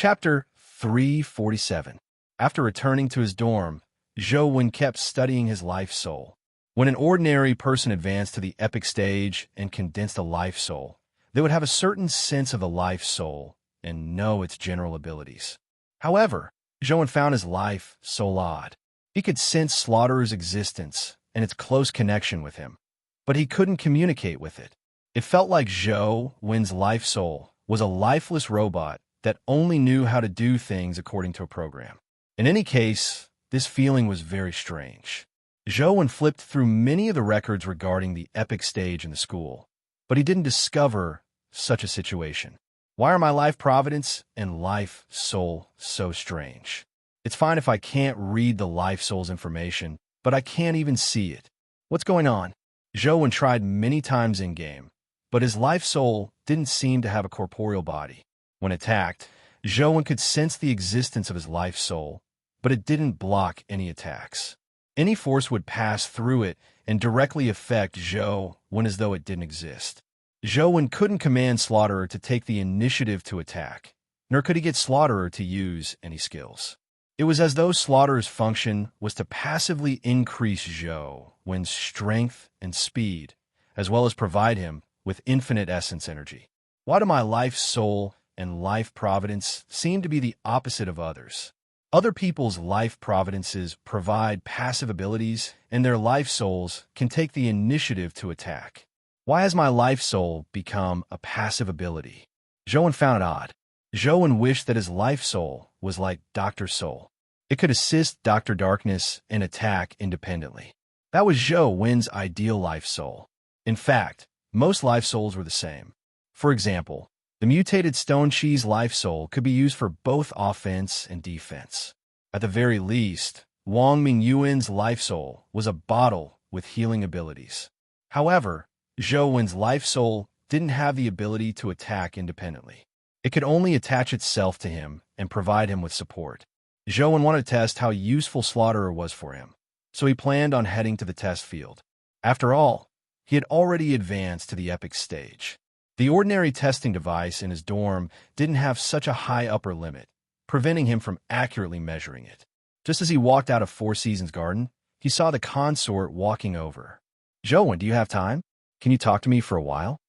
Chapter 347. After returning to his dorm, Zhou kept studying his life soul. When an ordinary person advanced to the epic stage and condensed a life soul, they would have a certain sense of the life soul and know its general abilities. However, Zhou found his life soul odd. He could sense Slaughterer's existence and its close connection with him, but he couldn't communicate with it. It felt like Zhou's life soul was a lifeless robot that only knew how to do things according to a program. In any case, this feeling was very strange. Zhou flipped through many of the records regarding the epic stage in the school, but he didn't discover such a situation. Why are my life providence and life soul so strange? It's fine if I can't read the life soul's information, but I can't even see it. What's going on? Zhou tried many times in-game, but his life soul didn't seem to have a corporeal body. When attacked, Zhou could sense the existence of his life soul, but it didn't block any attacks. Any force would pass through it and directly affect Zhou as though it didn't exist. Zhou couldn't command Slaughterer to take the initiative to attack, nor could he get Slaughterer to use any skills. It was as though Slaughterer's function was to passively increase Zhou's strength and speed, as well as provide him with infinite essence energy. Why do my life soul and life providence seem to be the opposite of others? Other people's life providences provide passive abilities, and their life souls can take the initiative to attack. Why has my life soul become a passive ability? Zhou found it odd. Zhou wished that his life soul was like Dr. Soul. It could assist Dr. Darkness and attack independently. That was Zhou's ideal life soul. In fact, most life souls were the same. For example, the mutated Stone Chi's life soul could be used for both offense and defense. At the very least, Wang Mingyuan's life soul was a bottle with healing abilities. However, Zhou's life soul didn't have the ability to attack independently. It could only attach itself to him and provide him with support. Zhou wanted to test how useful Slaughterer was for him, so he planned on heading to the test field. After all, he had already advanced to the epic stage. The ordinary testing device in his dorm didn't have such a high upper limit, preventing him from accurately measuring it. Just as he walked out of Four Seasons Garden, he saw the consort walking over. "Zhou, do you have time? Can you talk to me for a while?"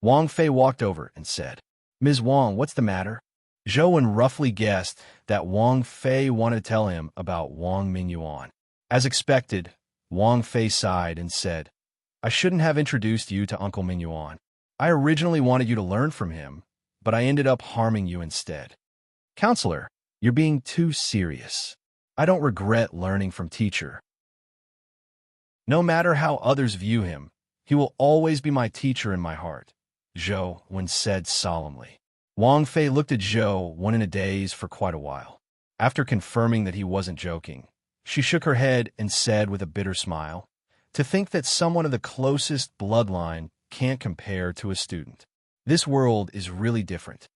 Wang Fei walked over and said, "Ms. Wang, what's the matter?" Zhou roughly guessed that Wang Fei wanted to tell him about Wang Mingyuan. As expected, Wang Fei sighed and said, "I shouldn't have introduced you to Uncle Mingyuan. I originally wanted you to learn from him, but I ended up harming you instead." "Counselor, you're being too serious. I don't regret learning from teacher. No matter how others view him, he will always be my teacher in my heart," Zhou said solemnly. Wang Fei looked at Zhou in a daze for quite a while. After confirming that he wasn't joking, she shook her head and said with a bitter smile, "To think that someone of the closest bloodline can't compare to a student. This world is really different."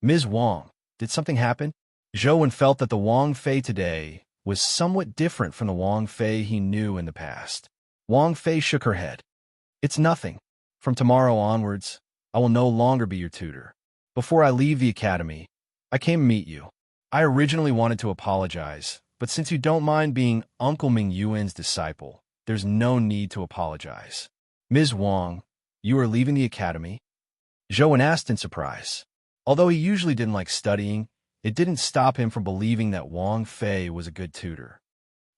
"Ms. Wang, did something happen?" Zhou felt that the Wang Fei today was somewhat different from the Wang Fei he knew in the past. Wang Fei shook her head. "It's nothing. From tomorrow onwards, I will no longer be your tutor. Before I leave the academy, I came to meet you. I originally wanted to apologize, but since you don't mind being Uncle Mingyuan's disciple, there's no need to apologize." "Ms. Wang, you are leaving the academy?" Zhou asked in surprise. Although he usually didn't like studying, it didn't stop him from believing that Wang Fei was a good tutor.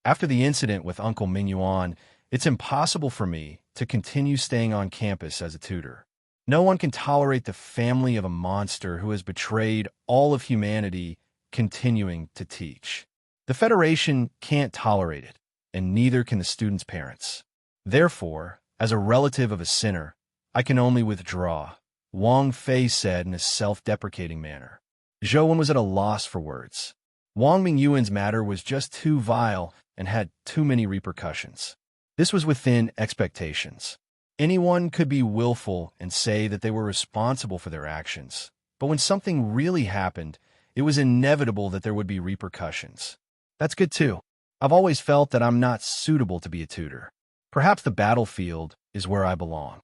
"After the incident with Uncle Mingyuan, it's impossible for me to continue staying on campus as a tutor. No one can tolerate the family of a monster who has betrayed all of humanity continuing to teach. The Federation can't tolerate it, and neither can the students' parents. Therefore, as a relative of a sinner, I can only withdraw," Wang Fei said in a self-deprecating manner. Zhou was at a loss for words. Wang Mingyuan's matter was just too vile and had too many repercussions. This was within expectations. Anyone could be willful and say that they were responsible for their actions, but when something really happened, it was inevitable that there would be repercussions. That's good too. I've always felt that I'm not suitable to be a tutor. Perhaps the battlefield is where I belong.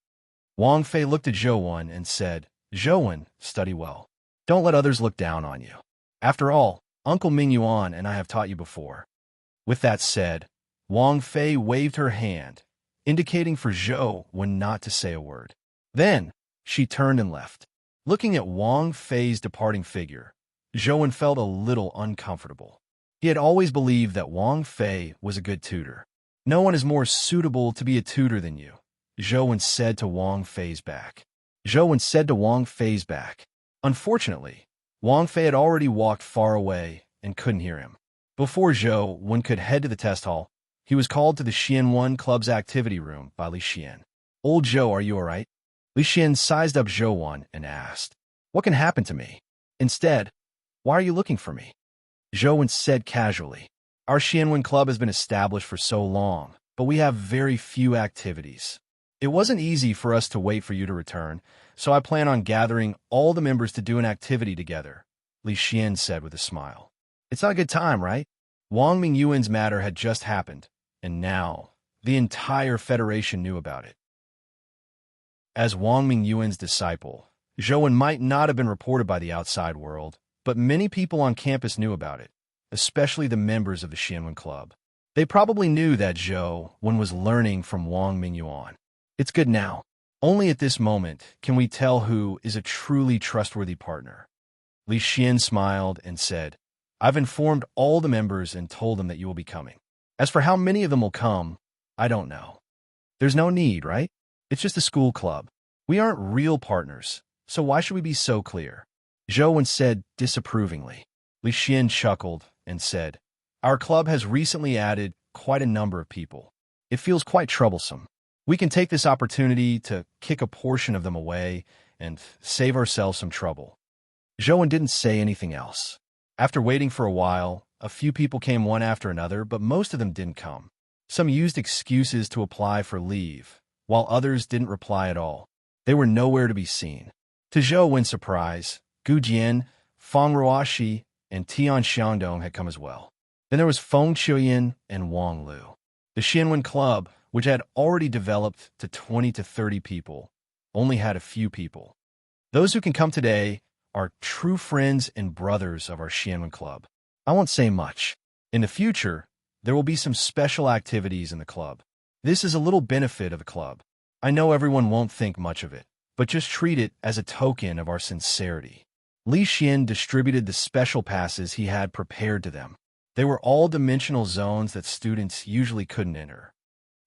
Wang Fei looked at Zhou and said, "Zhou, study well. Don't let others look down on you." After all, Uncle Ming Yuan and I have taught you before. With that said, Wang Fei waved her hand, indicating for Zhou Wen not to say a word. Then, she turned and left. Looking at Wang Fei's departing figure, Zhou Wen felt a little uncomfortable. He had always believed that Wang Fei was a good tutor. No one is more suitable to be a tutor than you, Zhou Wen said to Wang Fei's back. Unfortunately, Wang Fei had already walked far away and couldn't hear him. Before Zhou Wen could head to the test hall, he was called to the Xianwen Club's activity room by Li Xian. "Old Zhou, are you all right?" Li Xian sized up Zhou Wen and asked, "What can happen to me? Instead, why are you looking for me?" Zhou Wen said casually, "Our Xianwen Club has been established for so long, but we have very few activities. It wasn't easy for us to wait for you to return, so I plan on gathering all the members to do an activity together," Li Xian said with a smile. "It's not a good time, right?" Wang Mingyuan's matter had just happened, and now the entire Federation knew about it. As Wang Mingyuan's disciple, Zhou Wen might not have been reported by the outside world, but many people on campus knew about it, especially the members of the Xianwen Club. They probably knew that Zhou Wen was learning from Wang Mingyuan. It's good now. Only at this moment can we tell who is a truly trustworthy partner. Li Xian smiled and said, "I've informed all the members and told them that you will be coming. As for how many of them will come, I don't know. There's no need, right? It's just a school club. We aren't real partners, so why should we be so clear?" Zhou Wen said disapprovingly. Li Xian chuckled and said, "Our club has recently added quite a number of people. It feels quite troublesome. We can take this opportunity to kick a portion of them away and save ourselves some trouble." Zhou Wen didn't say anything else. After waiting for a while, a few people came one after another, but most of them didn't come. Some used excuses to apply for leave, while others didn't reply at all. They were nowhere to be seen. To Zhou Wen's surprise, Gu Jian, Fang Ruoxi, and Tian Xiangdong had come as well. Then there was Feng Qiuyan and Wang Lu. The Xianwen Club, which had already developed to 20 to 30 people, only had a few people. Those who can come today are true friends and brothers of our Xianwen Club. I won't say much. In the future, there will be some special activities in the club. This is a little benefit of the club. I know everyone won't think much of it, but just treat it as a token of our sincerity. Li Xian distributed the special passes he had prepared to them. They were all dimensional zones that students usually couldn't enter.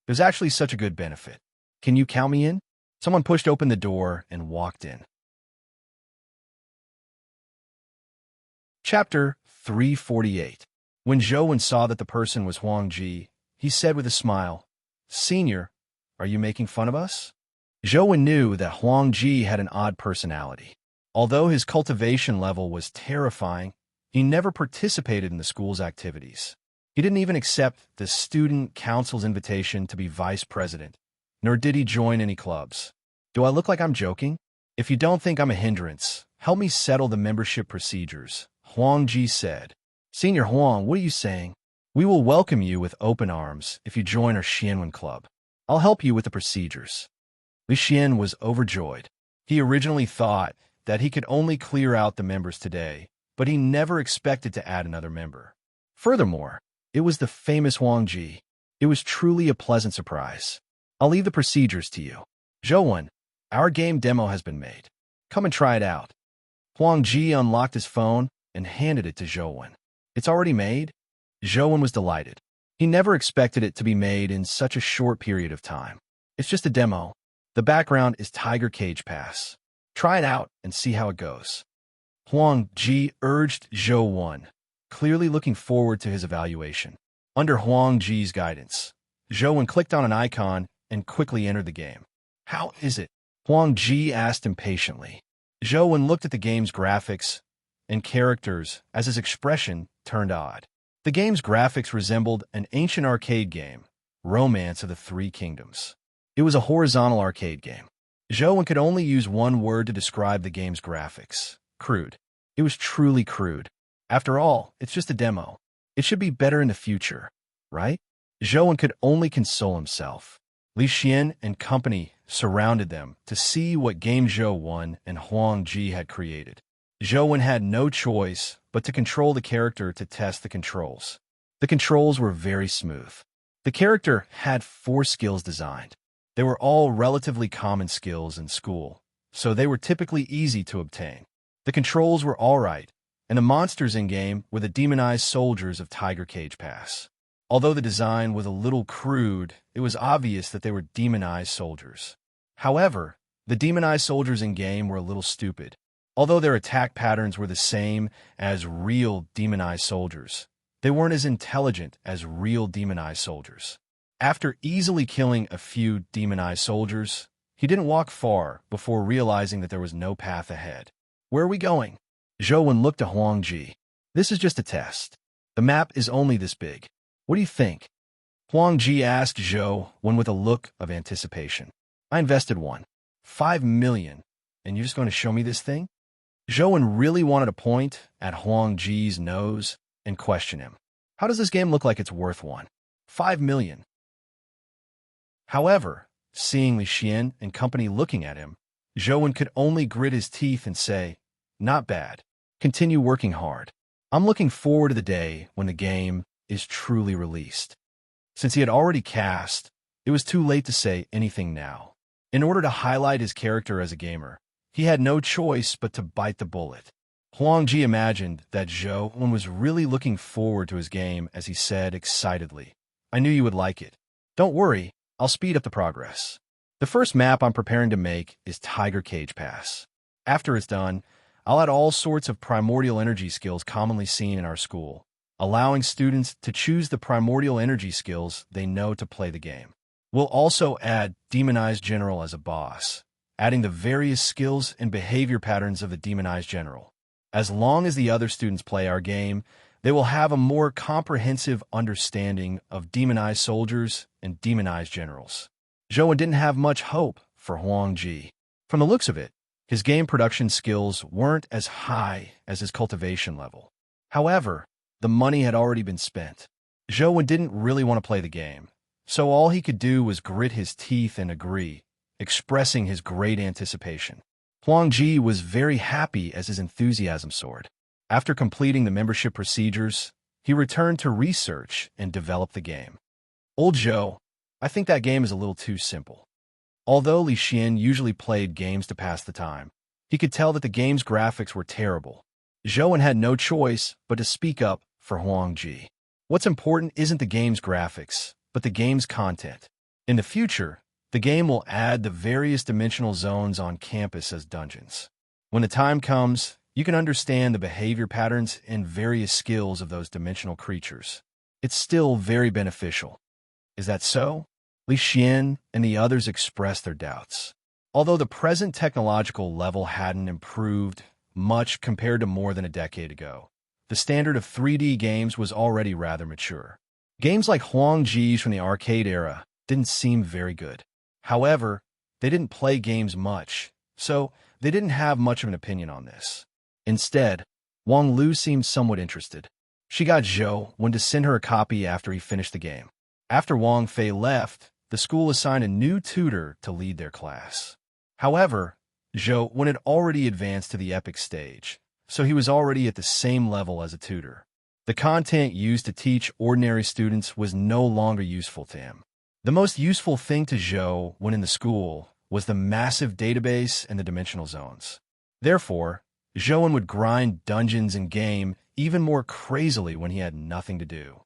There's actually such a good benefit. "Can you count me in?" Someone pushed open the door and walked in. Chapter 348. When Zhou Wen saw that the person was Huang Ji, he said with a smile, "Senior, are you making fun of us?" Zhou Wen knew that Huang Ji had an odd personality. Although his cultivation level was terrifying, he never participated in the school's activities. He didn't even accept the student council's invitation to be vice president, nor did he join any clubs. "Do I look like I'm joking? If you don't think I'm a hindrance, help me settle the membership procedures," Huang Ji said. "Senior Huang, what are you saying? We will welcome you with open arms if you join our Xianwen Club. I'll help you with the procedures." Li Xian was overjoyed. He originally thought that he could only clear out the members today, but he never expected to add another member. Furthermore, it was the famous Huang Ji. It was truly a pleasant surprise. "I'll leave the procedures to you. Zhou Wen, our game demo has been made. Come and try it out." Huang Ji unlocked his phone and handed it to Zhou Wen. "It's already made?" Zhou Wen was delighted. He never expected it to be made in such a short period of time. "It's just a demo. The background is Tiger Cage Pass. Try it out and see how it goes." Huang Ji urged Zhou Wen, clearly looking forward to his evaluation. Under Huang Ji's guidance, Zhou Wen clicked on an icon and quickly entered the game. "How is it?" Huang Ji asked impatiently. Zhou Wen looked at the game's graphics and characters as his expression turned odd. The game's graphics resembled an ancient arcade game, Romance of the Three Kingdoms. It was a horizontal arcade game. Zhou Wen could only use one word to describe the game's graphics: crude. It was truly crude. After all, it's just a demo. It should be better in the future, right? Zhou Wen could only console himself. Li Xian and company surrounded them to see what game Zhou Wen and Huang Ji had created. Zhou Wen had no choice but to control the character to test the controls. The controls were very smooth. The character had 4 skills designed. They were all relatively common skills in school, so they were typically easy to obtain. The controls were alright, and the monsters in-game were the demonized soldiers of Tiger Cage Pass. Although the design was a little crude, it was obvious that they were demonized soldiers. However, the demonized soldiers in-game were a little stupid. Although their attack patterns were the same as real demonized soldiers, they weren't as intelligent as real demonized soldiers. After easily killing a few demonized soldiers, he didn't walk far before realizing that there was no path ahead. Where are we going? Zhou looked to Huang Ji. This is just a test. The map is only this big. What do you think? Huang Ji asked Zhou with a look of anticipation. I invested 5 million, and you're just going to show me this thing? Zhou really wanted to point at Huang Ji's nose and question him. How does this game look like it's worth 5 million? However, seeing Li Xian and company looking at him, Zhou could only grit his teeth and say, not bad. Continue working hard. I'm looking forward to the day when the game is truly released. Since he had already cast, it was too late to say anything now. In order to highlight his character as a gamer, he had no choice but to bite the bullet. Huang Ji imagined that Zhou was really looking forward to his game as he said excitedly, I knew you would like it. Don't worry, I'll speed up the progress. The first map I'm preparing to make is Tiger Cage Pass. After it's done, I'll add all sorts of primordial energy skills commonly seen in our school, allowing students to choose the primordial energy skills they know to play the game. We'll also add Demonized General as a boss, adding the various skills and behavior patterns of the Demonized General. As long as the other students play our game, they will have a more comprehensive understanding of demonized soldiers and demonized generals. Zhou didn't have much hope for Huang Ji. From the looks of it, his game production skills weren't as high as his cultivation level. However, the money had already been spent. Zhou didn't really want to play the game, so all he could do was grit his teeth and agree, expressing his great anticipation. Huang Ji was very happy as his enthusiasm soared. After completing the membership procedures, he returned to research and develop the game. Old Zhou, I think that game is a little too simple. Although Li Xian usually played games to pass the time, he could tell that the game's graphics were terrible. Zhou had no choice but to speak up for Huang Ji. What's important isn't the game's graphics, but the game's content. In the future, the game will add the various dimensional zones on campus as dungeons. When the time comes, you can understand the behavior patterns and various skills of those dimensional creatures. It's still very beneficial. Is that so? Li Xian and the others expressed their doubts. Although the present technological level hadn't improved much compared to more than a decade ago, the standard of 3D games was already rather mature. Games like Huang Ji's from the arcade era didn't seem very good. However, they didn't play games much, so they didn't have much of an opinion on this. Instead, Wang Lu seemed somewhat interested. She got Zhou to send her a copy after he finished the game. After Wang Fei left, the school assigned a new tutor to lead their class. However, Zhou had already advanced to the epic stage, so he was already at the same level as a tutor. The content used to teach ordinary students was no longer useful to him. The most useful thing to Zhou when in the school was the massive database and the dimensional zones. Therefore, Zhou would grind dungeons in game even more crazily when he had nothing to do.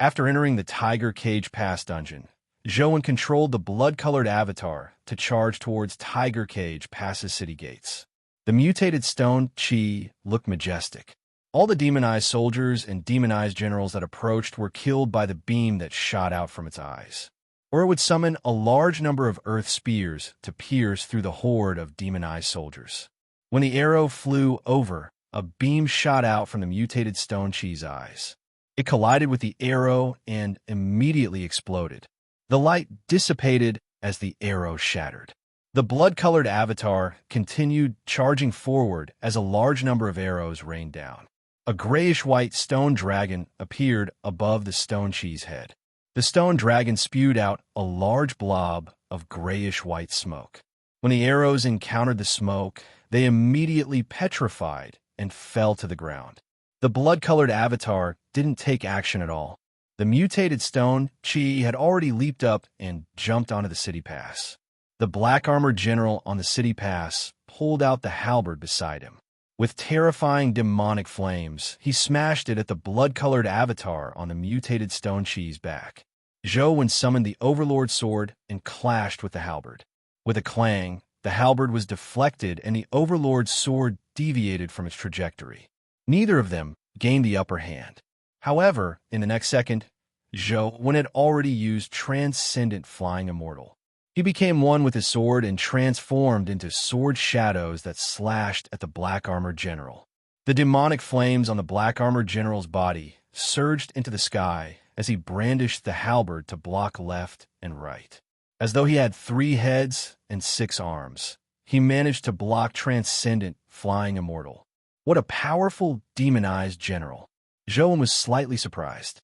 After entering the Tiger Cage Pass dungeon, Zhou controlled the blood-colored avatar to charge towards Tiger Cage Pass's city gates. The mutated stone chi looked majestic. All the demonized soldiers and demonized generals that approached were killed by the beam that shot out from its eyes. Or it would summon a large number of earth spears to pierce through the horde of demonized soldiers. When the arrow flew over, a beam shot out from the mutated stone chi's eyes. It collided with the arrow and immediately exploded. The light dissipated as the arrow shattered. The blood-colored avatar continued charging forward as a large number of arrows rained down. A grayish-white stone dragon appeared above the stone chi's head. The stone dragon spewed out a large blob of grayish-white smoke. When the arrows encountered the smoke, they immediately petrified and fell to the ground. The blood-colored avatar didn't take action at all. The mutated stone chi had already leaped up and jumped onto the city pass. The black-armored general on the city pass pulled out the halberd beside him. With terrifying demonic flames, he smashed it at the blood-colored avatar on the mutated stone chi's back. Zhou summoned the Overlord sword and clashed with the halberd. With a clang, the halberd was deflected and the Overlord's sword deviated from its trajectory. Neither of them gained the upper hand. However, in the next second, Zhou had already used Transcendent Flying Immortal. He became one with his sword and transformed into sword shadows that slashed at the black-armored general. The demonic flames on the black-armored general's body surged into the sky as he brandished the halberd to block left and right. As though he had 3 heads and 6 arms, he managed to block Transcendent Flying Immortal. What a powerful, demonized general. Zhou was slightly surprised.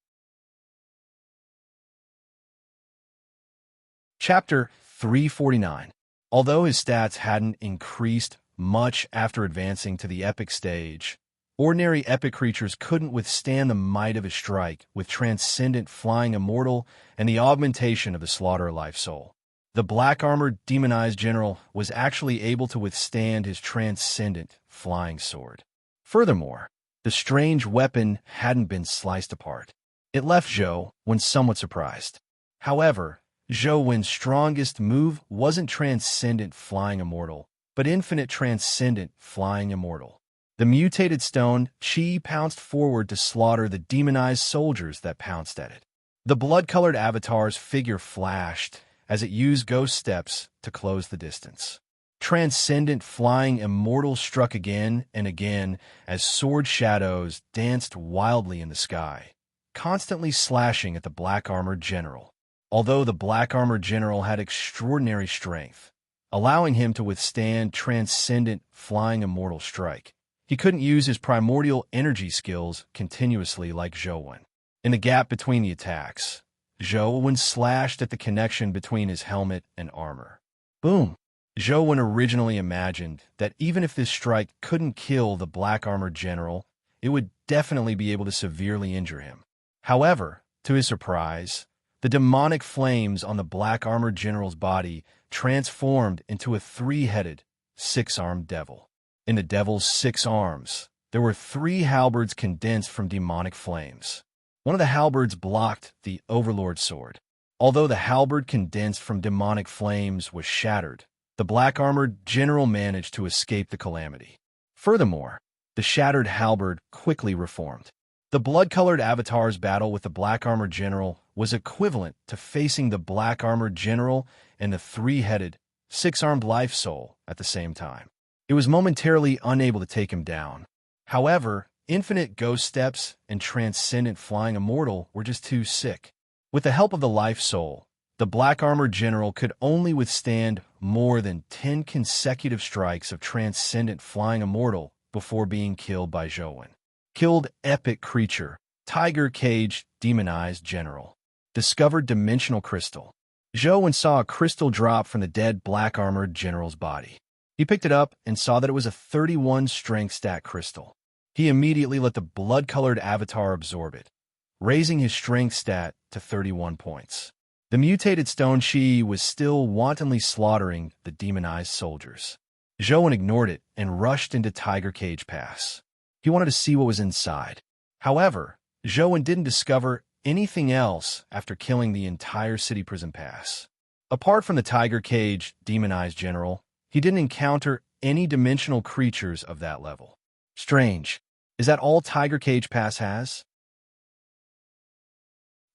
Chapter 349. Although his stats hadn't increased much after advancing to the epic stage, ordinary epic creatures couldn't withstand the might of his strike with Transcendent Flying Immortal and the augmentation of the Slaughter Life Soul. The black-armored demonized general was actually able to withstand his Transcendent Flying Sword. Furthermore, the strange weapon hadn't been sliced apart. It left Zhou somewhat surprised. However, Zhou strongest move wasn't Transcendent Flying Immortal, but Infinite Transcendent Flying Immortal. The mutated stone chi pounced forward to slaughter the demonized soldiers that pounced at it. The blood-colored avatar's figure flashed as it used ghost steps to close the distance. Transcendent Flying Immortal struck again and again as sword shadows danced wildly in the sky, constantly slashing at the black-armored general. Although the black-armored general had extraordinary strength, allowing him to withstand Transcendent Flying Immortal strike, he couldn't use his primordial energy skills continuously like Zhou. In the gap between the attacks, Zhou slashed at the connection between his helmet and armor. Boom! Zhou originally imagined that even if this strike couldn't kill the black-armored general, it would definitely be able to severely injure him. However, to his surprise, the demonic flames on the black-armored general's body transformed into a 3-headed, 6-armed devil. In the devil's 6 arms, there were 3 halberds condensed from demonic flames. One of the halberds blocked the Overlord sword. Although the halberd condensed from demonic flames was shattered, the black-armored general managed to escape the calamity. Furthermore, the shattered halberd quickly reformed. The blood-colored avatar's battle with the black-armored general was equivalent to facing the black-armored general and the 3-headed, 6-armed life soul at the same time. It was momentarily unable to take him down. However, Infinite Ghost Steps and Transcendent Flying Immortal were just too sick. With the help of the life soul, the black-armored general could only withstand more than 10 consecutive strikes of Transcendent Flying Immortal before being killed by Zhou. Killed epic creature, Tiger Cage demonized general. Discovered dimensional crystal. Zhou saw a crystal drop from the dead black-armored general's body. He picked it up and saw that it was a 31 strength stat crystal. He immediately let the blood-colored avatar absorb it, raising his strength stat to 31 points. The mutated stone chi was still wantonly slaughtering the demonized soldiers. Zhou ignored it and rushed into Tiger Cage Pass. He wanted to see what was inside. However, Zhou didn't discover anything else after killing the entire city prison pass. Apart from the Tiger Cage demonized general, he didn't encounter any dimensional creatures of that level. Strange. Is that all Tiger Cage Pass has?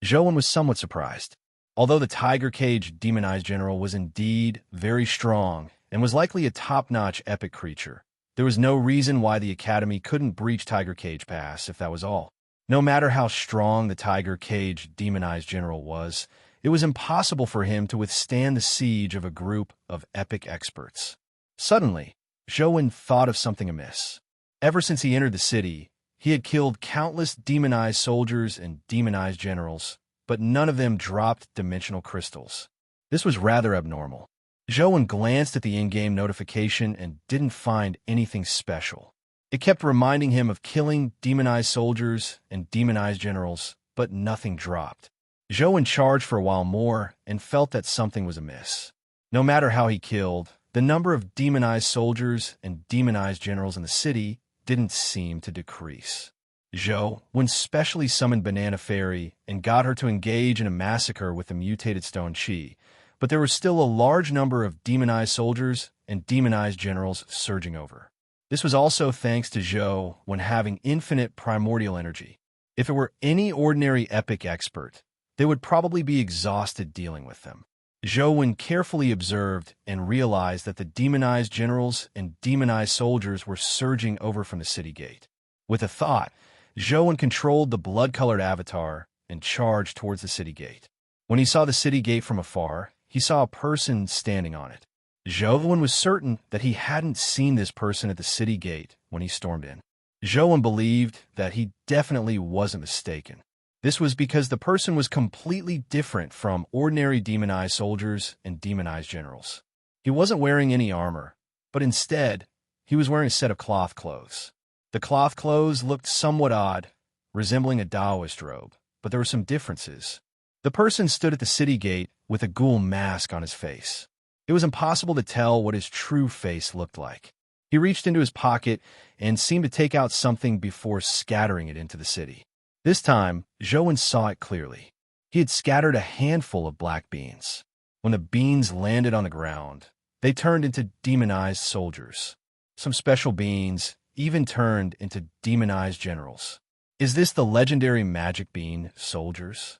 Zhou was somewhat surprised. Although the Tiger Cage demonized general was indeed very strong and was likely a top-notch epic creature, there was no reason why the Academy couldn't breach Tiger Cage Pass if that was all. No matter how strong the Tiger Cage demonized general was, it was impossible for him to withstand the siege of a group of epic experts. Suddenly, Zhou thought of something amiss. Ever since he entered the city, he had killed countless demonized soldiers and demonized generals, but none of them dropped dimensional crystals. This was rather abnormal. Zhou glanced at the in-game notification and didn't find anything special. It kept reminding him of killing demonized soldiers and demonized generals, but nothing dropped. Zhou charged for a while more and felt that something was amiss. No matter how he killed, the number of demonized soldiers and demonized generals in the city didn't seem to decrease. Zhou, when specially summoned Banana Fairy and got her to engage in a massacre with the mutated stone Qi, but there was still a large number of demonized soldiers and demonized generals surging over. This was also thanks to Zhou when having infinite primordial energy. If it were any ordinary epic expert, they would probably be exhausted dealing with them. Zhou carefully observed and realized that the demonized generals and demonized soldiers were surging over from the city gate. With a thought, Zhou controlled the blood-colored avatar and charged towards the city gate. When he saw the city gate from afar, he saw a person standing on it. Zhou was certain that he hadn't seen this person at the city gate when he stormed in. Zhou believed that he definitely wasn't mistaken. This was because the person was completely different from ordinary demonized soldiers and demonized generals. He wasn't wearing any armor, but instead, he was wearing a set of cloth clothes. The cloth clothes looked somewhat odd, resembling a Taoist robe, but there were some differences. The person stood at the city gate with a ghoul mask on his face. It was impossible to tell what his true face looked like. He reached into his pocket and seemed to take out something before scattering it into the city. This time, Zhou saw it clearly. He had scattered a handful of black beans. When the beans landed on the ground, they turned into demonized soldiers. Some special beans even turned into demonized generals. Is this the legendary magic bean, soldiers?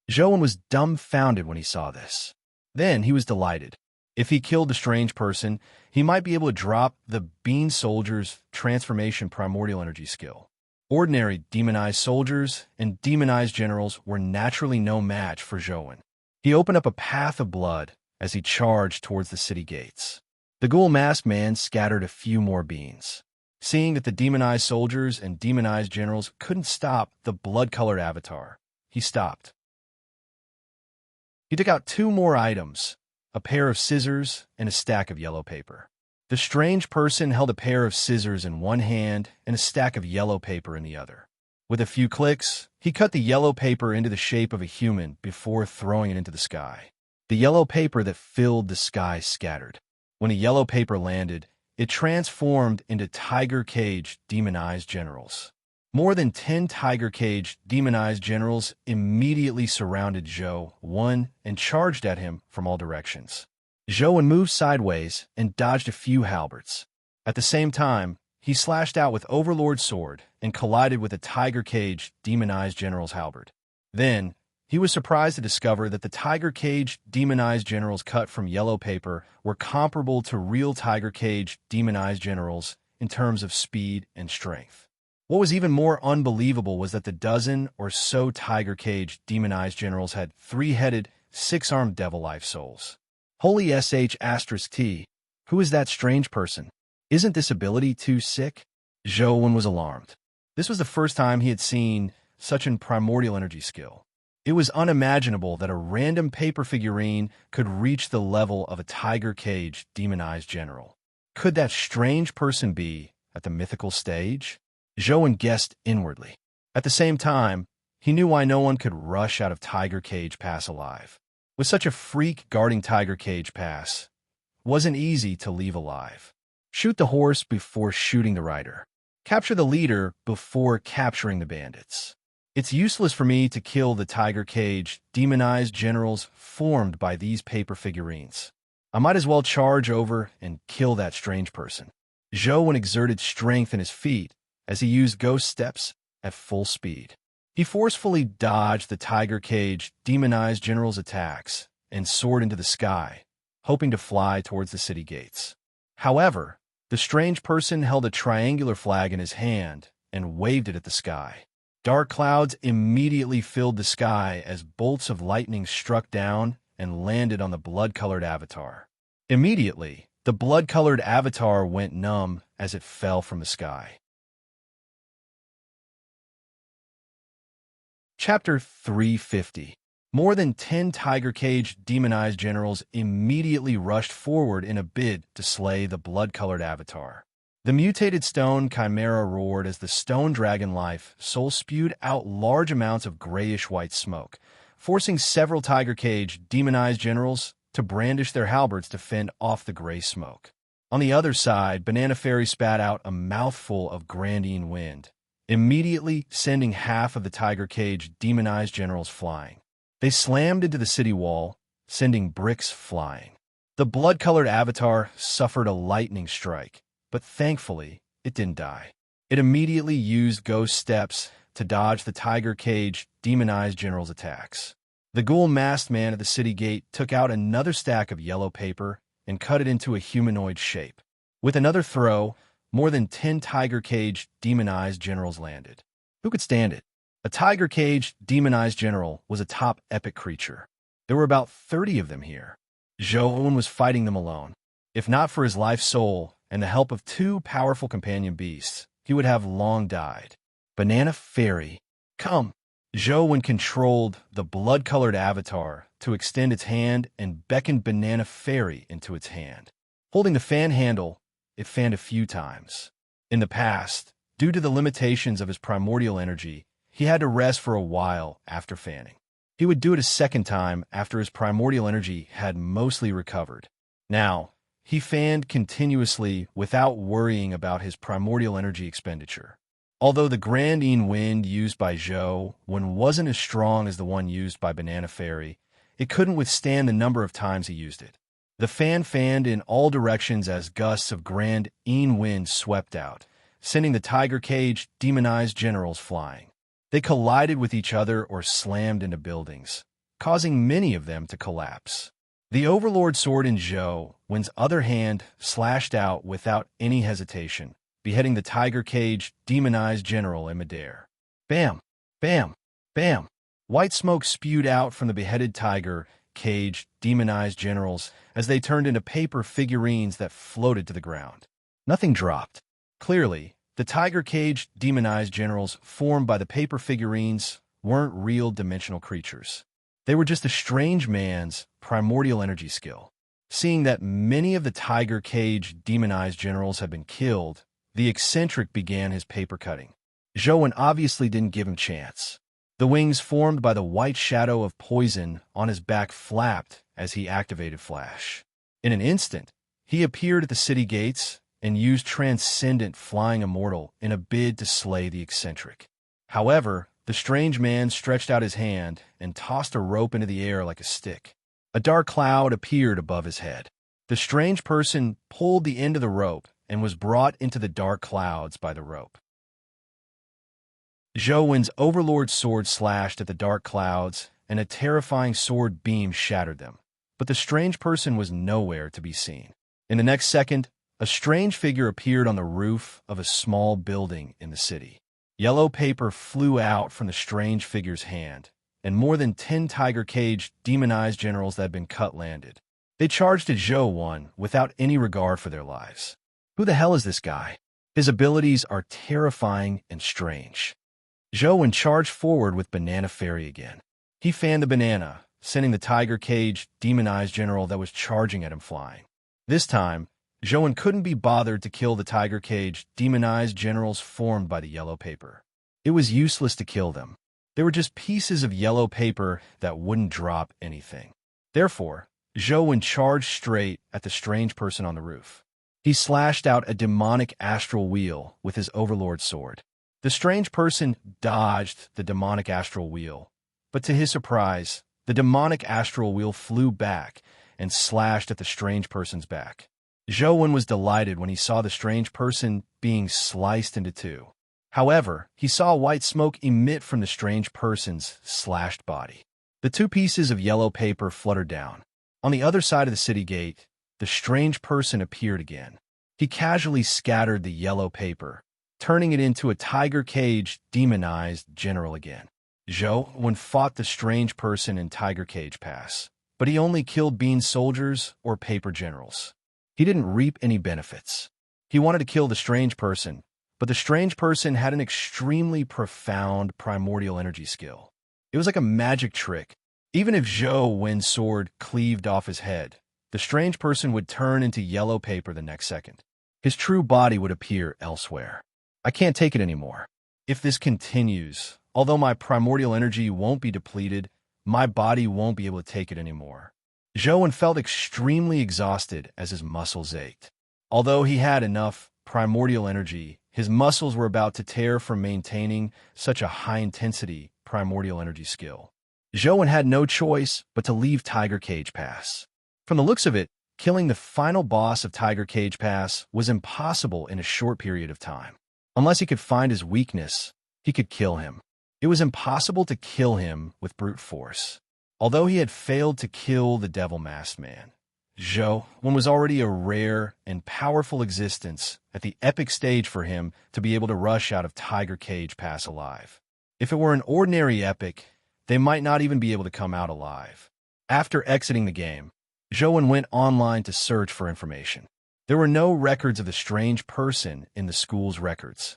Zhou was dumbfounded when he saw this. Then he was delighted. If he killed the strange person, he might be able to drop the bean soldier's transformation primordial energy skill. Ordinary demonized soldiers and demonized generals were naturally no match for Zhou. He opened up a path of blood as he charged towards the city gates. The ghoul masked man scattered a few more beans. Seeing that the demonized soldiers and demonized generals couldn't stop the blood-colored avatar, he stopped. He took out 2 more items, a pair of scissors and a stack of yellow paper. The strange person held a pair of scissors in one hand and a stack of yellow paper in the other. With a few clicks, he cut the yellow paper into the shape of a human before throwing it into the sky. The yellow paper that filled the sky scattered. When the yellow paper landed, it transformed into tiger-caged demonized generals. More than 10 tiger-caged demonized generals immediately surrounded Zhou and charged at him from all directions. Zhou moved sideways and dodged a few halberds. At the same time, he slashed out with Overlord's sword and collided with a tiger-caged demonized general's halberd. Then, he was surprised to discover that the tiger-caged demonized generals cut from yellow paper were comparable to real tiger-caged demonized generals in terms of speed and strength. What was even more unbelievable was that the dozen or so tiger-caged demonized generals had 3-headed, 6-armed devil life souls. Holy sh*T, who is that strange person? Isn't this ability too sick? Zhou was alarmed. This was the first time he had seen such an primordial energy skill. It was unimaginable that a random paper figurine could reach the level of a tiger-caged demonized general. Could that strange person be at the mythical stage? Zhou guessed inwardly. At the same time, he knew why no one could rush out of Tiger Cage Pass alive. With such a freak guarding Tiger Cage Pass, it wasn't easy to leave alive. Shoot the horse before shooting the rider. Capture the leader before capturing the bandits. It's useless for me to kill the Tiger Cage demonized generals formed by these paper figurines. I might as well charge over and kill that strange person. Zhou exerted strength in his feet as he used ghost steps at full speed. He forcefully dodged the Tiger Cage demonized general's attacks and soared into the sky, hoping to fly towards the city gates. However, the strange person held a triangular flag in his hand and waved it at the sky. Dark clouds immediately filled the sky as bolts of lightning struck down and landed on the blood-colored avatar. Immediately, the blood-colored avatar went numb as it fell from the sky. Chapter 350. More than 10 Tiger Cage demonized generals immediately rushed forward in a bid to slay the blood-colored avatar. The mutated stone chimera roared as the stone dragon life soul spewed out large amounts of grayish-white smoke, forcing several Tiger Cage demonized generals to brandish their halberds to fend off the gray smoke. On the other side, Banana Fairy spat out a mouthful of Grandine wind, immediately sending half of the Tiger Cage demonized generals flying. They slammed into the city wall, sending bricks flying. The blood-colored avatar suffered a lightning strike, but thankfully, it didn't die. It immediately used ghost steps to dodge the Tiger Cage demonized general's attacks. The ghoul masked man at the city gate took out another stack of yellow paper and cut it into a humanoid shape. With another throw, more than 10 Tiger Cage demonized generals landed. Who could stand it? A Tiger Cage demonized general was a top epic creature. There were about 30 of them here. Zhou was fighting them alone. If not for his life soul and the help of 2 powerful companion beasts, he would have long died. Banana Fairy, come! Zhou controlled the blood-colored avatar to extend its hand and beckoned Banana Fairy into its hand. Holding the fan handle, it fanned a few times. In the past, due to the limitations of his primordial energy, he had to rest for a while after fanning. He would do it a second time after his primordial energy had mostly recovered. Now, he fanned continuously without worrying about his primordial energy expenditure. Although the Grandine wind used by Zhou wasn't as strong as the one used by Banana Fairy, it couldn't withstand the number of times he used it. The fan fanned in all directions as gusts of Grandine wind swept out, sending the Tiger Cage demonized generals flying. They collided with each other or slammed into buildings, causing many of them to collapse. The Overlord sword in Zhou's other hand slashed out without any hesitation, beheading the Tiger Cage demonized general in midair. Bam! Bam! Bam! White smoke spewed out from the beheaded Tiger Cage demonized generals as they turned into paper figurines that floated to the ground. Nothing dropped. Clearly, the Tiger Cage demonized generals formed by the paper figurines weren't real dimensional creatures. They were just a strange man's primordial energy skill. Seeing that many of the Tiger Cage demonized generals had been killed, the eccentric began his paper cutting. Zhou obviously didn't give him chance. The wings formed by the white shadow of poison on his back flapped as he activated Flash. In an instant, he appeared at the city gates and used Transcendent Flying Immortal in a bid to slay the eccentric. However, the strange man stretched out his hand and tossed a rope into the air like a stick. A dark cloud appeared above his head. The strange person pulled the end of the rope and was brought into the dark clouds by the rope. Zhou's Overlord sword slashed at the dark clouds, and a terrifying sword beam shattered them. But the strange person was nowhere to be seen. In the next second, a strange figure appeared on the roof of a small building in the city. Yellow paper flew out from the strange figure's hand, and more than 10 Tiger Cage demonized generals that had been cut landed. They charged at Zhou without any regard for their lives. Who the hell is this guy? His abilities are terrifying and strange. Zhou charged forward with Banana Fairy again. He fanned the banana, sending the Tiger Cage demonized general that was charging at him flying. This time, Zhou couldn't be bothered to kill the Tiger Cage demonized generals formed by the yellow paper. It was useless to kill them. They were just pieces of yellow paper that wouldn't drop anything. Therefore, Zhou charged straight at the strange person on the roof. He slashed out a demonic astral wheel with his Overlord sword. The strange person dodged the demonic astral wheel, but to his surprise, the demonic astral wheel flew back and slashed at the strange person's back. Zhou was delighted when he saw the strange person being sliced into 2. However, he saw white smoke emit from the strange person's slashed body. The 2 pieces of yellow paper fluttered down. On the other side of the city gate, the strange person appeared again. He casually scattered the yellow paper, turning it into a Tiger Cage demonized general again. Zhou fought the strange person in Tiger Cage Pass, but he only killed bean soldiers or paper generals. He didn't reap any benefits. He wanted to kill the strange person, but the strange person had an extremely profound primordial energy skill. It was like a magic trick. Even if Zhou's sword cleaved off his head, the strange person would turn into yellow paper the next second. his true body would appear elsewhere. I can't take it anymore. If this continues, although my primordial energy won't be depleted, my body won't be able to take it anymore. Zhou felt extremely exhausted as his muscles ached. Although he had enough primordial energy, his muscles were about to tear from maintaining such a high-intensity primordial energy skill. Zhou had no choice but to leave Tiger Cage Pass. From the looks of it, killing the final boss of Tiger Cage Pass was impossible in a short period of time. Unless he could find his weakness, he could kill him. It was impossible to kill him with brute force. Although he had failed to kill the Devil Masked Man, Zhou was already a rare and powerful existence at the epic stage for him to be able to rush out of Tiger Cage Pass alive. If it were an ordinary epic, they might not even be able to come out alive. After exiting the game, Zhou went online to search for information. There were no records of the strange person in the school's records.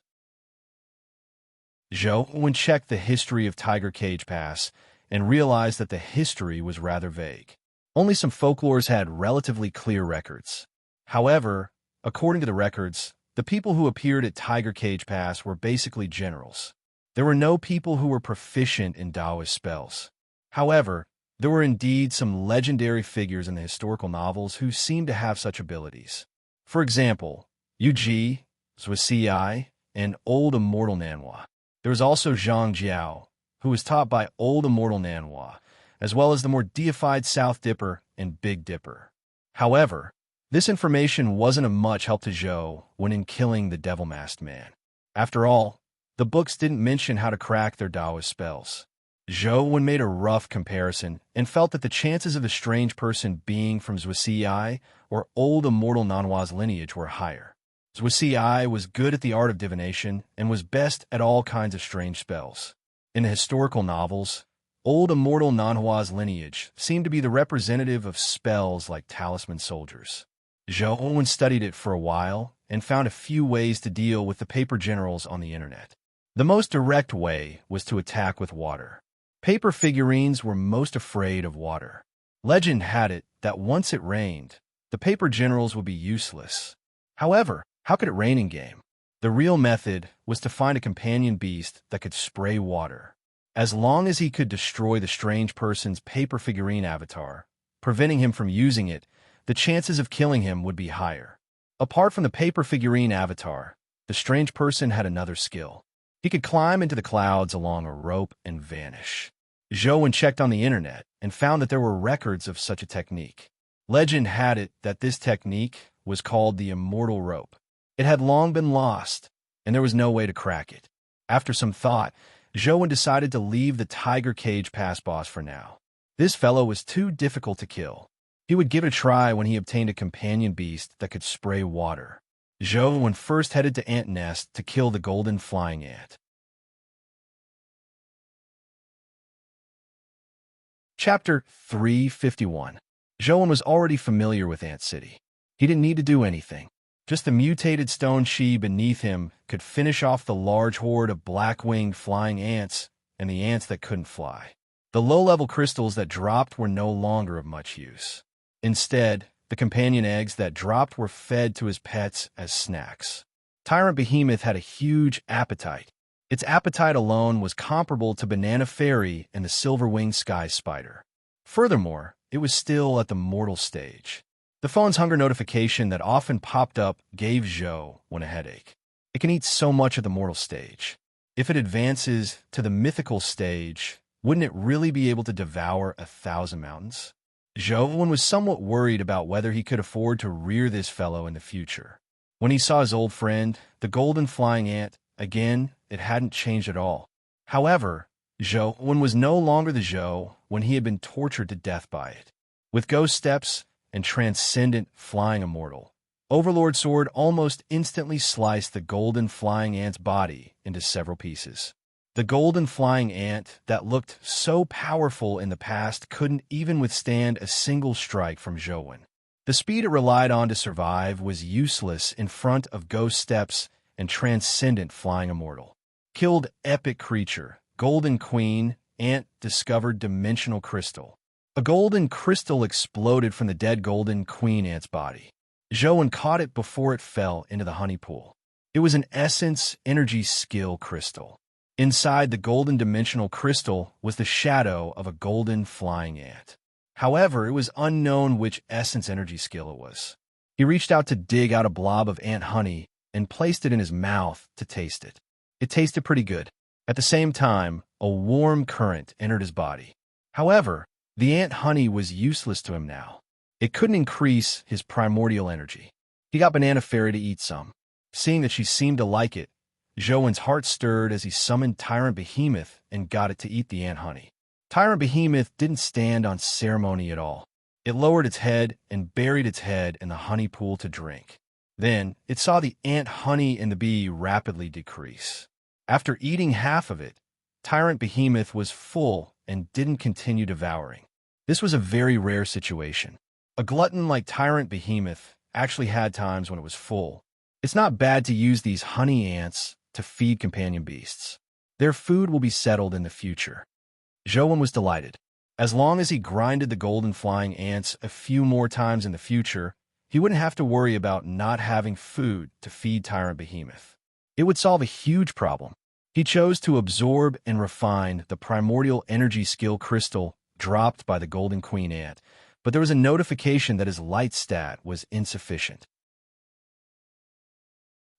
Zhou checked the history of Tiger Cage Pass and realized that the history was rather vague. Only some folklores had relatively clear records. However, according to the records, the people who appeared at Tiger Cage Pass were basically generals. There were no people who were proficient in Taoist spells. However, there were indeed some legendary figures in the historical novels who seemed to have such abilities. For example, Yu Ji, Zhuo Xi, and Old Immortal Nanhua. There was also Zhang Jiao, who was taught by Old Immortal Nanhua, as well as the more deified South Dipper and Big Dipper. However, this information wasn't of much help to Zhou when in killing the Devil Masked Man. After all, the books didn't mention how to crack their Taoist spells. Zhou made a rough comparison and felt that the chances of the strange person being from Zhuo Xi or Old Immortal Nanhua's lineage were higher. Zhuo Xi was good at the art of divination and was best at all kinds of strange spells. In the historical novels, Old Immortal Nanhua's lineage seemed to be the representative of spells like talisman soldiers. Zhou studied it for a while and found a few ways to deal with the paper generals on the internet. The most direct way was to attack with water. Paper figurines were most afraid of water. Legend had it that once it rained, the paper generals would be useless. However, how could it rain in-game? The real method was to find a companion beast that could spray water. As long as he could destroy the strange person's paper figurine avatar, preventing him from using it, the chances of killing him would be higher. Apart from the paper figurine avatar, the strange person had another skill. He could climb into the clouds along a rope and vanish. Zhou checked on the internet and found that there were records of such a technique. Legend had it that this technique was called the Immortal Rope. It had long been lost, and there was no way to crack it. After some thought, Zhou decided to leave the Tiger Cage Pass boss for now. This fellow was too difficult to kill. He would give it a try when he obtained a companion beast that could spray water. Zhou first headed to Ant Nest to kill the golden flying ant. Chapter 351. Zhou was already familiar with Ant City. He didn't need to do anything. Just the mutated stone Shi beneath him could finish off the large horde of black-winged flying ants and the ants that couldn't fly. The low-level crystals that dropped were no longer of much use. Instead, the companion eggs that dropped were fed to his pets as snacks. Tyrant Behemoth had a huge appetite. Its appetite alone was comparable to Banana Fairy and the silver-winged sky spider. Furthermore, it was still at the mortal stage. The phone's hunger notification that often popped up gave Zhou a headache. It can eat so much at the mortal stage. If it advances to the mythical stage, wouldn't it really be able to devour 1,000 mountains? Zhou was somewhat worried about whether he could afford to rear this fellow in the future. When he saw his old friend, the golden flying ant, again, it hadn't changed at all. However, Zhou was no longer the Zhou when he had been tortured to death by it. With ghost steps and transcendent flying immortal, Overlord Sword almost instantly sliced the golden flying ant's body into several pieces. The golden flying ant that looked so powerful in the past couldn't even withstand a single strike from Zhou. The speed it relied on to survive was useless in front of ghost steps and transcendent flying immortal. Killed epic creature, golden queen, ant discovered dimensional crystal. A golden crystal exploded from the dead golden queen ant's body. Zhou caught it before it fell into the honey pool. It was an essence energy skill crystal. Inside the golden dimensional crystal was the shadow of a golden flying ant. However, it was unknown which essence energy skill it was. He reached out to dig out a blob of ant honey and placed it in his mouth to taste it. It tasted pretty good. At the same time, a warm current entered his body. However, the ant honey was useless to him now. It couldn't increase his primordial energy. He got Banana Fairy to eat some. Seeing that she seemed to like it, Zhou's heart stirred as he summoned Tyrant Behemoth and got it to eat the ant honey. Tyrant Behemoth didn't stand on ceremony at all. It lowered its head and buried its head in the honey pool to drink. Then, it saw the ant honey and the bee rapidly decrease. After eating half of it, Tyrant Behemoth was full and didn't continue devouring. This was a very rare situation. A glutton like Tyrant Behemoth actually had times when it was full. It's not bad to use these honey ants to feed companion beasts. Their food will be settled in the future. Zhou was delighted. As long as he grinded the golden flying ants a few more times in the future, he wouldn't have to worry about not having food to feed Tyrant Behemoth. It would solve a huge problem. He chose to absorb and refine the primordial energy skill crystal dropped by the golden queen ant, but there was a notification that his light stat was insufficient.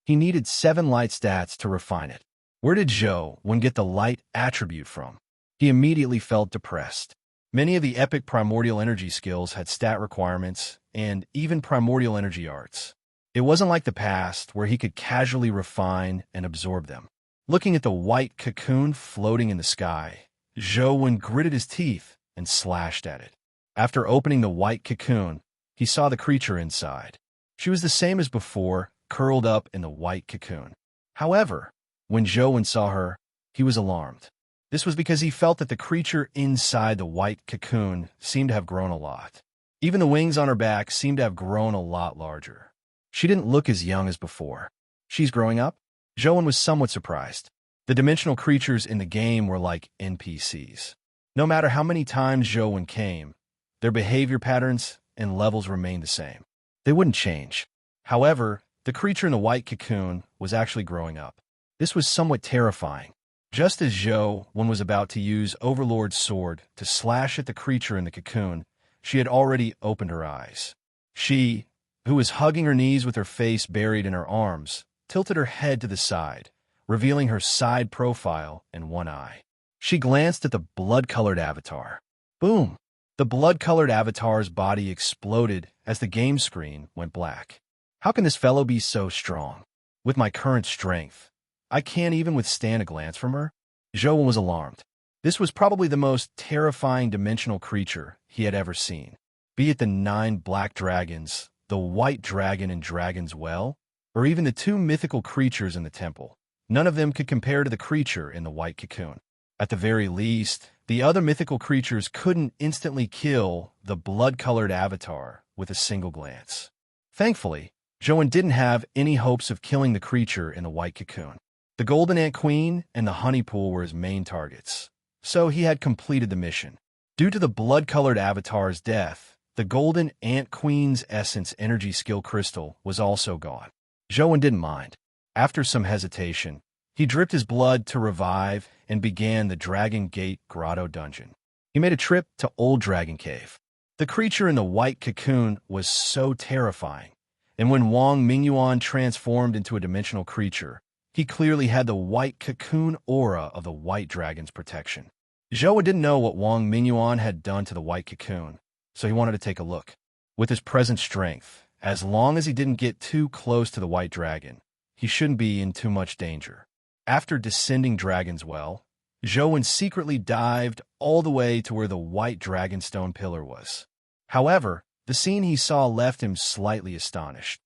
He needed 7 light stats to refine it. Where did Zhou get the light attribute from? He immediately felt depressed. Many of the epic primordial energy skills had stat requirements and even primordial energy arts. It wasn't like the past where he could casually refine and absorb them. Looking at the white cocoon floating in the sky, Zhou gritted his teeth and slashed at it. After opening the white cocoon, he saw the creature inside. She was the same as before, curled up in the white cocoon. However, when Zhou saw her, he was alarmed. This was because he felt that the creature inside the white cocoon seemed to have grown a lot. Even the wings on her back seemed to have grown a lot larger. She didn't look as young as before. She's growing up? Zhou was somewhat surprised. The dimensional creatures in the game were like NPCs. No matter how many times Zhou came, their behavior patterns and levels remained the same. They wouldn't change. However, the creature in the white cocoon was actually growing up. This was somewhat terrifying. Just as Zhou was about to use Overlord's sword to slash at the creature in the cocoon, she had already opened her eyes. She, who was hugging her knees with her face buried in her arms, tilted her head to the side, revealing her side profile and one eye. She glanced at the blood-colored avatar. Boom! The blood-colored avatar's body exploded as the game screen went black. How can this fellow be so strong? With my current strength, I can't even withstand a glance from her? Zhou was alarmed. This was probably the most terrifying dimensional creature he had ever seen. Be it the 9 black dragons, the white dragon in Dragon's Well, or even the 2 mythical creatures in the temple. None of them could compare to the creature in the white cocoon. At the very least, the other mythical creatures couldn't instantly kill the blood-colored avatar with a single glance. Thankfully, Zhou didn't have any hopes of killing the creature in the white cocoon. The Golden Ant Queen and the honey pool were his main targets, so he had completed the mission. Due to the blood-colored avatar's death, the Golden Ant Queen's essence energy skill crystal was also gone. Zhou didn't mind. After some hesitation, he dripped his blood to revive and began the Dragon Gate Grotto dungeon. He made a trip to Old Dragon Cave. The creature in the white cocoon was so terrifying, and when Wang Mingyuan transformed into a dimensional creature, he clearly had the white cocoon aura of the white dragon's protection. Zhou didn't know what Wang Mingyuan had done to the white cocoon, so he wanted to take a look. With his present strength, as long as he didn't get too close to the white dragon, he shouldn't be in too much danger. After descending Dragon's Well, Zhou secretly dived all the way to where the white dragonstone pillar was. However, the scene he saw left him slightly astonished.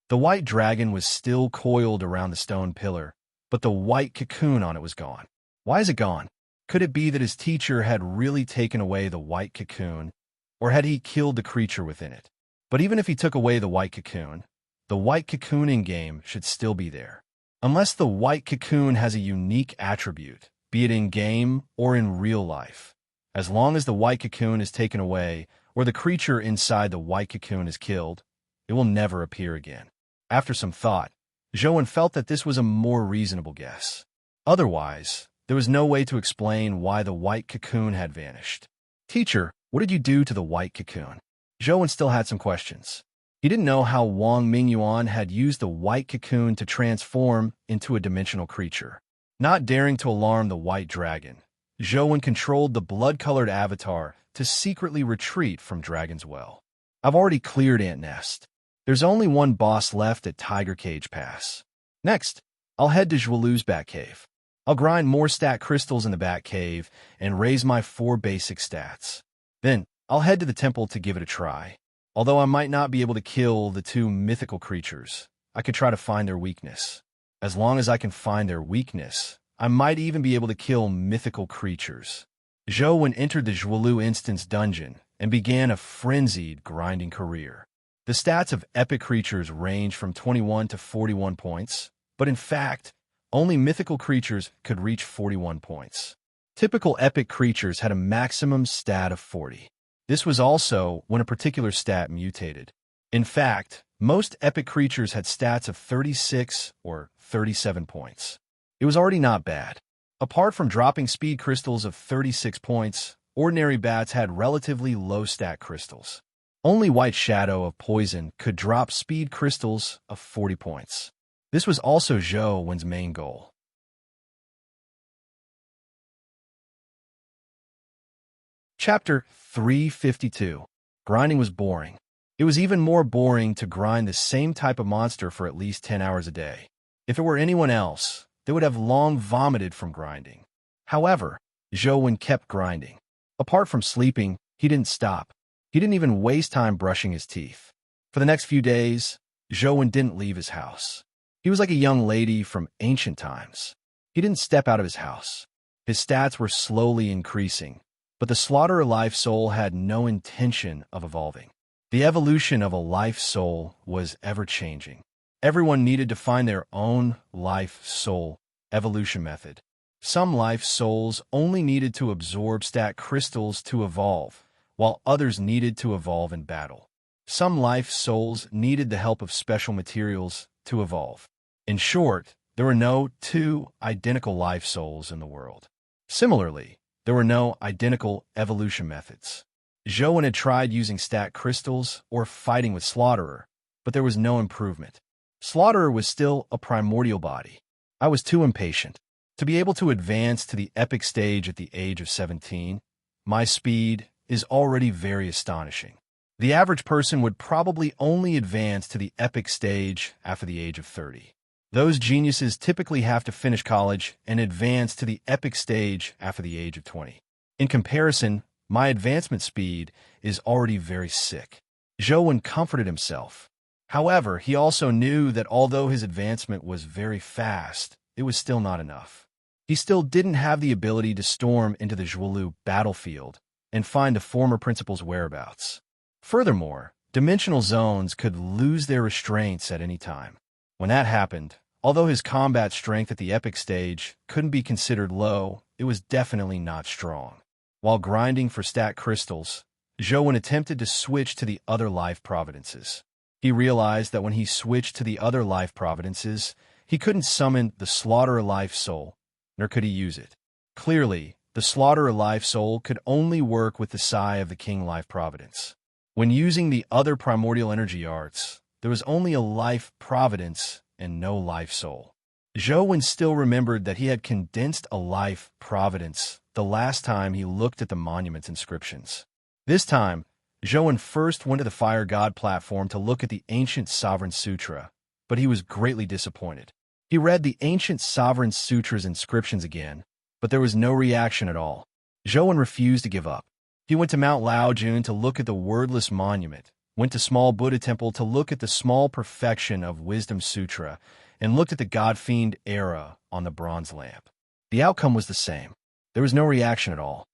The white dragon was still coiled around the stone pillar, but the white cocoon on it was gone. Why is it gone? Could it be that his teacher had really taken away the white cocoon, or had he killed the creature within it? But even if he took away the white cocoon in-game should still be there. Unless the white cocoon has a unique attribute, be it in-game or in real life. As long as the white cocoon is taken away, where the creature inside the white cocoon is killed, it will never appear again. After some thought, Zhou felt that this was a more reasonable guess. Otherwise, there was no way to explain why the white cocoon had vanished. Teacher, what did you do to the white cocoon? Zhou still had some questions. He didn't know how Wang Mingyuan had used the white cocoon to transform into a dimensional creature. Not daring to alarm the white dragon, Zhou controlled the blood-colored avatar to secretly retreat from Dragon's Well. I've already cleared Ant Nest. There's only one boss left at Tiger Cage Pass. Next, I'll head to Zhualu's Batcave. I'll grind more stat crystals in the Batcave and raise my 4 basic stats. Then, I'll head to the temple to give it a try. Although I might not be able to kill the 2 mythical creatures, I could try to find their weakness. As long as I can find their weakness, I might even be able to kill mythical creatures. Zhou entered the Zhualu Instance dungeon and began a frenzied grinding career. The stats of epic creatures range from 21 to 41 points, but in fact, only mythical creatures could reach 41 points. Typical epic creatures had a maximum stat of 40. This was also when a particular stat mutated. In fact, most epic creatures had stats of 36 or 37 points. It was already not bad. Apart from dropping speed crystals of 36 points, ordinary bats had relatively low stat crystals. Only White Shadow of Poison could drop speed crystals of 40 points. This was also Zhou's main goal. Chapter 352. Grinding was boring. It was even more boring to grind the same type of monster for at least 10 hours a day. If it were anyone else, they would have long vomited from grinding. However, Zhou kept grinding. Apart from sleeping, he didn't stop. He didn't even waste time brushing his teeth. For the next few days, Zhou didn't leave his house. He was like a young lady from ancient times. He didn't step out of his house. His stats were slowly increasing, but the Slaughterer life soul had no intention of evolving. The evolution of a life soul was ever-changing. Everyone needed to find their own life soul evolution method. Some life souls only needed to absorb stat crystals to evolve, while others needed to evolve in battle. Some life souls needed the help of special materials to evolve. In short, there were no 2 identical life souls in the world. Similarly, there were no identical evolution methods. Zhou had tried using stat crystals or fighting with Slaughterer, but there was no improvement. Slaughterer was still a primordial body. I was too impatient. To be able to advance to the epic stage at the age of 17, my speed is already very astonishing. The average person would probably only advance to the epic stage after the age of 30. Those geniuses typically have to finish college and advance to the epic stage after the age of 20. In comparison, my advancement speed is already very sick. Zhou comforted himself. However, he also knew that although his advancement was very fast, it was still not enough. He still didn't have the ability to storm into the Zhualu battlefield and find the former principal's whereabouts. Furthermore, dimensional zones could lose their restraints at any time. When that happened, although his combat strength at the epic stage couldn't be considered low, it was definitely not strong. While grinding for stat crystals, Zhou attempted to switch to the other life providences. He realized that when he switched to the other life providences, he couldn't summon the Slaughterer life soul, nor could he use it. Clearly, the Slaughterer life soul could only work with the Sai of the King life providence. When using the other primordial energy arts, there was only a life providence and no life soul. Zhou still remembered that he had condensed a life providence the last time he looked at the monument's inscriptions. This time, Zhou first went to the Fire God platform to look at the Ancient Sovereign Sutra, but he was greatly disappointed. He read the Ancient Sovereign Sutra's inscriptions again, but there was no reaction at all. Zhou refused to give up. He went to Mount Laojun to look at the Wordless Monument, went to Small Buddha Temple to look at the Small Perfection of Wisdom Sutra, and looked at the God-Fiend Era on the bronze lamp. The outcome was the same. There was no reaction at all.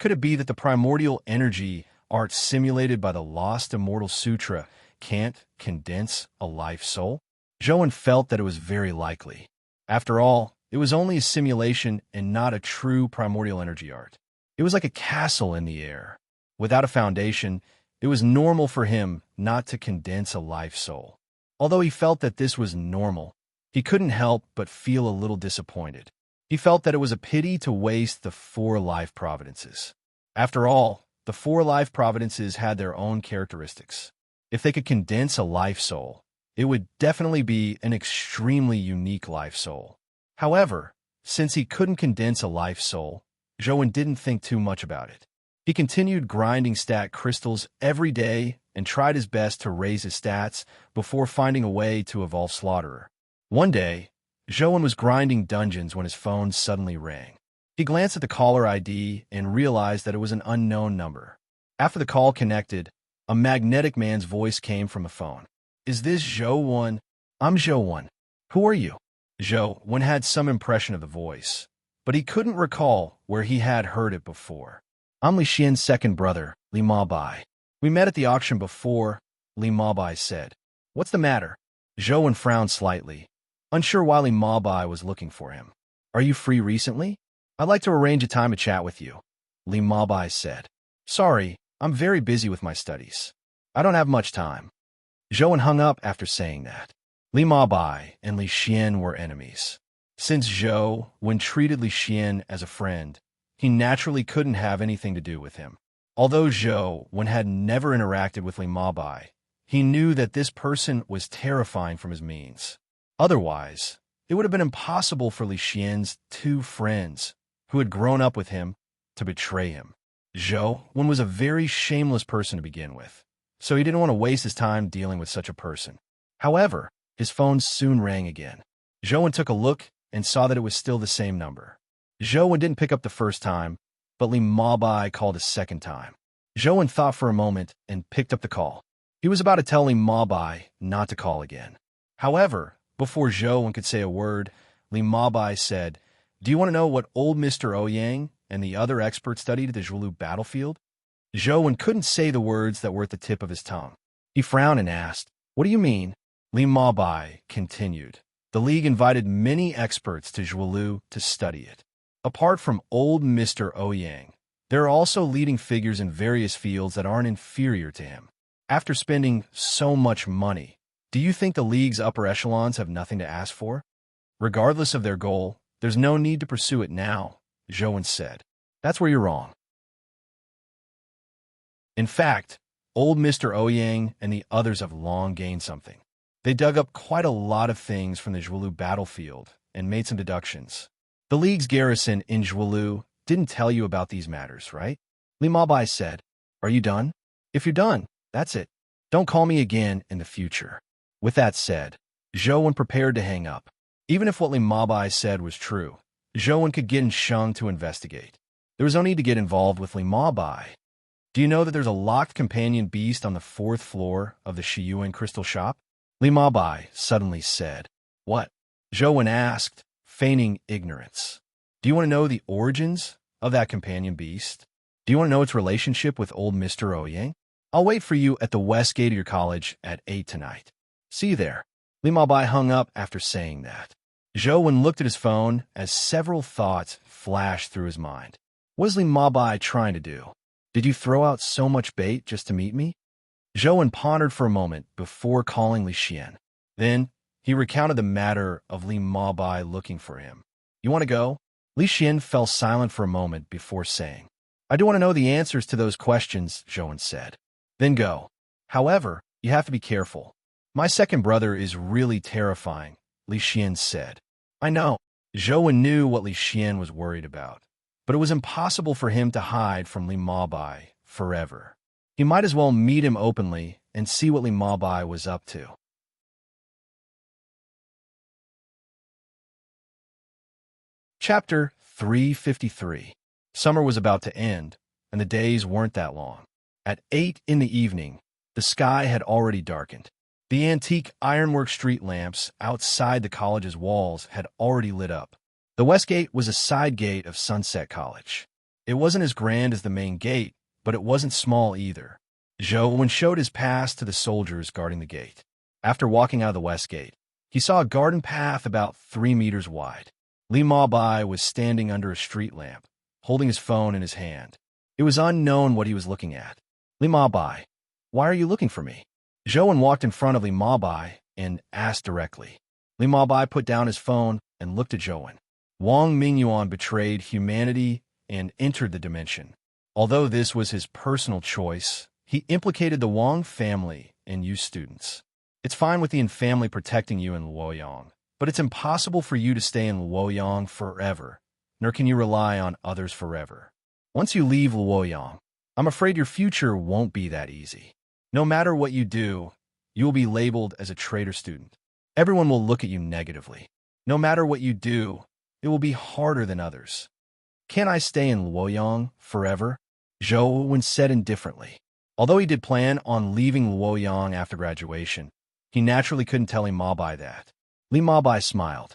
Could it be that the primordial energy art simulated by the Lost Immortal Sutra can't condense a life soul? Zhou felt that it was very likely. After all, it was only a simulation and not a true primordial energy art. It was like a castle in the air. Without a foundation, it was normal for him not to condense a life soul. Although he felt that this was normal, he couldn't help but feel a little disappointed. He felt that it was a pity to waste the 4 life providences. After all, the 4 life providences had their own characteristics. If they could condense a life soul, it would definitely be an extremely unique life soul. However, since he couldn't condense a life soul, Joan didn't think too much about it. He continued grinding stat crystals every day and tried his best to raise his stats before finding a way to evolve Slaughterer. One day, Joan was grinding dungeons when his phone suddenly rang. He glanced at the caller ID and realized that it was an unknown number. After the call connected, a magnetic man's voice came from the phone. "Is this Joan?" "I'm Joan. Who are you?" Joan had some impression of the voice, but he couldn't recall where he had heard it before. "I'm Li Xian's second brother, Li Mabai. We met at the auction before," Li Mabai said. "What's the matter?" Joan frowned slightly, unsure why Li Mabai was looking for him. "Are you free recently? I'd like to arrange a time to chat with you," Li Mabai said. "Sorry, I'm very busy with my studies. I don't have much time." Joan hung up after saying that. Li Mabai and Li Xian were enemies. Since Joan treated Li Xian as a friend, he naturally couldn't have anything to do with him. Although Joan had never interacted with Li Mabai, he knew that this person was terrifying from his means. Otherwise, it would have been impossible for Li Xian's 2 friends, who had grown up with him, to betray him. Joan was a very shameless person to begin with, so he didn't want to waste his time dealing with such a person. However, his phone soon rang again. Joan took a look and saw that it was still the same number. Joan didn't pick up the first time, but Li Mabai called a second time. Joan thought for a moment and picked up the call. He was about to tell Li Mabai not to call again. However, before Joan could say a word, Li Mabai said, "Do you want to know what old Mr. Ouyang and the other experts studied at the Zhuelu battlefield?" Joan couldn't say the words that were at the tip of his tongue. He frowned and asked, "What do you mean?" Li Mabai continued, "The League invited many experts to Zhuelu to study it. Apart from old Mr. Ouyang, there are also leading figures in various fields that aren't inferior to him. After spending so much money, do you think the League's upper echelons have nothing to ask for? Regardless of their goal, there's no need to pursue it now," Joan said. "That's where you're wrong. In fact, old Mr. Ouyang and the others have long gained something. They dug up quite a lot of things from the Zhuelu battlefield and made some deductions. The League's garrison in Zhuelu didn't tell you about these matters, right?" Li Mabai said. "Are you done? If you're done, that's it. Don't call me again in the future." With that said, Joan prepared to hang up. Even if what Li Mabai said was true, Joan could get in Sheng to investigate. There was no need to get involved with Li Mabai. "Do you know that there's a locked companion beast on the 4th floor of the Shiyuan crystal shop?" Li Mabai suddenly said. "What?" Joan asked, feigning ignorance. "Do you want to know the origins of that companion beast? Do you want to know its relationship with old Mr. Ouyang? I'll wait for you at the west gate of your college at 8 tonight. See you there." Li Mabai hung up after saying that. Joan looked at his phone as several thoughts flashed through his mind. What is Li Mabai trying to do? Did you throw out so much bait just to meet me? Joan pondered for a moment before calling Li Xian. Then he recounted the matter of Li Mabai looking for him. "You want to go?" Li Xian fell silent for a moment before saying, "I do want to know the answers to those questions," Joan said. "Then go. However, you have to be careful. My second brother is really terrifying," Li Xian said. "I know." Joan knew what Li Xian was worried about, but it was impossible for him to hide from Li Mabai forever. He might as well meet him openly and see what Li Mabai was up to. Chapter 353. Summer was about to end, and the days weren't that long. At 8 in the evening, the sky had already darkened. The antique ironwork street lamps outside the college's walls had already lit up. The west gate was a side gate of Sunset College. It wasn't as grand as the main gate, but it wasn't small either. Joan showed his pass to the soldiers guarding the gate. After walking out of the west gate, he saw a garden path about 3 meters wide. Li Mabai was standing under a street lamp, holding his phone in his hand. It was unknown what he was looking at. Li Ma Bai, why are you looking for me? Zhou walked in front of Li Ma Bai and asked directly. Li Ma Bai put down his phone and looked at Zhou. Wang Mingyuan betrayed humanity and entered the dimension. Although this was his personal choice, he implicated the Wang family and you students. It's fine with the family protecting you in Luoyang, but it's impossible for you to stay in Luoyang forever, nor can you rely on others forever. Once you leave Luoyang, I'm afraid your future won't be that easy. No matter what you do, you will be labeled as a traitor student. Everyone will look at you negatively. No matter what you do, it will be harder than others. Can I stay in Luoyang forever? Zhou said indifferently. Although he did plan on leaving Luoyang after graduation, he naturally couldn't tell Li Ma Bai that. Li Ma Bai smiled.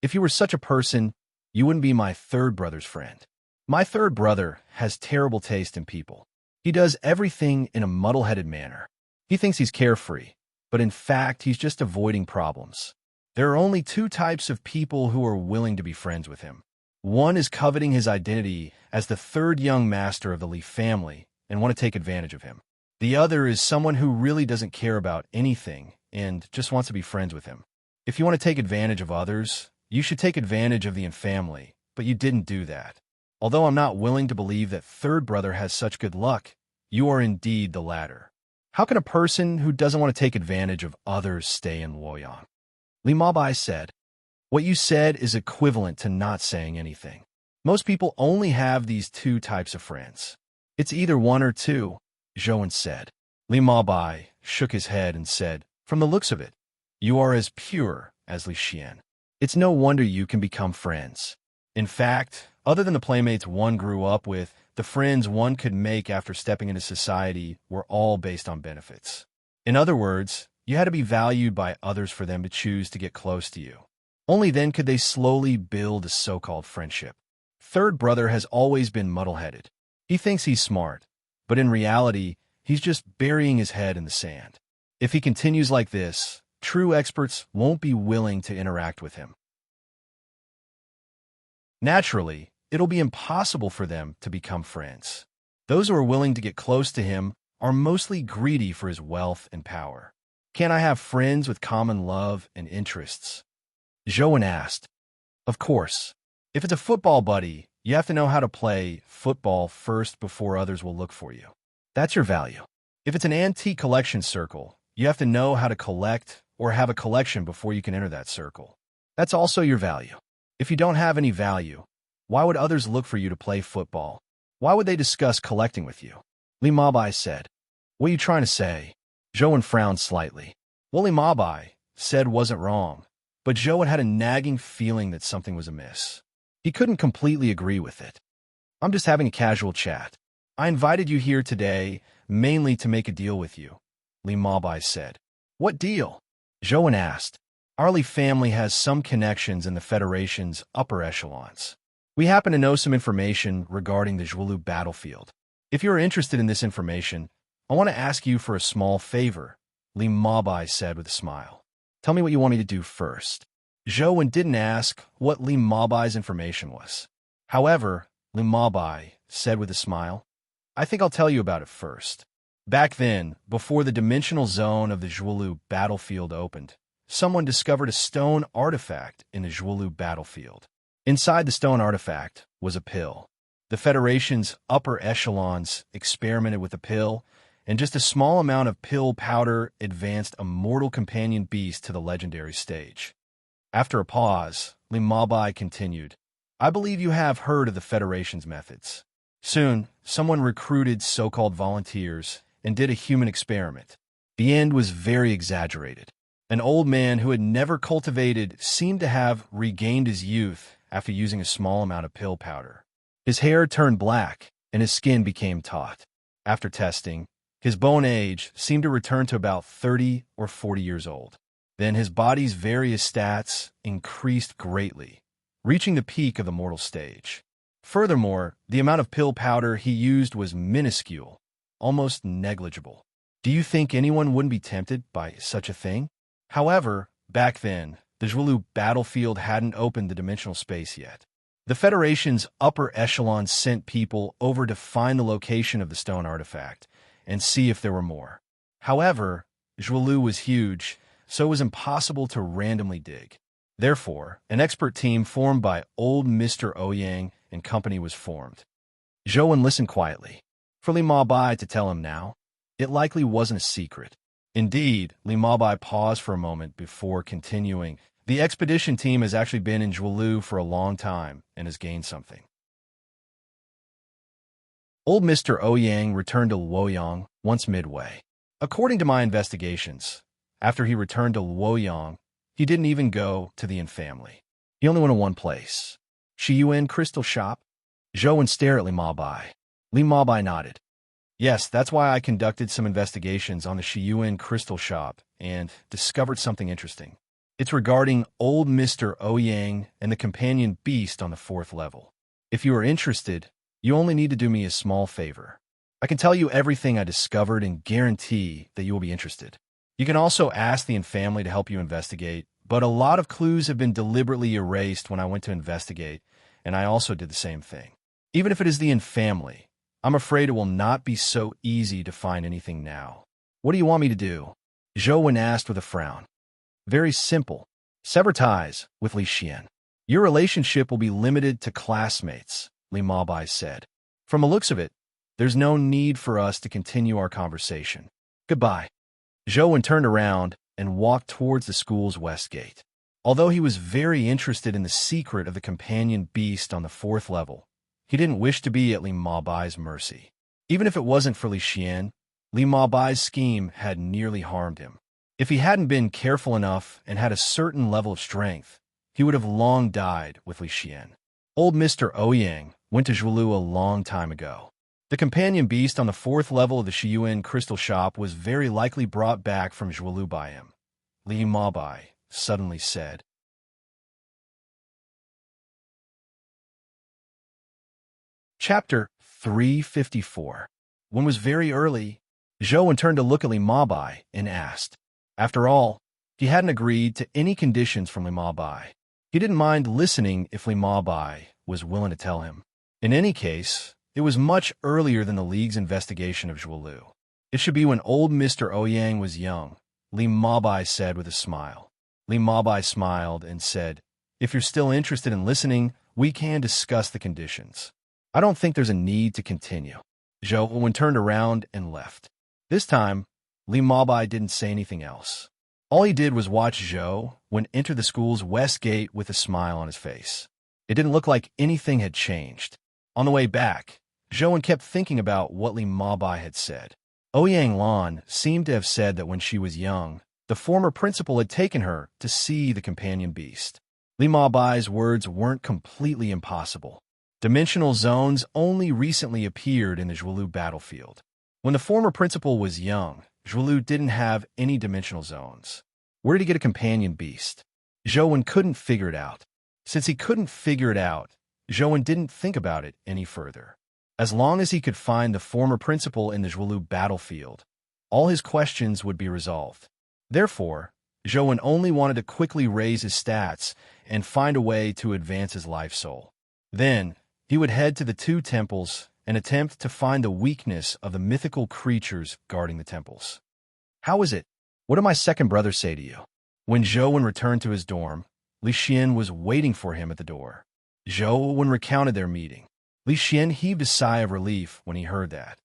If you were such a person, you wouldn't be my third brother's friend. My third brother has terrible taste in people. He does everything in a muddle-headed manner. He thinks he's carefree, but in fact, he's just avoiding problems. There are only two types of people who are willing to be friends with him. One is coveting his identity as the third young master of the Li family and want to take advantage of him. The other is someone who really doesn't care about anything and just wants to be friends with him. If you want to take advantage of others, you should take advantage of the family, but you didn't do that. Although I'm not willing to believe that third brother has such good luck, you are indeed the latter. How can a person who doesn't want to take advantage of others stay in Luoyang? Li Ma Bai said, what you said is equivalent to not saying anything. Most people only have these two types of friends. It's either one or two, Zhou said. Li Ma Bai shook his head and said, from the looks of it, you are as pure as Li Xian. It's no wonder you can become friends. In fact, other than the playmates one grew up with, the friends one could make after stepping into society were all based on benefits. In other words, you had to be valued by others for them to choose to get close to you. Only then could they slowly build a so-called friendship. Third brother has always been muddle-headed. He thinks he's smart, but in reality, he's just burying his head in the sand. If he continues like this, true experts won't be willing to interact with him. Naturally, it'll be impossible for them to become friends. Those who are willing to get close to him are mostly greedy for his wealth and power. Can I have friends with common love and interests? Zhou asked. Of course. If it's a football buddy, you have to know how to play football first before others will look for you. That's your value. If it's an antique collection circle, you have to know how to collect or have a collection before you can enter that circle. That's also your value. If you don't have any value, why would others look for you to play football? Why would they discuss collecting with you? Li Ma Bai said. What are you trying to say? Zhou frowned slightly. What Li Ma Bai said wasn't wrong, but Zhou had a nagging feeling that something was amiss. He couldn't completely agree with it. I'm just having a casual chat. I invited you here today mainly to make a deal with you, Li Ma Bai said. What deal? Zhou asked. Our Li family has some connections in the Federation's upper echelons. We happen to know some information regarding the Zhuolu battlefield. If you are interested in this information, I want to ask you for a small favor, Li Ma Bai said with a smile. Tell me what you want me to do first. Zhou didn't ask what Li Ma Bai's information was. However, Li Ma Bai said with a smile, I think I'll tell you about it first. Back then, before the dimensional zone of the Zhuolu battlefield opened, someone discovered a stone artifact in the Zhuolu battlefield. Inside the stone artifact was a pill. The Federation's upper echelons experimented with the pill, and just a small amount of pill powder advanced a mortal companion beast to the legendary stage. After a pause, Li Ma Bai continued, I believe you have heard of the Federation's methods. Soon, someone recruited so-called volunteers and did a human experiment. The end was very exaggerated. An old man who had never cultivated seemed to have regained his youth after using a small amount of pill powder. His hair turned black, and his skin became taut. After testing, his bone age seemed to return to about 30 or 40 years old. Then his body's various stats increased greatly, reaching the peak of the mortal stage. Furthermore, the amount of pill powder he used was minuscule, almost negligible. Do you think anyone wouldn't be tempted by such a thing? However, back then, the Zhuolu battlefield hadn't opened the dimensional space yet. The Federation's upper echelon sent people over to find the location of the stone artifact and see if there were more. However, Zhuolu was huge, so it was impossible to randomly dig. Therefore, an expert team formed by old Mr. Ouyang and company was formed. Zhou listened quietly. For Li Mabai to tell him now, it likely wasn't a secret. Indeed, Li Mabai paused for a moment before continuing. The expedition team has actually been in Zhuolu for a long time and has gained something. Old Mr. Ouyang returned to Luoyang once midway. According to my investigations, after he returned to Luoyang, he didn't even go to the Yin family. He only went to one place. Shiyuan Crystal Shop? Zhou stared at Li Mabai. Li Mabai nodded. Yes, that's why I conducted some investigations on the Shiyuan Crystal Shop and discovered something interesting. It's regarding old Mr. Ouyang and the companion beast on the 4th level. If you are interested, you only need to do me a small favor. I can tell you everything I discovered and guarantee that you will be interested. You can also ask the Yin family to help you investigate, but a lot of clues have been deliberately erased when I went to investigate, and I also did the same thing. Even if it is the Yin family, I'm afraid it will not be so easy to find anything now. What do you want me to do? Zhou asked with a frown. Very simple. Sever ties with Li Xian. Your relationship will be limited to classmates, Li Mabai said. From the looks of it, there's no need for us to continue our conversation. Goodbye. Zhou turned around and walked towards the school's west gate. Although he was very interested in the secret of the companion beast on the 4th level, he didn't wish to be at Li Mabai's mercy. Even if it wasn't for Li Xian, Li Mabai's scheme had nearly harmed him. If he hadn't been careful enough and had a certain level of strength, he would have long died with Li Xian. Old Mr. Ouyang went to Zhuolu a long time ago. The companion beast on the 4th level of the Shiyuan Crystal Shop was very likely brought back from Zhuolu by him. Li Mabai suddenly said. Chapter 354. When it was very early, Zhou turned to look at Li Mabai and asked. After all, he hadn't agreed to any conditions from Li Mabai. He didn't mind listening if Li Mabai was willing to tell him. In any case, it was much earlier than the League's investigation of Zhuolu. It should be when old Mr. Ouyang was young, Li Mabai said with a smile. Li Mabai smiled and said, If you're still interested in listening, we can discuss the conditions. I don't think there's a need to continue. Zhou turned around and left. This time, Li Mabai didn't say anything else. All he did was watch Zhou enter the school's west gate with a smile on his face. It didn't look like anything had changed. On the way back, Zhou kept thinking about what Li Mabai had said. Ouyang Lan seemed to have said that when she was young, the former principal had taken her to see the companion beast. Li Mabai's words weren't completely impossible. Dimensional zones only recently appeared in the Zhuolu battlefield. When the former principal was young, Zhuolu didn't have any dimensional zones. Where did he get a companion beast? Zhou couldn't figure it out. Since he couldn't figure it out, Zhou didn't think about it any further. As long as he could find the former principal in the Zhuolu battlefield, all his questions would be resolved. Therefore, Zhou only wanted to quickly raise his stats and find a way to advance his life soul. Then, he would head to the 2 temples and attempt to find the weakness of the mythical creatures guarding the temples. How is it? What did my second brother say to you? When Zhou returned to his dorm, Li Xian was waiting for him at the door. Zhou recounted their meeting. Li Xian heaved a sigh of relief when he heard that.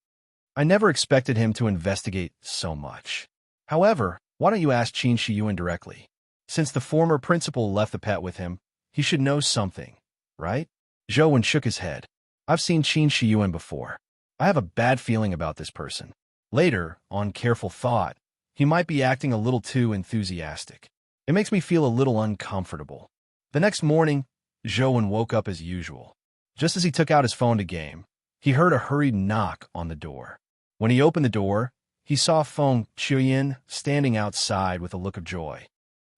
I never expected him to investigate so much. However, why don't you ask Qin Shiyuan directly? Since the former principal left the pet with him, he should know something, right? Zhou shook his head. I've seen Qin Shiyuan before. I have a bad feeling about this person. Later, on careful thought, he might be acting a little too enthusiastic. It makes me feel a little uncomfortable. The next morning, Zhou woke up as usual. Just as he took out his phone to game, he heard a hurried knock on the door. When he opened the door, he saw Feng Chuyin standing outside with a look of joy.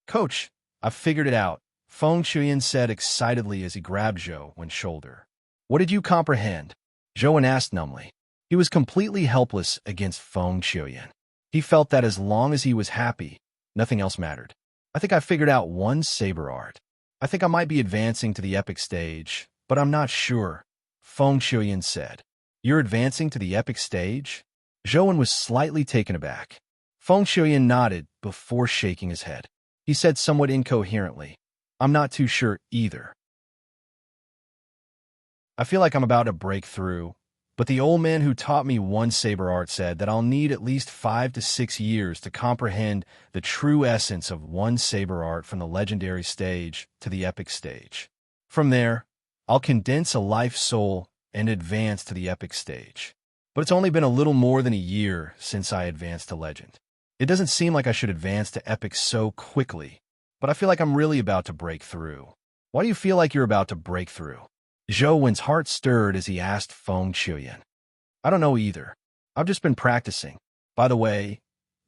Coach, I've figured it out, Feng Chuyin said excitedly as he grabbed Zhou's shoulder. What did you comprehend? Zhou asked numbly. He was completely helpless against Feng Chuyin. He felt that as long as he was happy, nothing else mattered. I think I figured out one saber art. I think I might be advancing to the epic stage, But I'm not sure, Feng Shuyan said. You're advancing to the epic stage? Zhou was slightly taken aback. Feng Shuyan nodded before shaking his head. He said somewhat incoherently, I'm not too sure either. I feel like I'm about to break through, but the old man who taught me one saber art said that I'll need at least 5 to 6 years to comprehend the true essence of one saber art from the legendary stage to the epic stage. From there, I'll condense a life soul and advance to the epic stage. But it's only been a little more than a year since I advanced to legend. It doesn't seem like I should advance to epic so quickly, but I feel like I'm really about to break through. Why do you feel like you're about to break through? Zhou Wen's heart stirred as he asked Feng Shuyan. I don't know either. I've just been practicing. By the way,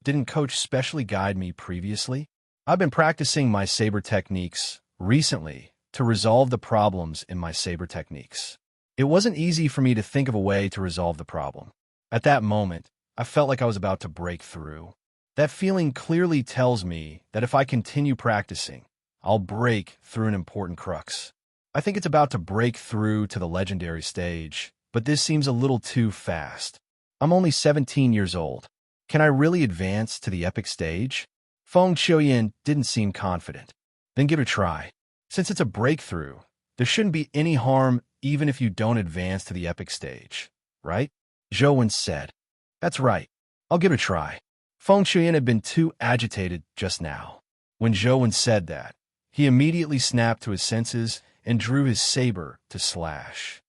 didn't Coach specially guide me previously? I've been practicing my saber techniques recently to resolve the problems in my saber techniques. It wasn't easy for me to think of a way to resolve the problem. At that moment, I felt like I was about to break through. That feeling clearly tells me that if I continue practicing, I'll break through an important crux. I think it's about to break through to the legendary stage, but this seems a little too fast. I'm only 17 years old. Can I really advance to the epic stage? Feng Shuyan didn't seem confident. Then give it a try. Since it's a breakthrough, there shouldn't be any harm even if you don't advance to the epic stage, right? Zhou Wen said. That's right. I'll give it a try. Feng Shuyan had been too agitated just now. When Zhou Wen said that, he immediately snapped to his senses and drew his saber to slash.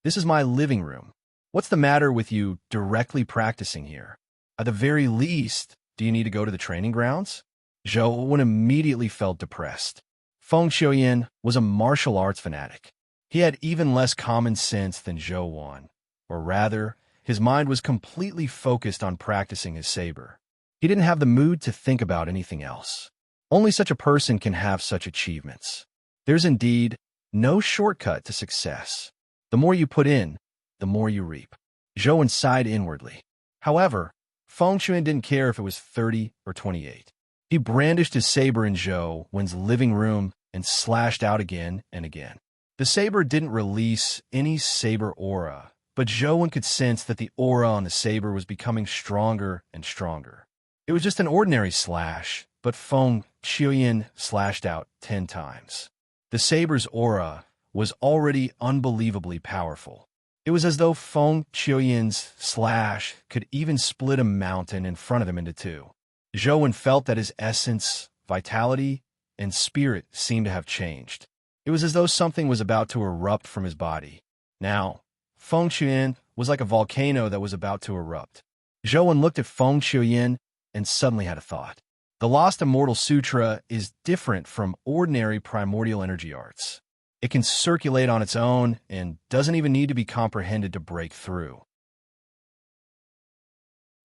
This is my living room. What's the matter with you directly practicing here? At the very least, do you need to go to the training grounds? Zhou Wen immediately felt depressed. Feng Shuyan was a martial arts fanatic. He had even less common sense than Zhou Wen, or rather, his mind was completely focused on practicing his saber. He didn't have the mood to think about anything else. Only such a person can have such achievements. There's indeed no shortcut to success. The more you put in, the more you reap. Zhou Wen sighed inwardly. However, Feng Shuyan didn't care if it was 30 or 28. He brandished his saber in Zhou Wen's living room and slashed out again and again. The saber didn't release any saber aura, but Zhou Wen could sense that the aura on the saber was becoming stronger and stronger. It was just an ordinary slash, but Feng Shuyan slashed out 10 times. The saber's aura was already unbelievably powerful. It was as though Feng Shuyan's slash could even split a mountain in front of him into two. Zhou Wen felt that his essence, vitality, and spirit seemed to have changed. It was as though something was about to erupt from his body. Now, Feng Shuyan was like a volcano that was about to erupt. Zhou Wen looked at Feng Shuyan and suddenly had a thought. The Lost Immortal Sutra is different from ordinary primordial energy arts. It can circulate on its own and doesn't even need to be comprehended to break through.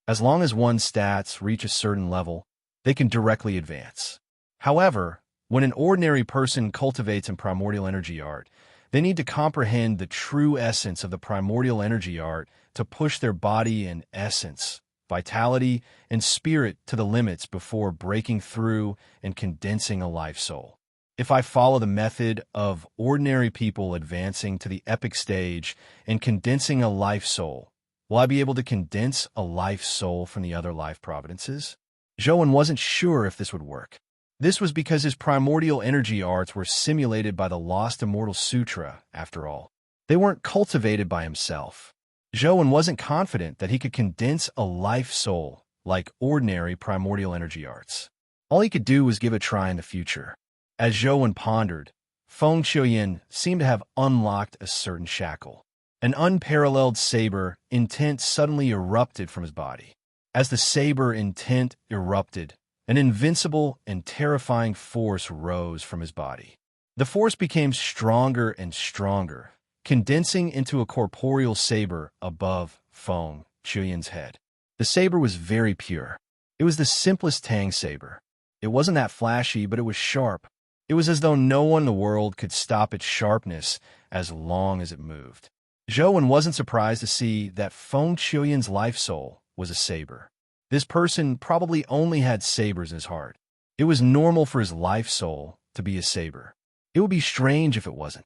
As long as one's stats reach a certain level, they can directly advance. However, when an ordinary person cultivates in primordial energy art, they need to comprehend the true essence of the primordial energy art to push their body and essence, vitality, and spirit to the limits before breaking through and condensing a life soul. If I follow the method of ordinary people advancing to the epic stage and condensing a life soul, will I be able to condense a life soul from the other life providences? Zhou Wen wasn't sure if this would work. This was because his primordial energy arts were simulated by the Lost Immortal Sutra, after all. They weren't cultivated by himself. Zhou Wen wasn't confident that he could condense a life soul like ordinary primordial energy arts. All he could do was give it a try in the future. As Zhou Wen pondered, Feng Shuyan seemed to have unlocked a certain shackle. An unparalleled saber intent suddenly erupted from his body. As the saber intent erupted, an invincible and terrifying force rose from his body. The force became stronger and stronger, condensing into a corporeal saber above Feng Shuyan's head. The saber was very pure. It was the simplest Tang saber. It wasn't that flashy, but it was sharp. It was as though no one in the world could stop its sharpness as long as it moved. Zhou Wen wasn't surprised to see that Feng Shuyan's life soul was a saber. This person probably only had sabers in his heart. It was normal for his life soul to be a saber. It would be strange if it wasn't.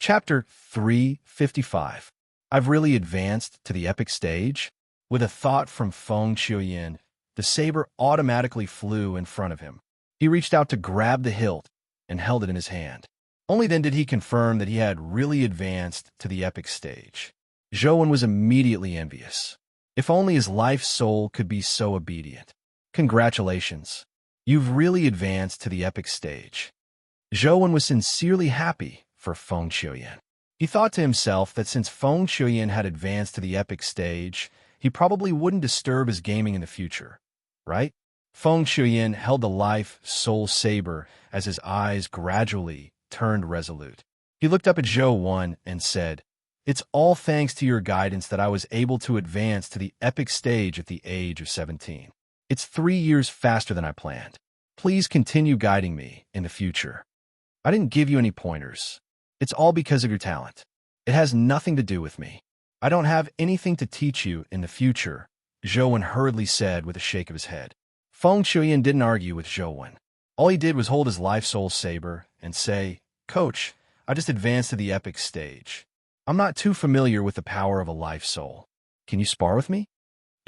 Chapter 355. I've really advanced to the epic stage? With a thought from Feng Qiuyan, the saber automatically flew in front of him. He reached out to grab the hilt and held it in his hand. Only then did he confirm that he had really advanced to the epic stage. Zhou was immediately envious. If only his life soul could be so obedient. Congratulations. You've really advanced to the epic stage. Zhou was sincerely happy for Feng Qiuyan. He thought to himself that since Feng Qiuyan had advanced to the epic stage, he probably wouldn't disturb his gaming in the future, right? Feng Qiuyan held the life soul saber as his eyes gradually turned resolute. He looked up at Zhou and said, "It's all thanks to your guidance that I was able to advance to the epic stage at the age of 17. It's 3 years faster than I planned. Please continue guiding me in the future. I didn't give you any pointers. It's all because of your talent. It has nothing to do with me. I don't have anything to teach you in the future," Zhou hurriedly said with a shake of his head. Feng Qiuyan didn't argue with Zhou. All he did was hold his life soul saber and say, "Coach, I just advanced to the epic stage. I'm not too familiar with the power of a life soul. Can you spar with me?"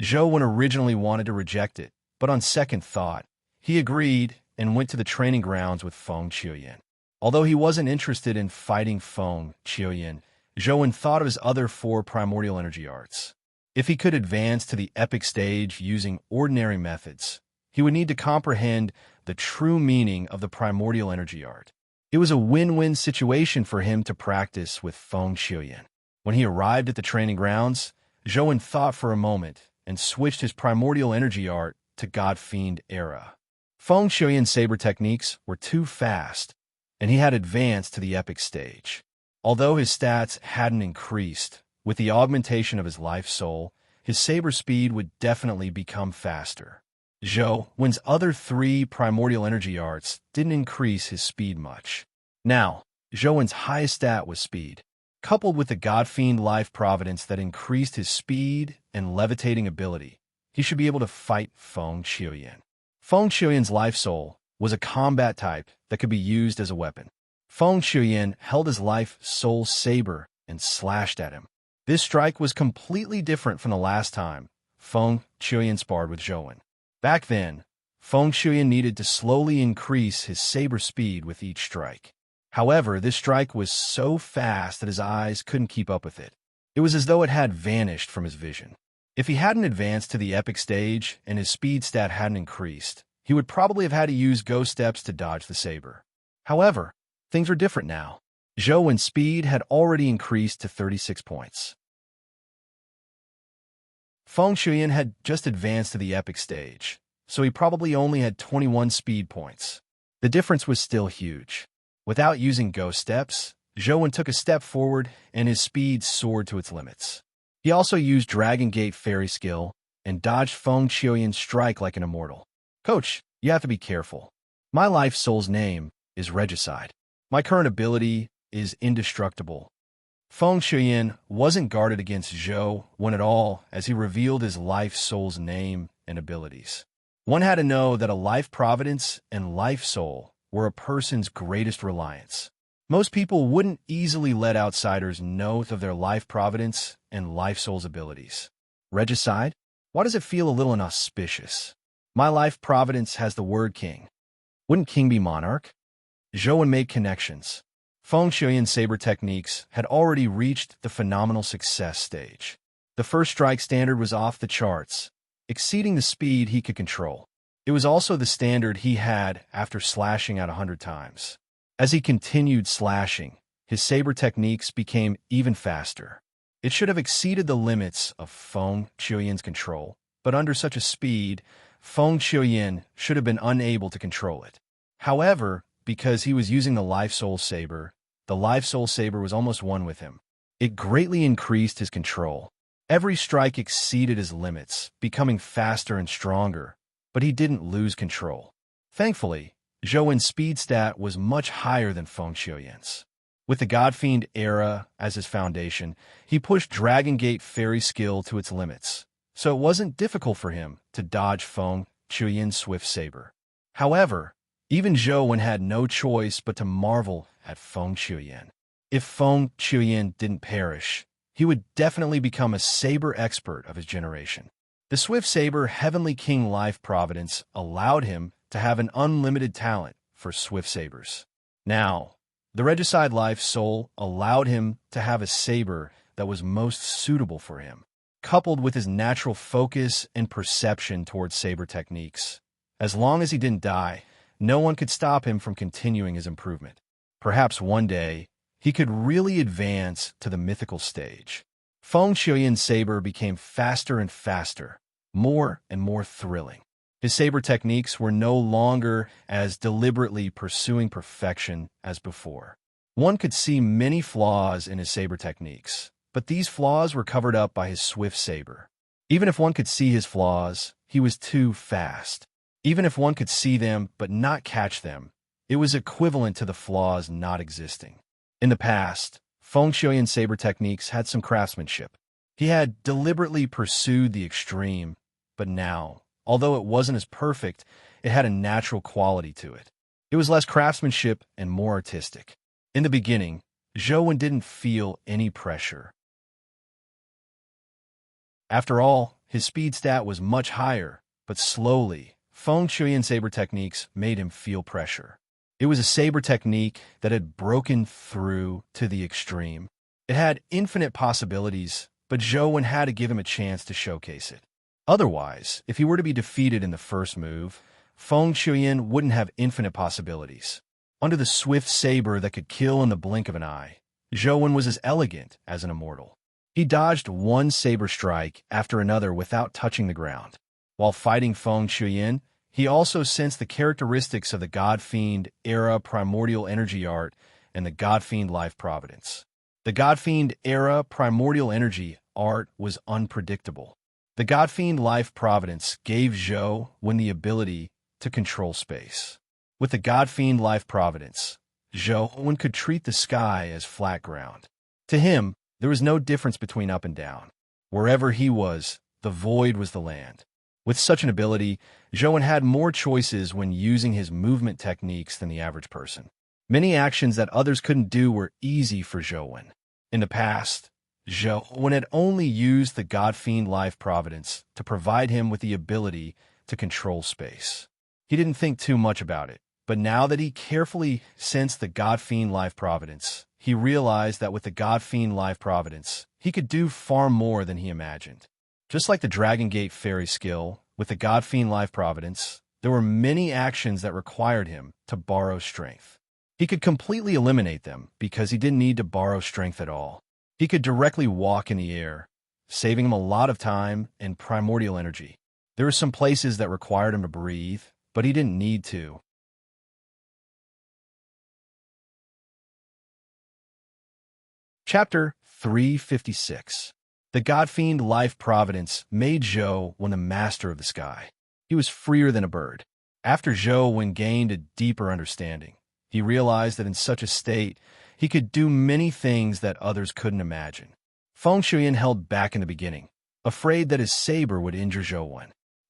Zhou originally wanted to reject it, but on second thought, he agreed and went to the training grounds with Feng Qiuyan. Although he wasn't interested in fighting Feng Qiuyan, Zhou thought of his other 4 primordial energy arts. If he could advance to the epic stage using ordinary methods, he would need to comprehend the true meaning of the primordial energy art. It was a win-win situation for him to practice with Feng Qiuyan. When he arrived at the training grounds, Zhou thought for a moment and switched his primordial energy art to God Fiend Era. Feng Qiuyan's saber techniques were too fast, and he had advanced to the epic stage. Although his stats hadn't increased, with the augmentation of his life soul, his saber speed would definitely become faster. Zhou's other 3 primordial energy arts didn't increase his speed much. Now, Zhou's highest stat was speed. Coupled with the God Fiend Life Providence that increased his speed and levitating ability, he should be able to fight Feng Qiuyan. Feng Qiuyan's life soul was a combat type that could be used as a weapon. Feng Qiuyan held his life soul saber and slashed at him. This strike was completely different from the last time Feng Qiuyan sparred with Zhou. Back then, Feng Qiuyan needed to slowly increase his saber speed with each strike. However, this strike was so fast that his eyes couldn't keep up with it. It was as though it had vanished from his vision. If he hadn't advanced to the epic stage and his speed stat hadn't increased, he would probably have had to use ghost steps to dodge the saber. However, things were different now. Zhou's speed had already increased to 36 points. Feng Qiuyan had just advanced to the epic stage, so he probably only had 21 speed points. The difference was still huge. Without using ghost steps, Zhou took a step forward and his speed soared to its limits. He also used Dragon Gate Fairy skill and dodged Feng Qiuyan's strike like an immortal. "Coach, you have to be careful. My life soul's name is Regicide. My current ability is indestructible." Feng Qiuyan wasn't guarded against Zhou at all as he revealed his life soul's name and abilities. One had to know that a life providence and life soul were a person's greatest reliance. Most people wouldn't easily let outsiders know of their life providence and life soul's abilities. Regicide? Why does it feel a little inauspicious? My life providence has the word king. Wouldn't king be monarch? Zhou made connections. Feng Qiuyan's saber techniques had already reached the phenomenal success stage. The first strike standard was off the charts, exceeding the speed he could control. It was also the standard he had after slashing out 100 times. As he continued slashing, his saber techniques became even faster. It should have exceeded the limits of Feng Qiuyan's control, but under such a speed, Feng Qiuyan should have been unable to control it. However, because he was using the Life Soul Saber, the Life Soul Saber was almost one with him. It greatly increased his control. Every strike exceeded his limits, becoming faster and stronger, but he didn't lose control. Thankfully, Zhou's speed stat was much higher than Feng Qiuyan's. With the God Fiend Era as his foundation, he pushed Dragon Gate Fairy skill to its limits, so it wasn't difficult for him to dodge Feng Qiuyan's swift saber. However, even Zhou had no choice but to marvel at Feng Qiuyan. If Feng Chuyin didn't perish, he would definitely become a saber expert of his generation. The Swift Saber Heavenly King Life Providence allowed him to have an unlimited talent for Swift Sabers. Now, the Regicide Life Soul allowed him to have a saber that was most suitable for him, coupled with his natural focus and perception towards saber techniques. As long as he didn't die, no one could stop him from continuing his improvement. Perhaps one day, he could really advance to the mythical stage. Feng Shuyan's saber became faster and faster, more and more thrilling. His saber techniques were no longer as deliberately pursuing perfection as before. One could see many flaws in his saber techniques, but these flaws were covered up by his swift saber. Even if one could see his flaws, he was too fast. Even if one could see them but not catch them, it was equivalent to the flaws not existing. In the past, Feng Shuyan's saber techniques had some craftsmanship. He had deliberately pursued the extreme, but now, although it wasn't as perfect, it had a natural quality to it. It was less craftsmanship and more artistic. In the beginning, Zhou didn't feel any pressure. After all, his speed stat was much higher, but slowly, Feng Shuyan's saber techniques made him feel pressure. It was a saber technique that had broken through to the extreme. It had infinite possibilities, but Zhou had to give him a chance to showcase it. Otherwise, if he were to be defeated in the first move, Feng Shuyan wouldn't have infinite possibilities. Under the swift saber that could kill in the blink of an eye, Zhou was as elegant as an immortal. He dodged one saber strike after another without touching the ground. While fighting Feng Shuyan, he also sensed the characteristics of the God Fiend era primordial energy art and the God Fiend life providence. The God Fiend era primordial energy art was unpredictable. The God Fiend life providence gave Zhou the ability to control space. With the God Fiend life providence, Zhou could treat the sky as flat ground. To him, there was no difference between up and down. Wherever he was, the void was the land. With such an ability, Zhou had more choices when using his movement techniques than the average person. Many actions that others couldn't do were easy for Zhou. In the past, Zhou had only used the God Fiend life providence to provide him with the ability to control space. He didn't think too much about it, but now that he carefully sensed the God Fiend life providence, he realized that with the God Fiend life providence, he could do far more than he imagined. Just like the Dragon Gate Fairy skill, with the God Fiend Life Providence, there were many actions that required him to borrow strength. He could completely eliminate them because he didn't need to borrow strength at all. He could directly walk in the air, saving him a lot of time and primordial energy. There were some places that required him to breathe, but he didn't need to. Chapter 356. The God Fiend Life Providence made Zhou the master of the sky. He was freer than a bird. After Zhou gained a deeper understanding, he realized that in such a state, he could do many things that others couldn't imagine. Feng Shuyan held back in the beginning, afraid that his saber would injure Zhou.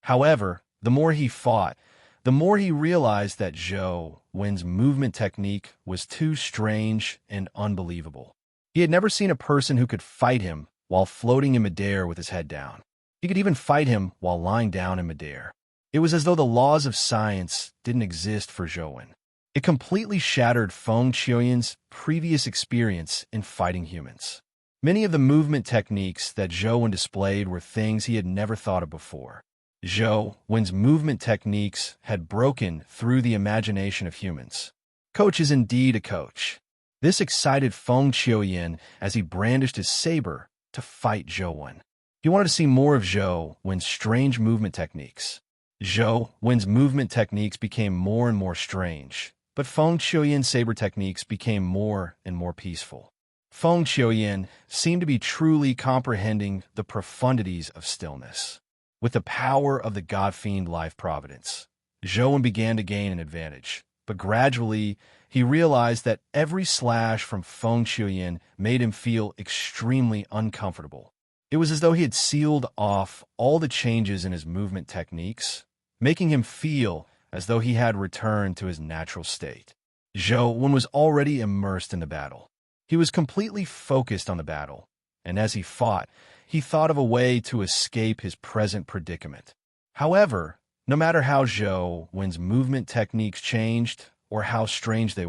However, the more he fought, the more he realized that Zhou's movement technique was too strange and unbelievable. He had never seen a person who could fight him while floating in midair with his head down. He could even fight him while lying down in midair. It was as though the laws of science didn't exist for Zhou. It completely shattered Feng Shuyan's previous experience in fighting humans. Many of the movement techniques that Zhou displayed were things he had never thought of before. Zhou's movement techniques had broken through the imagination of humans. Coach is indeed a coach. This excited Feng Shuyan as he brandished his saber to fight Zhou. He wanted to see more of Zhou's strange movement techniques. Zhou's movement techniques became more and more strange, but Feng Shuyan's saber techniques became more and more peaceful. Feng Shuyan seemed to be truly comprehending the profundities of stillness. With the power of the God Fiend Life Providence, Zhou began to gain an advantage, but gradually he realized that every slash from Feng Shuyan made him feel extremely uncomfortable. It was as though he had sealed off all the changes in his movement techniques, making him feel as though he had returned to his natural state. Zhou was already immersed in the battle. He was completely focused on the battle, and as he fought, he thought of a way to escape his present predicament. However, no matter how Zhou Wen's movement techniques changed or how strange they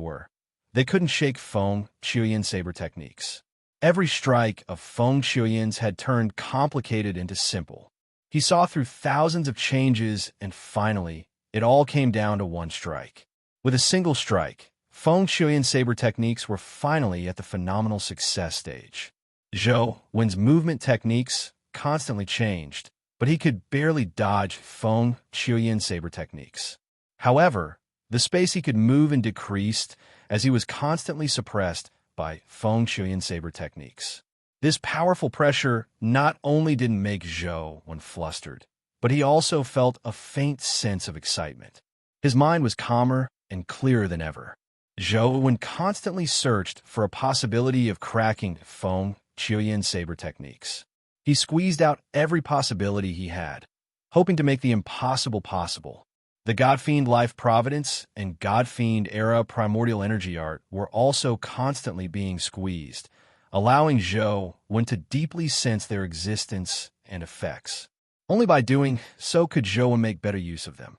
couldn't shake Feng Qiuyan's saber techniques. Every strike of Feng Qiuyan's had turned complicated into simple. He saw through thousands of changes, and finally, it all came down to one strike. With a single strike, Feng Qiuyan's saber techniques were finally at the phenomenal success stage. Zhou Wen's movement techniques constantly changed, but he could barely dodge Feng Qiuyan's saber techniques. However, the space he could move in decreased as he was constantly suppressed by Feng Qiuyan's saber techniques. This powerful pressure not only didn't make Zhou Wen flustered, but he also felt a faint sense of excitement. His mind was calmer and clearer than ever. Zhou Wen constantly searched for a possibility of cracking Feng Qiuyan's saber techniques. He squeezed out every possibility he had, hoping to make the impossible possible. The God-Fiend Life Providence and God-Fiend Era Primordial Energy Art were also constantly being squeezed, allowing Zhou Wen to deeply sense their existence and effects. Only by doing so could Zhou Wen make better use of them.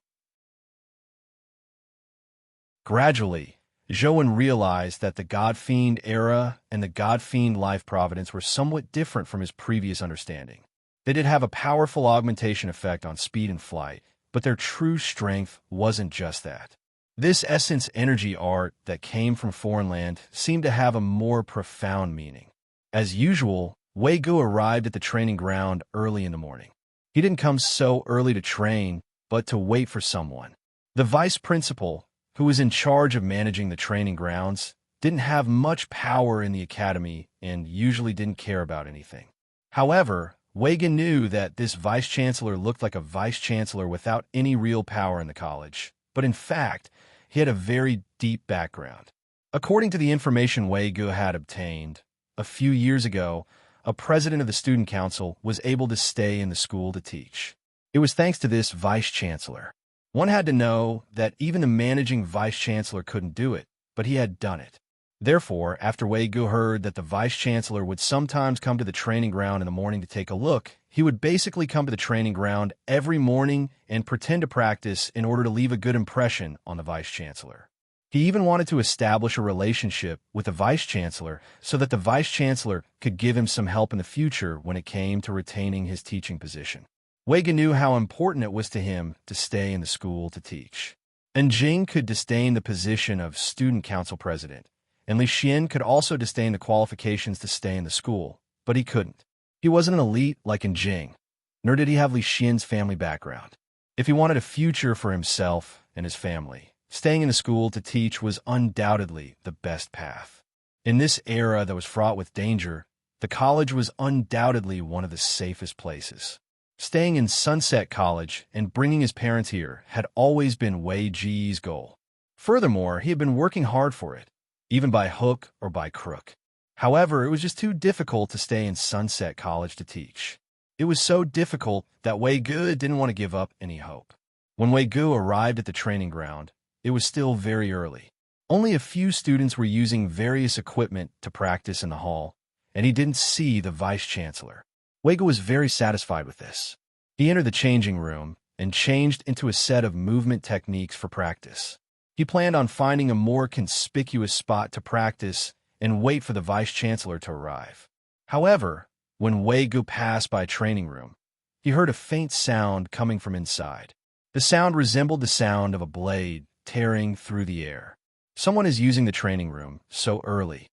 Gradually, Zhou Wen realized that the God-Fiend Era and the God-Fiend Life Providence were somewhat different from his previous understanding. They did have a powerful augmentation effect on speed and flight, but their true strength wasn't just that. This essence energy art that came from foreign land seemed to have a more profound meaning. As usual, Wei Gu arrived at the training ground early in the morning. He didn't come so early to train, but to wait for someone. The vice principal, who was in charge of managing the training grounds, didn't have much power in the academy and usually didn't care about anything. However, Wei Gu knew that this vice-chancellor looked like a vice-chancellor without any real power in the college, but in fact, he had a very deep background. According to the information Wei Gu had obtained, a few years ago, a president of the student council was able to stay in the school to teach. It was thanks to this vice-chancellor. One had to know that even the managing vice-chancellor couldn't do it, but he had done it. Therefore, after Wei Gu heard that the vice-chancellor would sometimes come to the training ground in the morning to take a look, he would basically come to the training ground every morning and pretend to practice in order to leave a good impression on the vice-chancellor. He even wanted to establish a relationship with the vice-chancellor so that the vice-chancellor could give him some help in the future when it came to retaining his teaching position. Wei Gu knew how important it was to him to stay in the school to teach. And Jing could disdain the position of student council president, and Li Xian could also disdain the qualifications to stay in the school, but he couldn't. He wasn't an elite like in Jing, nor did he have Li Xian's family background. If he wanted a future for himself and his family, staying in the school to teach was undoubtedly the best path. In this era that was fraught with danger, the college was undoubtedly one of the safest places. Staying in Sunset College and bringing his parents here had always been Wei Ji's goal. Furthermore, he had been working hard for it, even by hook or by crook. However, it was just too difficult to stay in Sunset College to teach. It was so difficult that Wei Gu didn't want to give up any hope. When Wei Gu arrived at the training ground, it was still very early. Only a few students were using various equipment to practice in the hall, and he didn't see the vice-chancellor. Wei Gu was very satisfied with this. He entered the changing room and changed into a set of movement techniques for practice. He planned on finding a more conspicuous spot to practice and wait for the vice-chancellor to arrive. However, when Wei Gu passed by a training room, he heard a faint sound coming from inside. The sound resembled the sound of a blade tearing through the air. Someone is using the training room so early.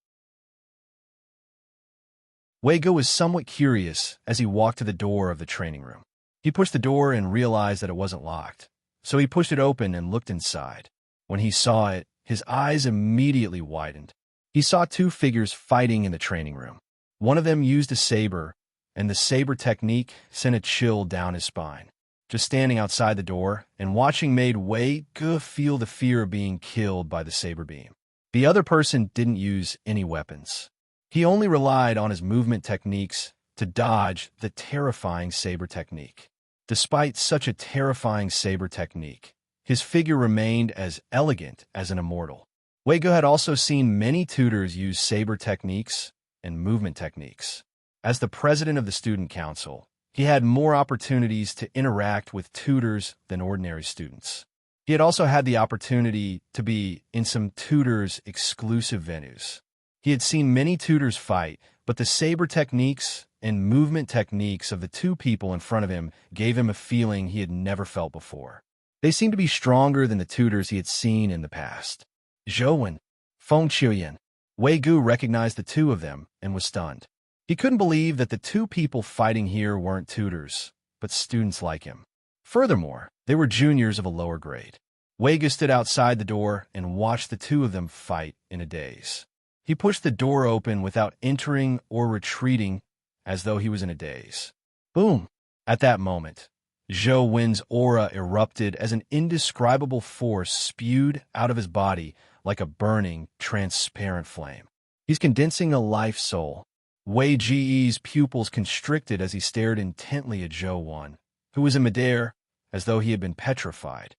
Wei Gu was somewhat curious as he walked to the door of the training room. He pushed the door and realized that it wasn't locked, so he pushed it open and looked inside. When he saw it, his eyes immediately widened. He saw two figures fighting in the training room. One of them used a saber, and the saber technique sent a chill down his spine. Just standing outside the door and watching made Wei Gu feel the fear of being killed by the saber beam. The other person didn't use any weapons. He only relied on his movement techniques to dodge the terrifying saber technique. Despite such a terrifying saber technique, his figure remained as elegant as an immortal. Wei-Gu had also seen many tutors use saber techniques and movement techniques. As the president of the student council, he had more opportunities to interact with tutors than ordinary students. He had also had the opportunity to be in some tutors' exclusive venues. He had seen many tutors fight, but the saber techniques and movement techniques of the two people in front of him gave him a feeling he had never felt before. They seemed to be stronger than the tutors he had seen in the past. Zhou Wen, Feng Qiuyan. Wei-Gu recognized the two of them and was stunned. He couldn't believe that the two people fighting here weren't tutors, but students like him. Furthermore, they were juniors of a lower grade. Wei-Gu stood outside the door and watched the two of them fight in a daze. He pushed the door open without entering or retreating, as though he was in a daze. Boom! At that moment, Zhou Wen's aura erupted as an indescribable force spewed out of his body like a burning, transparent flame. He's condensing a life soul. Wei Ji's pupils constricted as he stared intently at Zhou Wen, who was in midair, as though he had been petrified.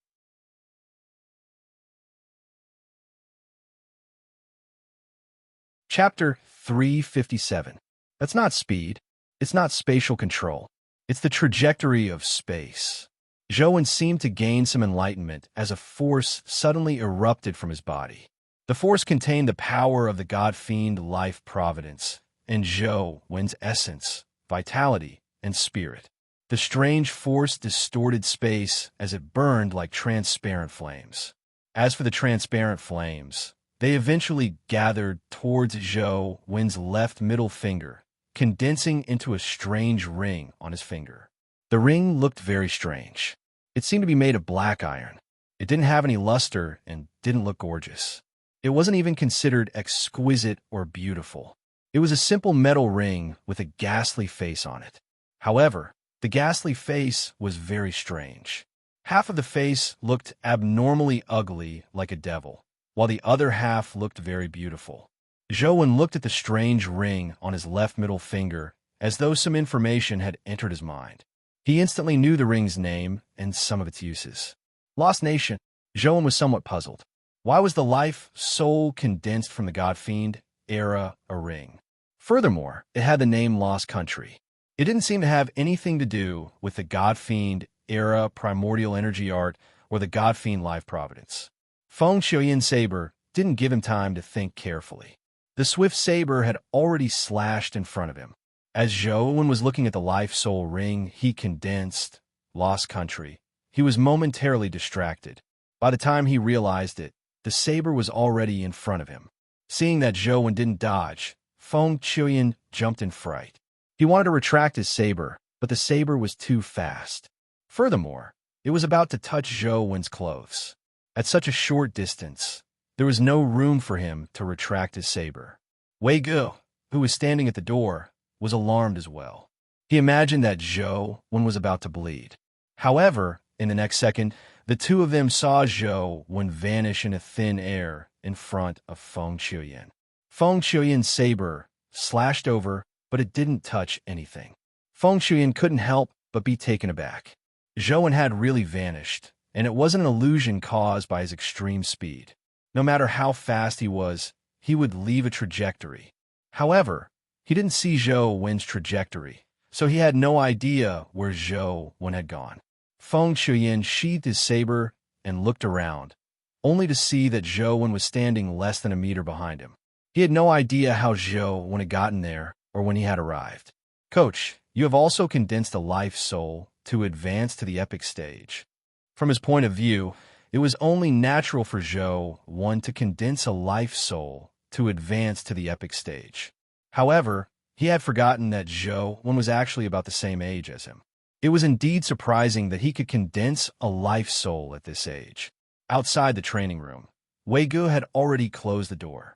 Chapter 357. That's not speed. It's not spatial control. It's the trajectory of space. Zhou Wen seemed to gain some enlightenment as a force suddenly erupted from his body. The force contained the power of the god-fiend life providence, and Zhou Wen's essence, vitality, and spirit. The strange force distorted space as it burned like transparent flames. As for the transparent flames, they eventually gathered towards Zhou Wen's left middle finger, condensing into a strange ring on his finger. The ring looked very strange. It seemed to be made of black iron. It didn't have any luster and didn't look gorgeous. It wasn't even considered exquisite or beautiful. It was a simple metal ring with a ghastly face on it. However, the ghastly face was very strange. Half of the face looked abnormally ugly like a devil, while the other half looked very beautiful. Zhou Wen looked at the strange ring on his left middle finger as though some information had entered his mind. He instantly knew the ring's name and some of its uses. Lost Nation. Zhou Wen was somewhat puzzled. Why was the life soul condensed from the god-fiend era a ring? Furthermore, it had the name Lost Country. It didn't seem to have anything to do with the god-fiend era primordial energy art or the god-fiend life providence. Feng Qiuyan's saber didn't give him time to think carefully. The swift saber had already slashed in front of him. As Zhou Wen was looking at the life soul ring he condensed, Lost Country, he was momentarily distracted. By the time he realized it, the saber was already in front of him. Seeing that Zhou Wen didn't dodge, Feng Qiuyan jumped in fright. He wanted to retract his saber, but the saber was too fast. Furthermore, it was about to touch Zhou Wen's clothes. At such a short distance, there was no room for him to retract his saber. Wei-Gu, who was standing at the door, was alarmed as well. He imagined that Zhou Wen was about to bleed. However, in the next second, the two of them saw Zhou Wen vanish into thin air in front of Feng Qiuyan. Feng Qiuyan's saber slashed over, but it didn't touch anything. Feng Qiuyan couldn't help but be taken aback. Zhou Wen had really vanished, and it wasn't an illusion caused by his extreme speed. No matter how fast he was, he would leave a trajectory. However, he didn't see Zhou Wen's trajectory, so he had no idea where Zhou Wen had gone. Feng Qiuyan sheathed his saber and looked around, only to see that Zhou Wen was standing less than a meter behind him. He had no idea how Zhou Wen had gotten there or when he had arrived. Coach, you have also condensed a life soul to advance to the epic stage. From his point of view, it was only natural for Zhou Wen to condense a life soul to advance to the epic stage. However, he had forgotten that Zhou Wen was actually about the same age as him. It was indeed surprising that he could condense a life soul at this age. Outside the training room, Wei-Gu had already closed the door.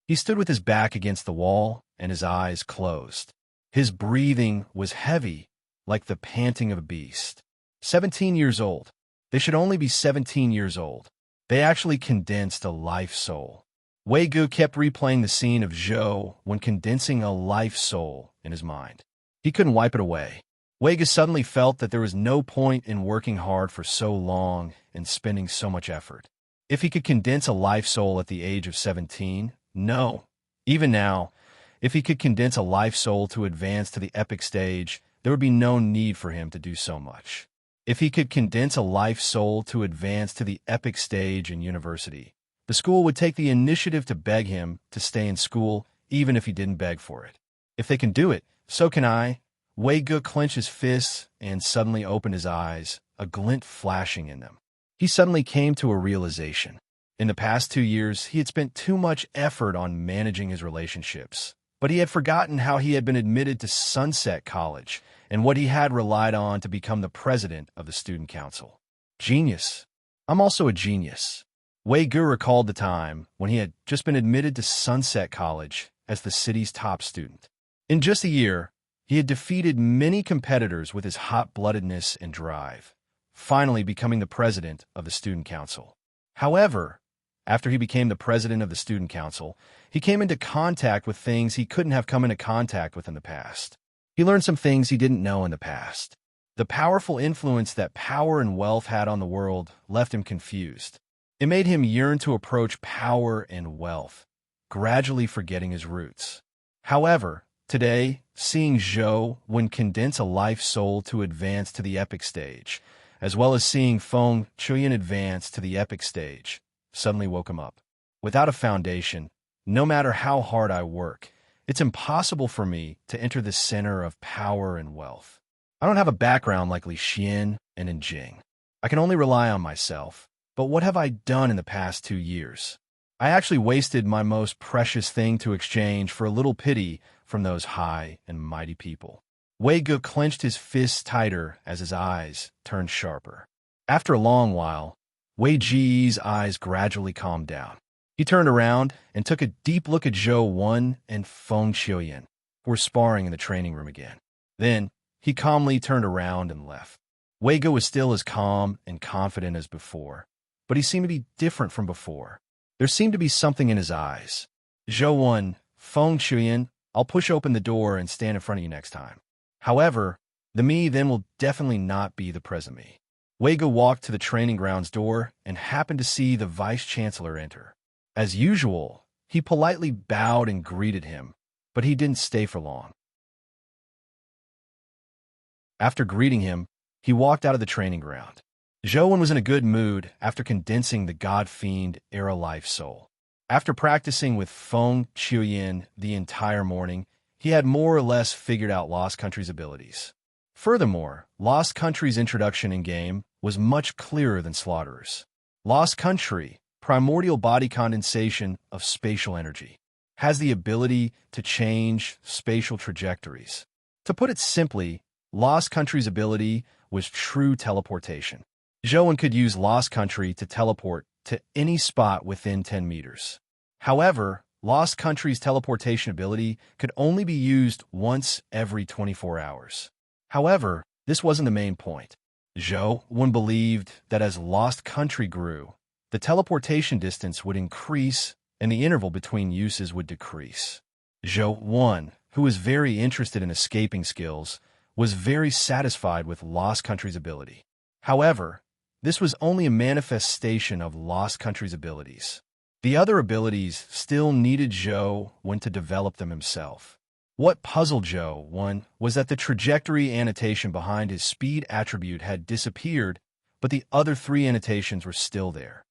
He stood with his back against the wall and his eyes closed. His breathing was heavy, like the panting of a beast. 17 years old. They should only be 17 years old. They actually condensed a life soul. Wei-Gu kept replaying the scene of Zhou Wen condensing a life soul in his mind. He couldn't wipe it away. Wei-Gu suddenly felt that there was no point in working hard for so long and spending so much effort. If he could condense a life soul at the age of 17, no. Even now, if he could condense a life soul to advance to the epic stage, there would be no need for him to do so much. If he could condense a life soul to advance to the epic stage in university, the school would take the initiative to beg him to stay in school, even if he didn't beg for it. If they can do it, so can I. Wei Ge clenched his fists and suddenly opened his eyes, a glint flashing in them. He suddenly came to a realization. In the past 2 years, he had spent too much effort on managing his relationships, but he had forgotten how he had been admitted to Sunset College and what he had relied on to become the president of the student council. Genius. I'm also a genius. Wei Ge recalled the time when he had just been admitted to Sunset College as the city's top student. In just a year, he had defeated many competitors with his hot-bloodedness and drive, finally becoming the president of the student council. However, after he became the president of the student council, he came into contact with things he couldn't have come into contact with in the past. He learned some things he didn't know in the past. The powerful influence that power and wealth had on the world left him confused. It made him yearn to approach power and wealth, gradually forgetting his roots. However, today, seeing Zhou Wen condense a life soul to advance to the epic stage, as well as seeing Feng Chuyan advance to the epic stage, suddenly woke him up. Without a foundation, no matter how hard I work, it's impossible for me to enter the center of power and wealth. I don't have a background like Li Xian and in Jing. I can only rely on myself. But what have I done in the past 2 years? I actually wasted my most precious thing to exchange for a little pity from those high and mighty people. Wei Ge clenched his fists tighter as his eyes turned sharper. After a long while, Wei Ji's eyes gradually calmed down. He turned around and took a deep look at Zhou Wen and Feng Chuyan, who were sparring in the training room again. Then, he calmly turned around and left. Wei Ge was still as calm and confident as before, but he seemed to be different from before. There seemed to be something in his eyes. Zhou Wen, Feng Chuyan, I'll push open the door and stand in front of you next time. However, the me then will definitely not be the present me. Wei Ge walked to the training grounds door and happened to see the vice-chancellor enter. As usual, he politely bowed and greeted him, but he didn't stay for long. After greeting him, he walked out of the training ground. Zhou Wen was in a good mood after condensing the God-Fiend era life soul. After practicing with Feng Chuyan the entire morning, he had more or less figured out Lost Country's abilities. Furthermore, Lost Country's introduction in-game was much clearer than Slaughterer's. Lost Country, primordial body condensation of spatial energy, has the ability to change spatial trajectories. To put it simply, Lost Country's ability was true teleportation. Zhou Wen could use Lost Country to teleport to any spot within 10 meters. However, Lost Country's teleportation ability could only be used once every 24 hours. However, this wasn't the main point. Zhou Wen believed that as Lost Country grew, the teleportation distance would increase and the interval between uses would decrease. Zhou Wen, who was very interested in escaping skills, was very satisfied with Lost Country's ability. However, this was only a manifestation of Lost Country's abilities. The other abilities still needed Zhou Wen to develop them himself. What puzzled Zhou Wen was that the trajectory annotation behind his speed attribute had disappeared, but the other 3 annotations were still there.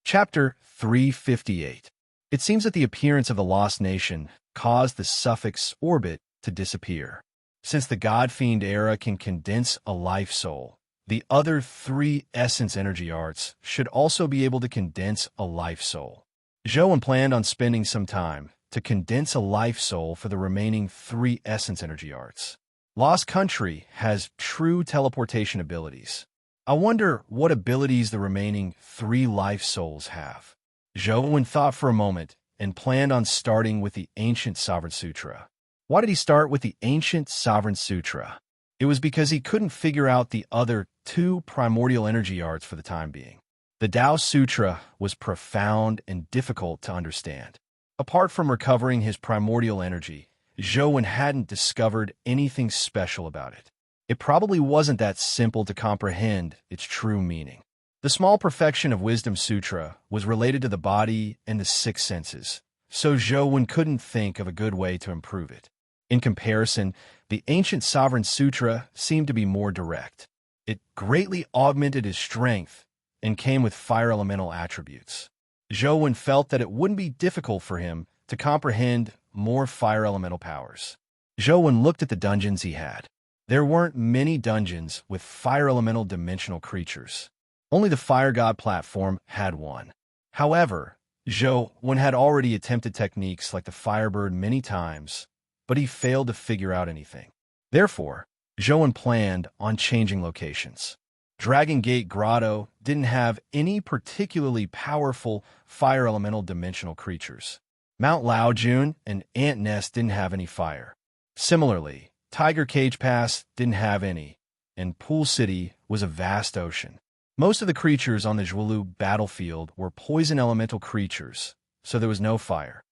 Chapter 358. It seems that the appearance of the Lost Nation caused the suffix orbit to disappear. Since the God-Fiend era can condense a life soul, the other 3 essence energy arts should also be able to condense a life soul. Zhou Wen planned on spending some time to condense a life soul for the remaining 3 essence energy arts. Lost Country has true teleportation abilities. I wonder what abilities the remaining 3 life souls have. Zhou Wen thought for a moment and planned on starting with the Ancient Sovereign Sutra. Why did he start with the Ancient Sovereign Sutra? It was because he couldn't figure out the other 2 primordial energy arts for the time being. The Tao Sutra was profound and difficult to understand. Apart from recovering his primordial energy, Zhou Wen hadn't discovered anything special about it. it probably wasn't that simple to comprehend its true meaning. The small perfection of Wisdom Sutra was related to the body and the six senses, so Zhou couldn't think of a good way to improve it. In comparison, the ancient Sovereign Sutra seemed to be more direct. It greatly augmented his strength and came with fire elemental attributes. Zhou felt that it wouldn't be difficult for him to comprehend more fire elemental powers. Zhou looked at the dungeons he had. There weren't many dungeons with fire elemental dimensional creatures. Only the Fire God platform had one. However, Zhou had already attempted techniques like the Firebird many times, but he failed to figure out anything. Therefore, Zhou planned on changing locations. Dragon Gate Grotto didn't have any particularly powerful fire elemental dimensional creatures. Mount Laojun and Ant Nest didn't have any fire. Similarly, Tiger Cage Pass didn't have any, and Pool City was a vast ocean. Most of the creatures on the Zhuolu battlefield were poison elemental creatures, so there was no fire.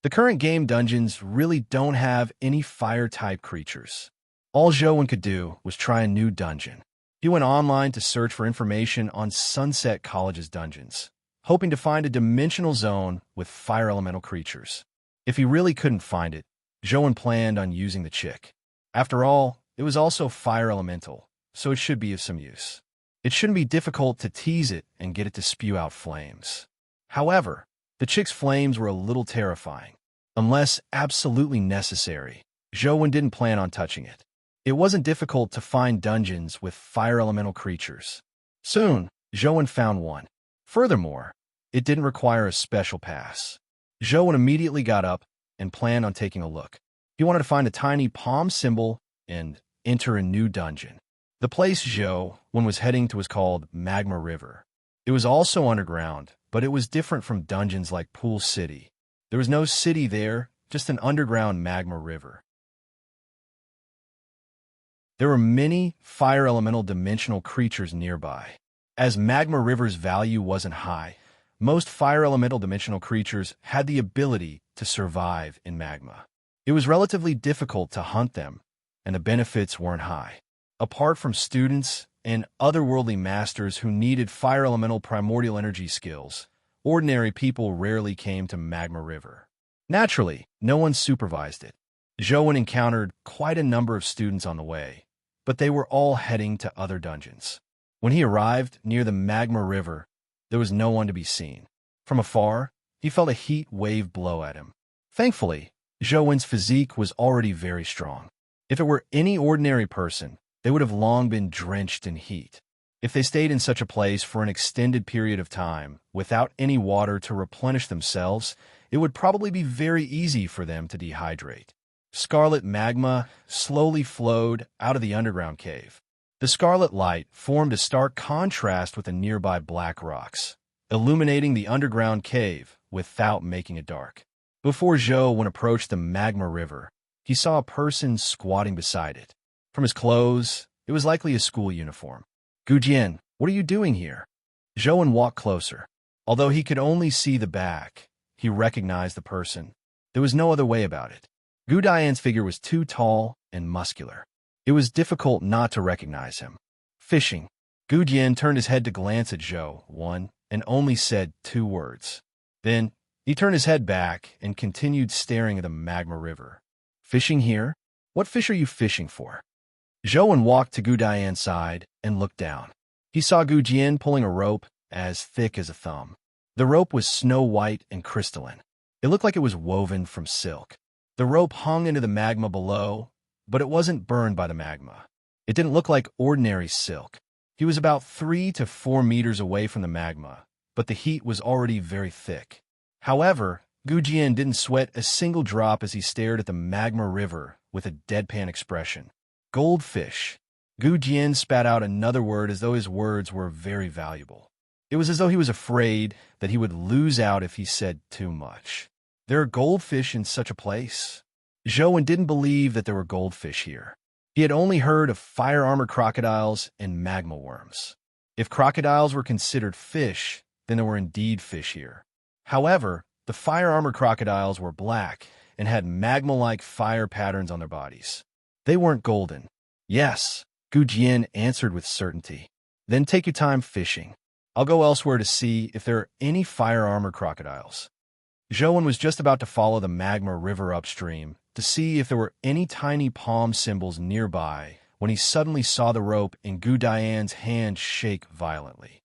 The current game dungeons really don't have any fire-type creatures. All Zhou could do was try a new dungeon. He went online to search for information on Sunset College's dungeons, hoping to find a dimensional zone with fire elemental creatures. If he really couldn't find it, Zhou planned on using the chick. After all, it was also fire elemental, so it should be of some use. It shouldn't be difficult to tease it and get it to spew out flames. However, the chick's flames were a little terrifying. Unless absolutely necessary, Zhou didn't plan on touching it. It wasn't difficult to find dungeons with fire elemental creatures. Soon, Zhou found one. Furthermore, it didn't require a special pass. Zhou immediately got up and planned on taking a look. He wanted to find a tiny palm symbol and enter a new dungeon. The place Zhou was heading to was called Magma River. It was also underground, but it was different from dungeons like Pool City. There was no city there, just an underground magma river. There were many fire elemental dimensional creatures nearby. As Magma River's value wasn't high, most fire elemental dimensional creatures had the ability to survive in magma. It was relatively difficult to hunt them, and the benefits weren't high. Apart from students and otherworldly masters who needed fire elemental primordial energy skills, ordinary people rarely came to Magma River. Naturally, no one supervised it. Zhou encountered quite a number of students on the way, but they were all heading to other dungeons. When he arrived near the Magma River, there was no one to be seen. From afar, he felt a heat wave blow at him. Thankfully, Zhou's physique was already very strong. If it were any ordinary person, they would have long been drenched in heat. If they stayed in such a place for an extended period of time, without any water to replenish themselves, it would probably be very easy for them to dehydrate. Scarlet magma slowly flowed out of the underground cave. The scarlet light formed a stark contrast with the nearby black rocks, illuminating the underground cave without making it dark. Before Zhou approached the Magma River, he saw a person squatting beside it. From his clothes, it was likely a school uniform. "Gujian, what are you doing here?" Zhou walked closer. Although he could only see the back, he recognized the person. There was no other way about it. Gu Dian's figure was too tall and muscular. It was difficult not to recognize him. "Fishing." Gu Jian turned his head to glance at Zhou, and only said 2 words. Then, he turned his head back and continued staring at the Magma River. "Fishing here? What fish are you fishing for?" Zhou walked to Gu Dian's side and looked down. He saw Gu Jian pulling a rope as thick as a thumb. The rope was snow-white and crystalline. It looked like it was woven from silk. The rope hung into the magma below, but it wasn't burned by the magma. It didn't look like ordinary silk. He was about 3 to 4 meters away from the magma, but the heat was already very thick. However, Gu Jian didn't sweat a single drop as he stared at the Magma River with a deadpan expression. "Goldfish." Gu Jian spat out another word as though his words were very valuable. It was as though he was afraid that he would lose out if he said too much. There are goldfish in such a place? Zhou didn't believe that there were goldfish here. He had only heard of fire armor crocodiles and magma worms. If crocodiles were considered fish, then there were indeed fish here. However, the fire armor crocodiles were black and had magma-like fire patterns on their bodies. They weren't golden. Yes, Gu Jian answered with certainty. Then take your time fishing. I'll go elsewhere to see if there are any fire-armored crocodiles. Zhou was just about to follow the magma river upstream to see if there were any tiny palm symbols nearby when he suddenly saw the rope in Gu Dian's hand shake violently.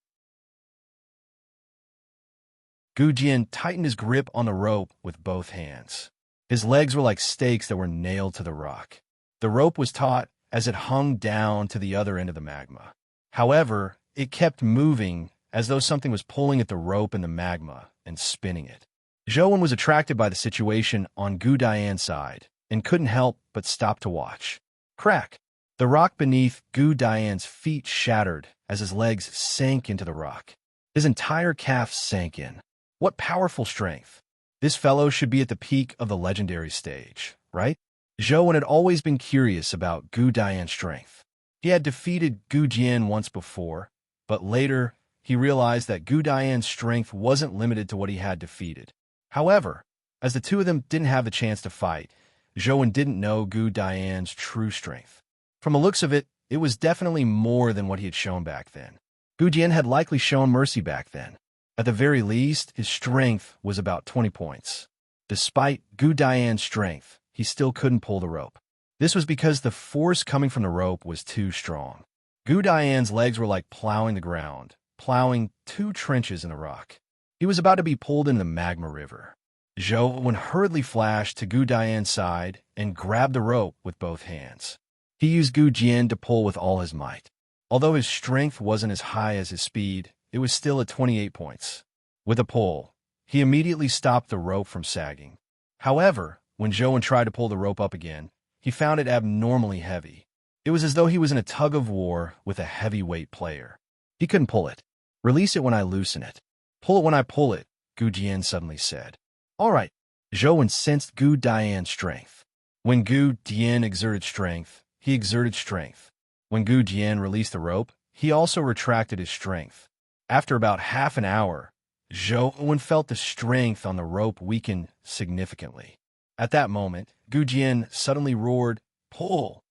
Gu Jian tightened his grip on the rope with both hands. His legs were like stakes that were nailed to the rock. The rope was taut as it hung down to the other end of the magma. However, it kept moving as though something was pulling at the rope in the magma and spinning it. Zhou was attracted by the situation on Gu Dian's side and couldn't help but stop to watch. Crack! The rock beneath Gu Dian's feet shattered as his legs sank into the rock. His entire calf sank in. What powerful strength! This fellow should be at the peak of the legendary stage, right? Zhou had always been curious about Gu Dian's strength. He had defeated Gu Jian once before, but later he realized that Gu Dian's strength wasn't limited to what he had defeated. However, as the two of them didn't have the chance to fight, Zhou didn't know Gu Dian's true strength. From the looks of it, it was definitely more than what he had shown back then. Gu Jian had likely shown mercy back then. At the very least, his strength was about 20 points. Despite Gu Dian's strength, he still couldn't pull the rope. This was because the force coming from the rope was too strong. Gu Dian's legs were like plowing the ground, plowing 2 trenches in the rock. He was about to be pulled into the magma river. Zhou hurriedly flashed to Gu Dian's side and grabbed the rope with both hands. He used Gu Jian to pull with all his might. Although his strength wasn't as high as his speed, it was still at 28 points. With a pull, he immediately stopped the rope from sagging. However, when Zhou tried to pull the rope up again, he found it abnormally heavy. It was as though he was in a tug-of-war with a heavyweight player. He couldn't pull it. Release it when I loosen it. Pull it when I pull it, Gu Jian suddenly said. All right. Zhou sensed Gu Dian's strength. When Gu Jian exerted strength, he exerted strength. When Gu Jian released the rope, he also retracted his strength. After about half an hour, Zhou felt the strength on the rope weaken significantly. At that moment, Gu Jian suddenly roared, "Pull!"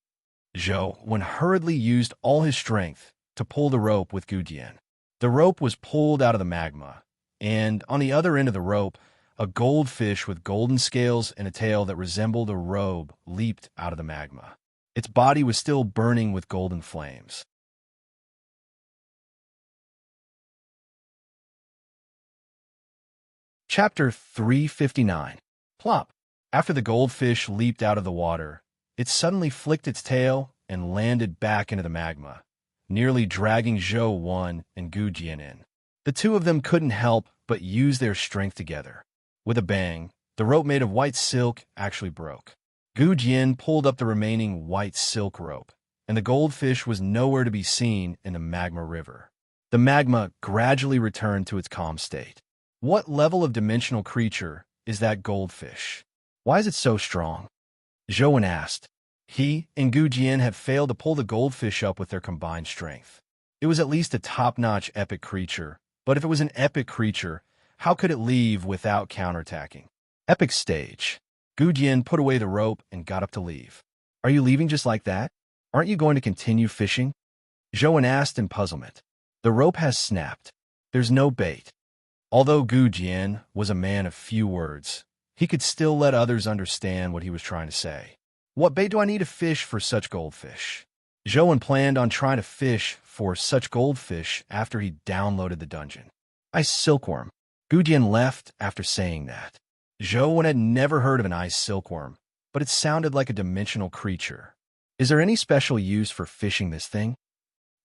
Zhou hurriedly used all his strength to pull the rope with Gu Jian. The rope was pulled out of the magma, and on the other end of the rope, a goldfish with golden scales and a tail that resembled a robe leaped out of the magma. Its body was still burning with golden flames. Chapter 359. Plop. After the goldfish leaped out of the water, it suddenly flicked its tail and landed back into the magma, nearly dragging Zhou and Gu Jian in. The two of them couldn't help but use their strength together. With a bang, the rope made of white silk actually broke. Gu Jian pulled up the remaining white silk rope, and the goldfish was nowhere to be seen in the magma river. The magma gradually returned to its calm state. What level of dimensional creature is that goldfish? Why is it so strong? Zhou asked. He and Gu Jian had failed to pull the goldfish up with their combined strength. It was at least a top-notch epic creature, but if it was an epic creature, how could it leave without counterattacking? Epic stage. Gu Jian put away the rope and got up to leave. Are you leaving just like that? Aren't you going to continue fishing? Zhou asked in puzzlement. The rope has snapped. There's no bait. Although Gu Jian was a man of few words, he could still let others understand what he was trying to say. What bait do I need to fish for such goldfish? Zhou planned on trying to fish for such goldfish after he downloaded the dungeon. Ice silkworm. Gu Jian left after saying that. Zhou had never heard of an ice silkworm, but it sounded like a dimensional creature. Is there any special use for fishing this thing?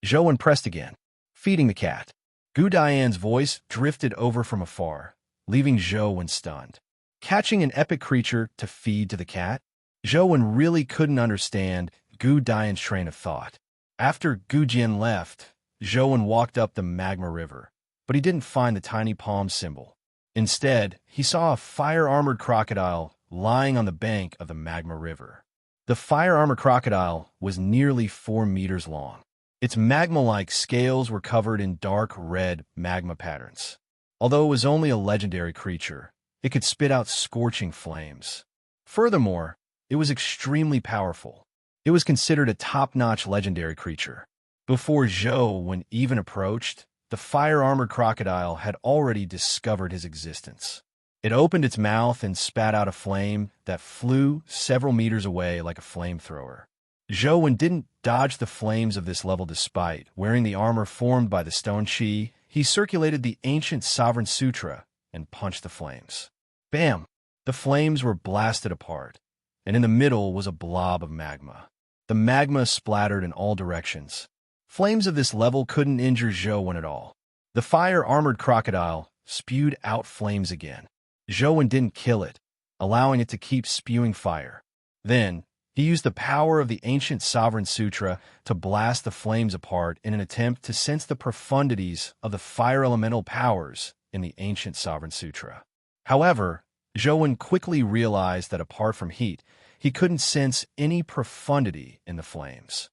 Zhou pressed again. Feeding the cat. Gu Dian's voice drifted over from afar, leaving Zhou stunned. Catching an epic creature to feed to the cat? Zhou really couldn't understand Gu Dian's train of thought. After Gu Jian left, Zhou walked up the magma river, but he didn't find the tiny palm symbol. Instead, he saw a fire-armored crocodile lying on the bank of the magma river. The fire-armored crocodile was nearly 4 meters long. Its magma-like scales were covered in dark red magma patterns. Although it was only a legendary creature, it could spit out scorching flames. Furthermore, it was extremely powerful. It was considered a top-notch legendary creature. Before Zhou even approached, the fire-armored crocodile had already discovered his existence. It opened its mouth and spat out a flame that flew several meters away like a flamethrower. Zhou didn't dodge the flames of this level despite wearing the armor formed by the stone chi. He circulated the ancient sovereign sutra and punched the flames. Bam! The flames were blasted apart, and in the middle was a blob of magma. The magma splattered in all directions. Flames of this level couldn't injure Zhou at all. The fire-armored crocodile spewed out flames again. Zhou didn't kill it, allowing it to keep spewing fire. Then, he used the power of the ancient sovereign sutra to blast the flames apart in an attempt to sense the profundities of the fire elemental powers in the ancient sovereign sutra. However, Zhou quickly realized that apart from heat, he couldn't sense any profundity in the flames.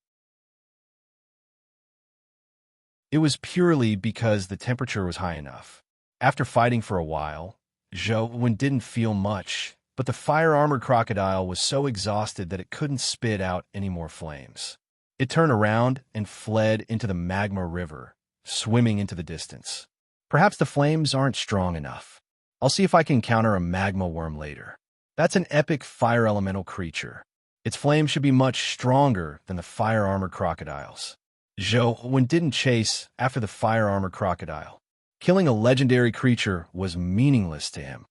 It was purely because the temperature was high enough. After fighting for a while, Zhou didn't feel much, but the fire-armored crocodile was so exhausted that it couldn't spit out any more flames. It turned around and fled into the magma river, swimming into the distance. Perhaps the flames aren't strong enough. I'll see if I can counter a magma worm later. That's an epic fire elemental creature. Its flames should be much stronger than the fire-armored crocodiles. Zhou didn't chase after the fire-armored crocodile. Killing a legendary creature was meaningless to him,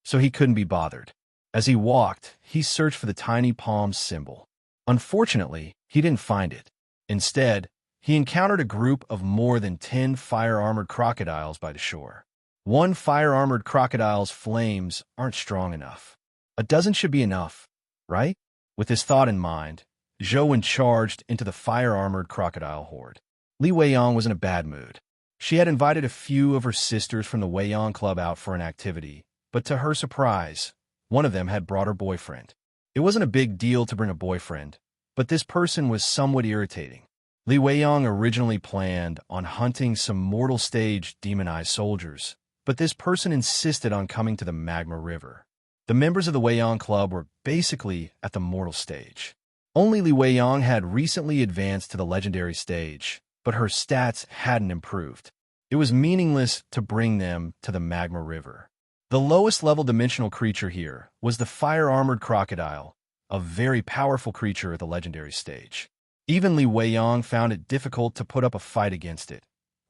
so he couldn't be bothered. As he walked, he searched for the tiny palm symbol. Unfortunately, he didn't find it. Instead, he encountered a group of more than 10 fire-armored crocodiles by the shore. One fire-armored crocodile's flames aren't strong enough. A dozen should be enough, right? With this thought in mind, Zhou charged into the fire-armored crocodile horde. Li Weiyang was in a bad mood. She had invited a few of her sisters from the Weiyang Club out for an activity, but to her surprise, one of them had brought her boyfriend. It wasn't a big deal to bring a boyfriend, but this person was somewhat irritating. Li Weiyang originally planned on hunting some mortal stage demonized soldiers, but this person insisted on coming to the magma river. The members of the Weiyang Club were basically at the mortal stage. Only Li Weiyang had recently advanced to the legendary stage, but her stats hadn't improved. It was meaningless to bring them to the magma river. The lowest level dimensional creature here was the fire-armored crocodile, a very powerful creature at the legendary stage. Even Li Weiyang found it difficult to put up a fight against it,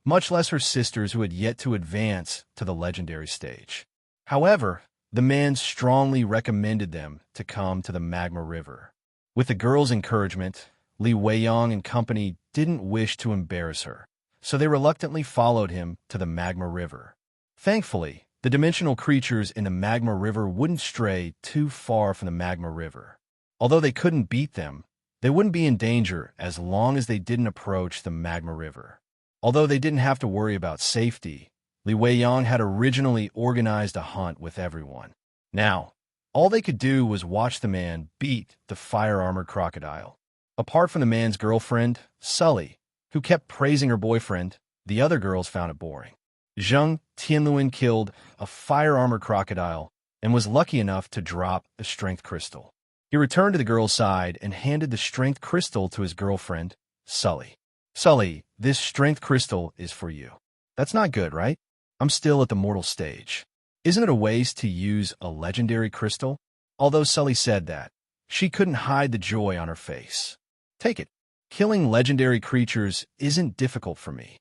much less her sisters who had yet to advance to the legendary stage. However, the man strongly recommended them to come to the magma river. With the girl's encouragement, Li Weiyang and company didn't wish to embarrass her, so they reluctantly followed him to the magma river. Thankfully, the dimensional creatures in the magma river wouldn't stray too far from the magma river. Although they couldn't beat them, they wouldn't be in danger as long as they didn't approach the magma river. Although they didn't have to worry about safety, Li Weiyang had originally organized a hunt with everyone. Now, all they could do was watch the man beat the fire-armored crocodile. Apart from the man's girlfriend, Sully, who kept praising her boyfriend, the other girls found it boring. Zheng Tianluan killed a fire-armored crocodile and was lucky enough to drop a strength crystal. He returned to the girl's side and handed the strength crystal to his girlfriend, Sully. Sully, this strength crystal is for you. That's not good, right? I'm still at the mortal stage. Isn't it a waste to use a legendary crystal? Although Sully said that, she couldn't hide the joy on her face. Take it. Killing legendary creatures isn't difficult for me.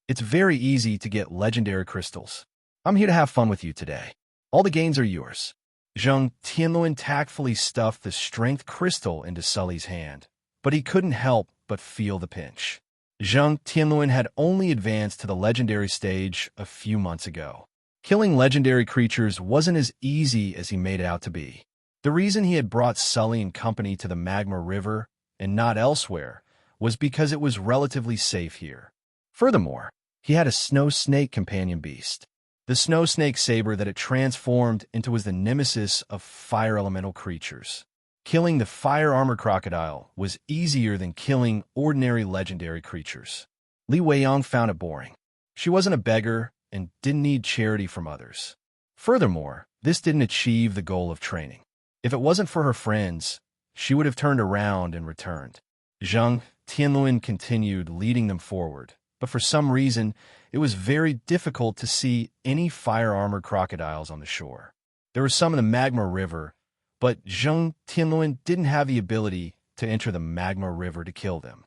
It's very easy to get legendary crystals. I'm here to have fun with you today. All the gains are yours. Zheng Tianluan tactfully stuffed the strength crystal into Sully's hand, but he couldn't help but feel the pinch. Zheng Tianluan had only advanced to the legendary stage a few months ago. Killing legendary creatures wasn't as easy as he made it out to be. The reason he had brought Sully and company to the magma river and not elsewhere was because it was relatively safe here. Furthermore, he had a snow snake companion beast. The snow snake saber that it transformed into was the nemesis of fire elemental creatures. Killing the fire-armored crocodile was easier than killing ordinary legendary creatures. Li Weiyang found it boring. She wasn't a beggar and didn't need charity from others. Furthermore, this didn't achieve the goal of training. If it wasn't for her friends, she would have turned around and returned. Zhang Tianluan continued leading them forward, but for some reason, it was very difficult to see any fire-armored crocodiles on the shore. There were some in the magma river, but Zhang Tianluan didn't have the ability to enter the magma river to kill them.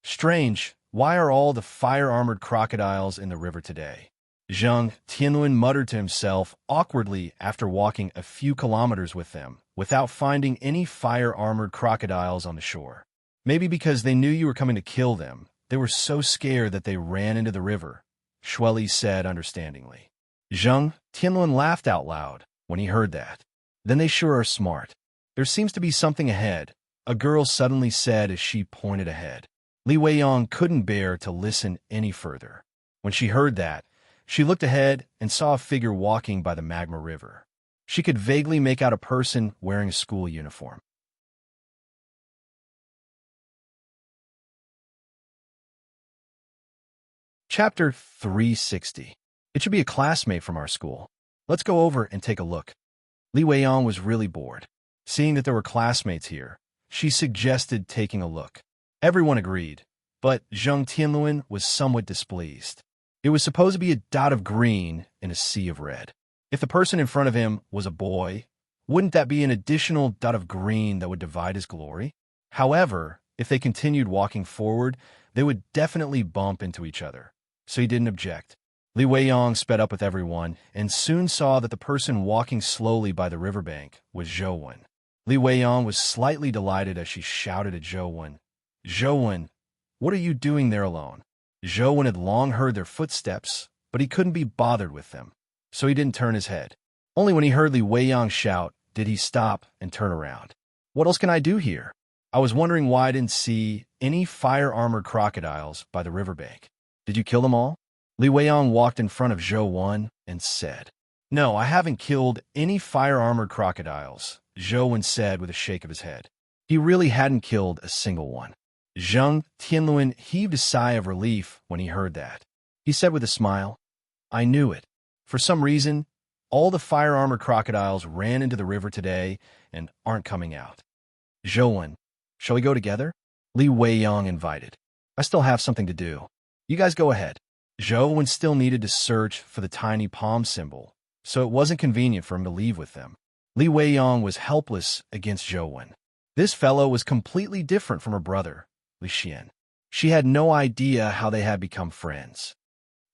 Strange, why are all the fire-armored crocodiles in the river today? Zhang Tianluan muttered to himself awkwardly after walking a few kilometers with them, without finding any fire-armored crocodiles on the shore. Maybe because they knew you were coming to kill them, they were so scared that they ran into the river, Shueli said understandingly. Zhang Tianluan laughed out loud when he heard that. Then they sure are smart. There seems to be something ahead, a girl suddenly said as she pointed ahead. Li Weiyang couldn't bear to listen any further. When she heard that, she looked ahead and saw a figure walking by the magma river. She could vaguely make out a person wearing a school uniform. Chapter 360. It should be a classmate from our school. Let's go over and take a look. Li Weiyang was really bored. Seeing that there were classmates here, she suggested taking a look. Everyone agreed, but Zhang Tianluan was somewhat displeased. It was supposed to be a dot of green in a sea of red. If the person in front of him was a boy, wouldn't that be an additional dot of green that would divide his glory? However, if they continued walking forward, they would definitely bump into each other, so he didn't object. Li Weiyang sped up with everyone and soon saw that the person walking slowly by the riverbank was Zhou Wen. Li Weiyang was slightly delighted as she shouted at Zhou Wen, "Zhou Wen, what are you doing there alone?" Zhou Wen had long heard their footsteps, but he couldn't be bothered with them, so he didn't turn his head. Only when he heard Li Weiyang shout did he stop and turn around. "What else can I do here? I was wondering why I didn't see any fire-armored crocodiles by the riverbank. Did you kill them all?" Li Weiyang walked in front of Zhou Wen and said, "No, I haven't killed any fire-armored crocodiles," Zhou Wen said with a shake of his head. He really hadn't killed a single one. Zhang Tianluan heaved a sigh of relief when he heard that. He said with a smile, "I knew it. For some reason, all the fire-armored crocodiles ran into the river today and aren't coming out." "Zhou Wen, shall we go together?" Li Weiyang invited. "I still have something to do. You guys go ahead." Zhou Wen still needed to search for the tiny palm symbol, so it wasn't convenient for him to leave with them. Li Weiyang was helpless against Zhou Wen. This fellow was completely different from her brother, Li Xian. She had no idea how they had become friends.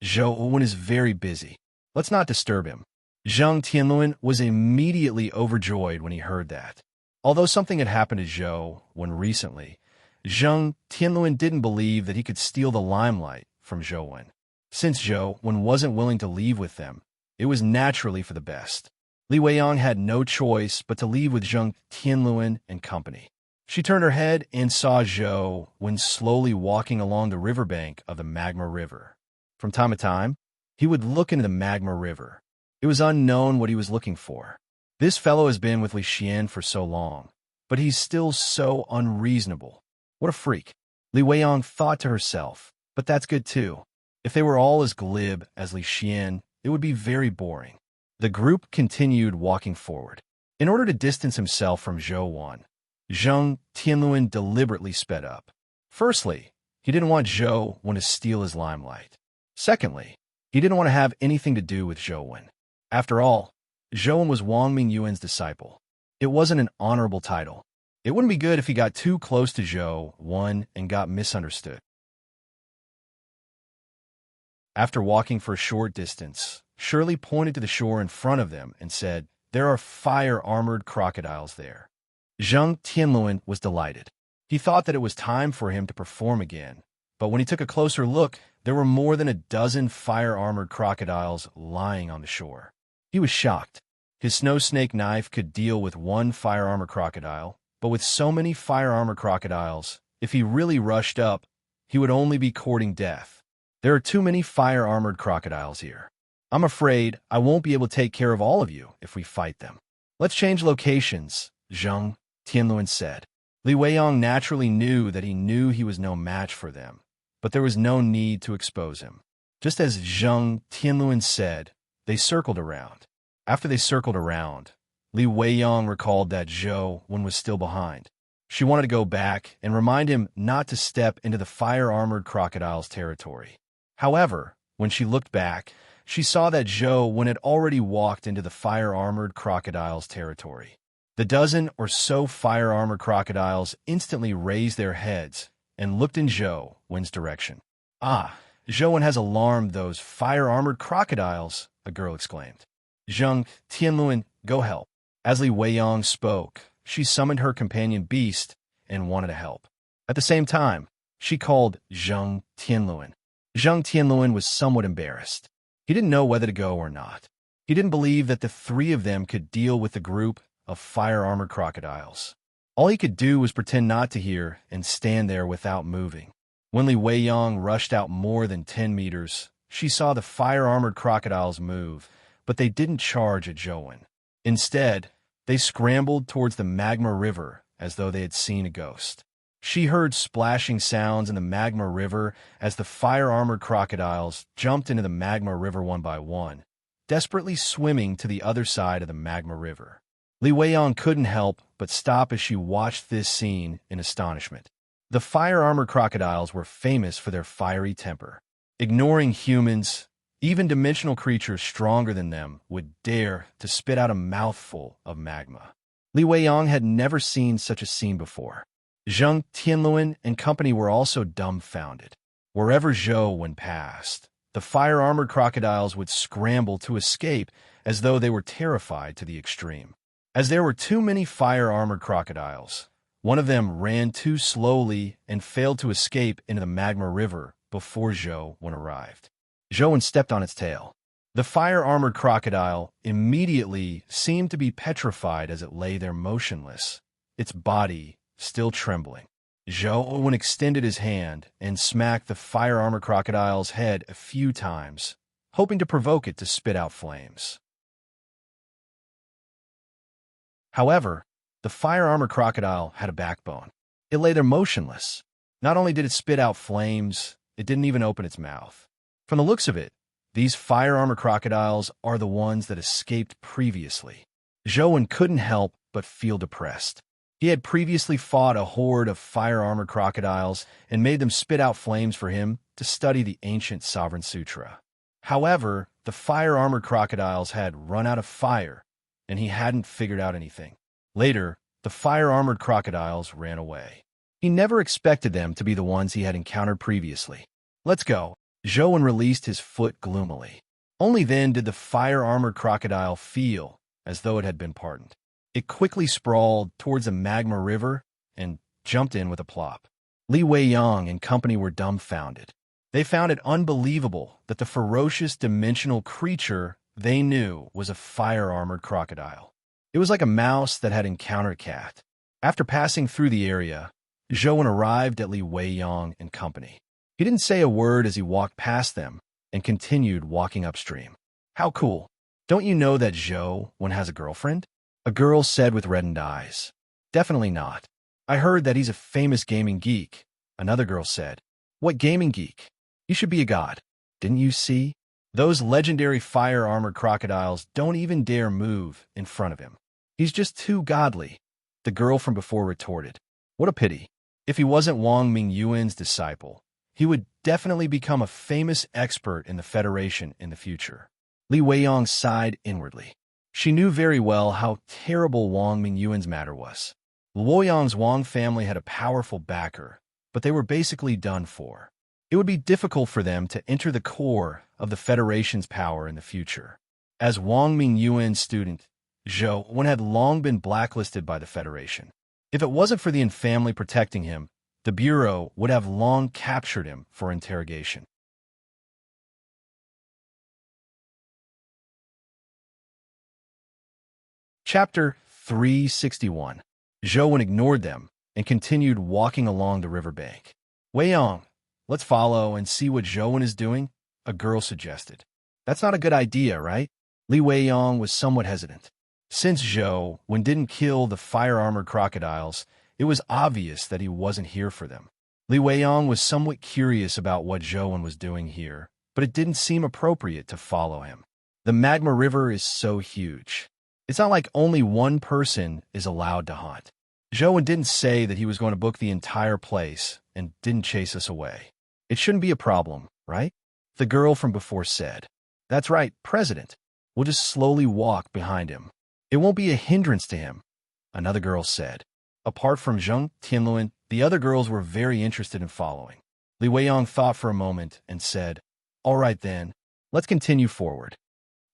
"Zhou Wen is very busy. Let's not disturb him." Zhang Tianluan was immediately overjoyed when he heard that. Although something had happened to Zhou Wen recently, Zhang Tianluan didn't believe that he could steal the limelight from Zhou Wen. Since Zhou Wen wasn't willing to leave with them, it was naturally for the best. Li Weiyang had no choice but to leave with Zhang Tianluan and company. She turned her head and saw Zhou Wen slowly walking along the riverbank of the magma river. From time to time, he would look into the magma river. It was unknown what he was looking for. This fellow has been with Li Xian for so long, but he's still so unreasonable. What a freak. Li Weiyang thought to herself, but that's good too. If they were all as glib as Li Xian, it would be very boring. The group continued walking forward. In order to distance himself from Zhou Wen, Zhang Tianluan deliberately sped up. Firstly, he didn't want Zhou Wen to steal his limelight. Secondly, he didn't want to have anything to do with Zhou Wen. After all, Zhou Wen was Wang Mingyuan's disciple. It wasn't an honorable title. It wouldn't be good if he got too close to Zhou Wen and got misunderstood. After walking for a short distance, Shirley pointed to the shore in front of them and said, "There are fire-armored crocodiles there." Zhang Tianluan was delighted. He thought that it was time for him to perform again, but when he took a closer look, there were more than a dozen fire-armored crocodiles lying on the shore. He was shocked. His snow snake knife could deal with one fire-armored crocodile, but with so many fire-armored crocodiles, if he really rushed up, he would only be courting death. There are too many fire-armored crocodiles here. I'm afraid I won't be able to take care of all of you if we fight them. Let's change locations, Zhang Tianluan said. Li Weiyang naturally knew that he was no match for them, but there was no need to expose him. Just as Zhang Tianluan said, they circled around. After they circled around, Li Weiyang recalled that Zhou Wen was still behind. She wanted to go back and remind him not to step into the fire-armored crocodile's territory. However, when she looked back, she saw that Zhou Wen had already walked into the fire-armored crocodile's territory. The dozen or so fire-armored crocodiles instantly raised their heads and looked in Zhou Wen's direction. "Ah, Zhou Wen has alarmed those fire-armored crocodiles," a girl exclaimed. "Zheng Tianluan, go help." As Li Weiyang spoke, she summoned her companion beast and wanted to help. At the same time, she called Zheng Tianluan. Zheng Tianluan was somewhat embarrassed. He didn't know whether to go or not. He didn't believe that the three of them could deal with the group of fire-armored crocodiles. All he could do was pretend not to hear and stand there without moving. When Li Weiyang rushed out more than 10 meters, she saw the fire-armored crocodiles move, but they didn't charge at Zhou Wen. Instead, they scrambled towards the magma river as though they had seen a ghost. She heard splashing sounds in the magma river as the fire-armored crocodiles jumped into the magma river one by one, desperately swimming to the other side of the magma river. Li Weiyang couldn't help but stop as she watched this scene in astonishment. The fire-armored crocodiles were famous for their fiery temper. Ignoring humans, even dimensional creatures stronger than them would dare to spit out a mouthful of magma. Li Weiyang had never seen such a scene before. Zheng Tianluan and company were also dumbfounded. Wherever Zhou Wen passed, the fire-armored crocodiles would scramble to escape as though they were terrified to the extreme. As there were too many fire-armored crocodiles, one of them ran too slowly and failed to escape into the magma river before Zhou Wen arrived. Zhou Wen stepped on its tail. The fire-armored crocodile immediately seemed to be petrified as it lay there motionless, its body still trembling. Zhou Wen extended his hand and smacked the fire-armored crocodile's head a few times, hoping to provoke it to spit out flames. However, the fire-armored crocodile had a backbone. It lay there motionless. Not only did it spit out flames, it didn't even open its mouth. From the looks of it, these fire-armored crocodiles are the ones that escaped previously. Zhou Wen couldn't help but feel depressed. He had previously fought a horde of fire-armored crocodiles and made them spit out flames for him to study the ancient Sovereign Sutra. However, the fire-armored crocodiles had run out of fire, and he hadn't figured out anything. Later, the fire-armored crocodiles ran away. He never expected them to be the ones he had encountered previously. "Let's go." Zhou Wen released his foot gloomily. Only then did the fire-armored crocodile feel as though it had been pardoned. It quickly sprawled towards the magma river and jumped in with a plop. Li Weiyang and company were dumbfounded. They found it unbelievable that the ferocious dimensional creature they knew was a fire-armored crocodile. It was like a mouse that had encountered a cat. After passing through the area, Zhou Wen arrived at Li Weiyang and company. He didn't say a word as he walked past them and continued walking upstream. "How cool. Don't you know that Zhou Wen has a girlfriend?" A girl said with reddened eyes. "Definitely not. I heard that he's a famous gaming geek," another girl said. "What gaming geek? You should be a god. Didn't you see? Those legendary fire-armored crocodiles don't even dare move in front of him. He's just too godly," the girl from before retorted. "What a pity. If he wasn't Wang Mingyuan's disciple, he would definitely become a famous expert in the Federation in the future." Li Weiyang sighed inwardly. She knew very well how terrible Wang Mingyuan's matter was. Luoyang's Wang family had a powerful backer, but they were basically done for. It would be difficult for them to enter the core of the Federation's power in the future. As Wang Mingyuan's student, Zhou Wen had long been blacklisted by the Federation. If it wasn't for the Yin family protecting him, the Bureau would have long captured him for interrogation. Chapter 361. Zhou Wen ignored them and continued walking along the riverbank. "Weiyang, let's follow and see what Zhou Wen is doing," a girl suggested. "That's not a good idea, right?" Li Weiyang was somewhat hesitant. Since Zhou Wen didn't kill the fire-armored crocodiles, it was obvious that he wasn't here for them. Li Weiyang was somewhat curious about what Zhou Wen was doing here, but it didn't seem appropriate to follow him. The magma river is so huge. It's not like only one person is allowed to hunt. Joe didn't say that he was going to book the entire place and didn't chase us away. It shouldn't be a problem, right? The girl from before said. That's right, President. We'll just slowly walk behind him. It won't be a hindrance to him, another girl said. Apart from Zheng Tianluan, the other girls were very interested in following. Li Weiyang thought for a moment and said, all right then, let's continue forward.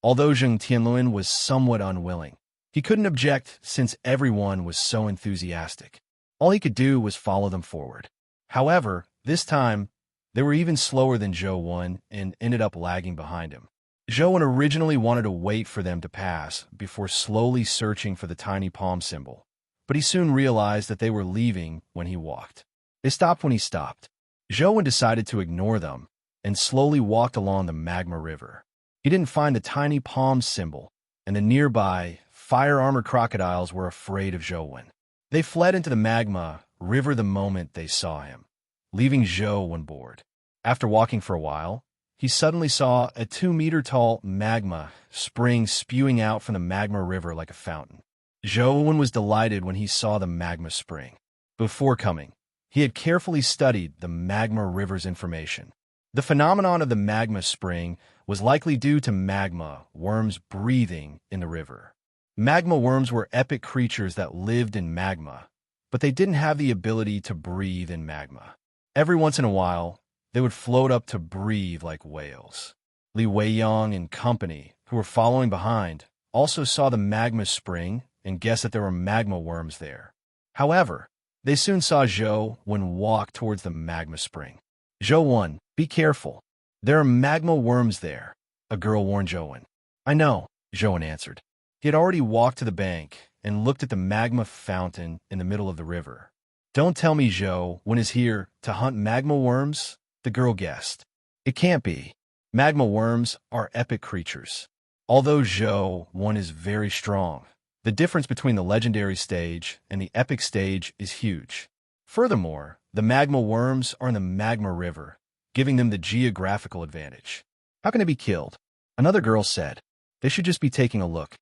Although Zheng Tianluan was somewhat unwilling, he couldn't object since everyone was so enthusiastic. All he could do was follow them forward. However, this time, they were even slower than Zhou Wen and ended up lagging behind him. Zhou Wen originally wanted to wait for them to pass before slowly searching for the tiny palm symbol, but he soon realized that they were leaving when he walked. They stopped when he stopped. Zhou Wen decided to ignore them and slowly walked along the magma river. He didn't find the tiny palm symbol, and the nearby fire-armored crocodiles were afraid of Zhou Wen. They fled into the magma river the moment they saw him, leaving Zhou Wen bored. After walking for a while, he suddenly saw a 2-meter-tall magma spring spewing out from the magma river like a fountain. Zhou Wen was delighted when he saw the magma spring. Before coming, he had carefully studied the magma river's information. The phenomenon of the magma spring was likely due to magma worms breathing in the river. Magma worms were epic creatures that lived in magma, but they didn't have the ability to breathe in magma. Every once in a while, they would float up to breathe like whales. Li Weiyang and company, who were following behind, also saw the magma spring and guessed that there were magma worms there. However, they soon saw Zhou Wen walk towards the magma spring. Zhou Wen, be careful. There are magma worms there, a girl warned Zhou Wen. I know, Zhou Wen answered. He had already walked to the bank and looked at the magma fountain in the middle of the river. Don't tell me Zhou Wen is here to hunt magma worms, the girl guessed. It can't be. Magma worms are epic creatures. Although Zhou Wen is very strong, the difference between the legendary stage and the epic stage is huge. Furthermore, the magma worms are in the magma river, giving them the geographical advantage. How can it be killed? Another girl said. They should just be taking a look.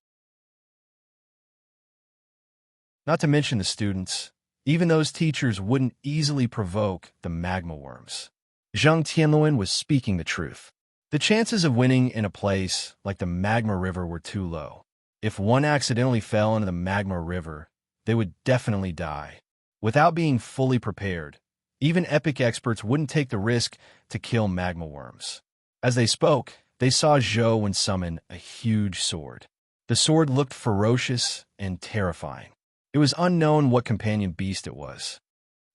Not to mention the students, even those teachers wouldn't easily provoke the magma worms. Zheng Tianluan was speaking the truth. The chances of winning in a place like the magma river were too low. If one accidentally fell into the magma river, they would definitely die. Without being fully prepared, even epic experts wouldn't take the risk to kill magma worms. As they spoke, they saw Zhou Wen summon a huge sword. The sword looked ferocious and terrifying. It was unknown what companion beast it was.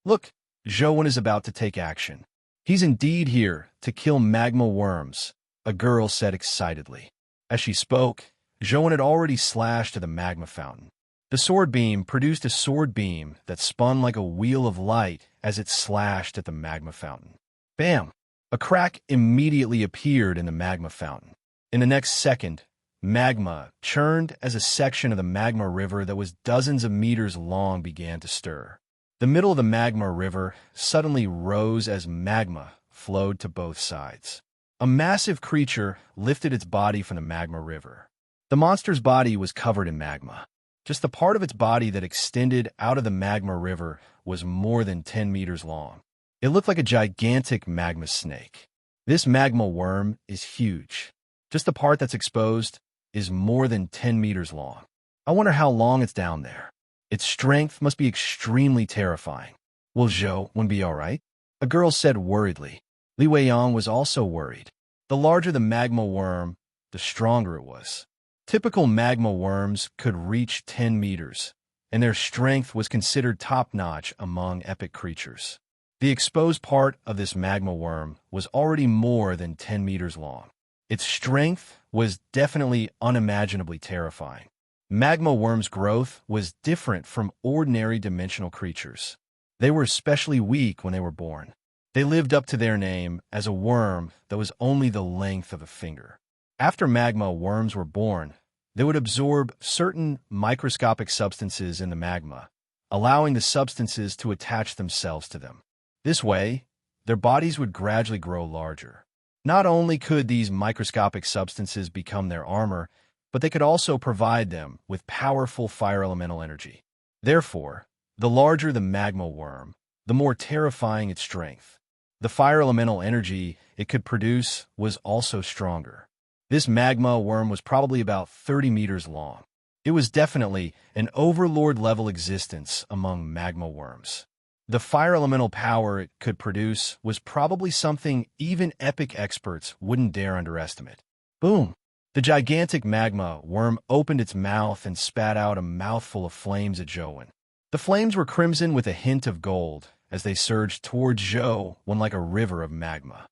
Look, Zhou Wen is about to take action. He's indeed here to kill magma worms, a girl said excitedly. As she spoke, Zhou Wen had already slashed to the magma fountain. The sword beam produced a sword beam that spun like a wheel of light as it slashed at the magma fountain. Bam! A crack immediately appeared in the magma fountain. In the next second, magma, churned as a section of the magma river that was dozens of meters long, began to stir. The middle of the magma river suddenly rose as magma flowed to both sides. A massive creature lifted its body from the magma river. The monster's body was covered in magma. Just the part of its body that extended out of the magma river was more than 10 meters long. It looked like a gigantic magma snake. This magma worm is huge. Just the part that's exposed is more than 10 meters long. I wonder how long it's down there. Its strength must be extremely terrifying. Will Zhou Wen be all right? A girl said worriedly. Li Weiyang was also worried. The larger the magma worm, the stronger it was. Typical magma worms could reach 10 meters, and their strength was considered top-notch among epic creatures. The exposed part of this magma worm was already more than 10 meters long. Its strength was definitely unimaginably terrifying. Magma worms' growth was different from ordinary dimensional creatures. They were especially weak when they were born. They lived up to their name as a worm that was only the length of a finger. After magma worms were born, they would absorb certain microscopic substances in the magma, allowing the substances to attach themselves to them. This way, their bodies would gradually grow larger. Not only could these microscopic substances become their armor, but they could also provide them with powerful fire elemental energy. Therefore, the larger the magma worm, the more terrifying its strength. The fire elemental energy it could produce was also stronger. This magma worm was probably about 30 meters long. It was definitely an overlord-level existence among magma worms. The fire elemental power it could produce was probably something even epic experts wouldn't dare underestimate. Boom! The gigantic magma worm opened its mouth and spat out a mouthful of flames at Zhou. The flames were crimson with a hint of gold as they surged towards Zhou like a river of magma.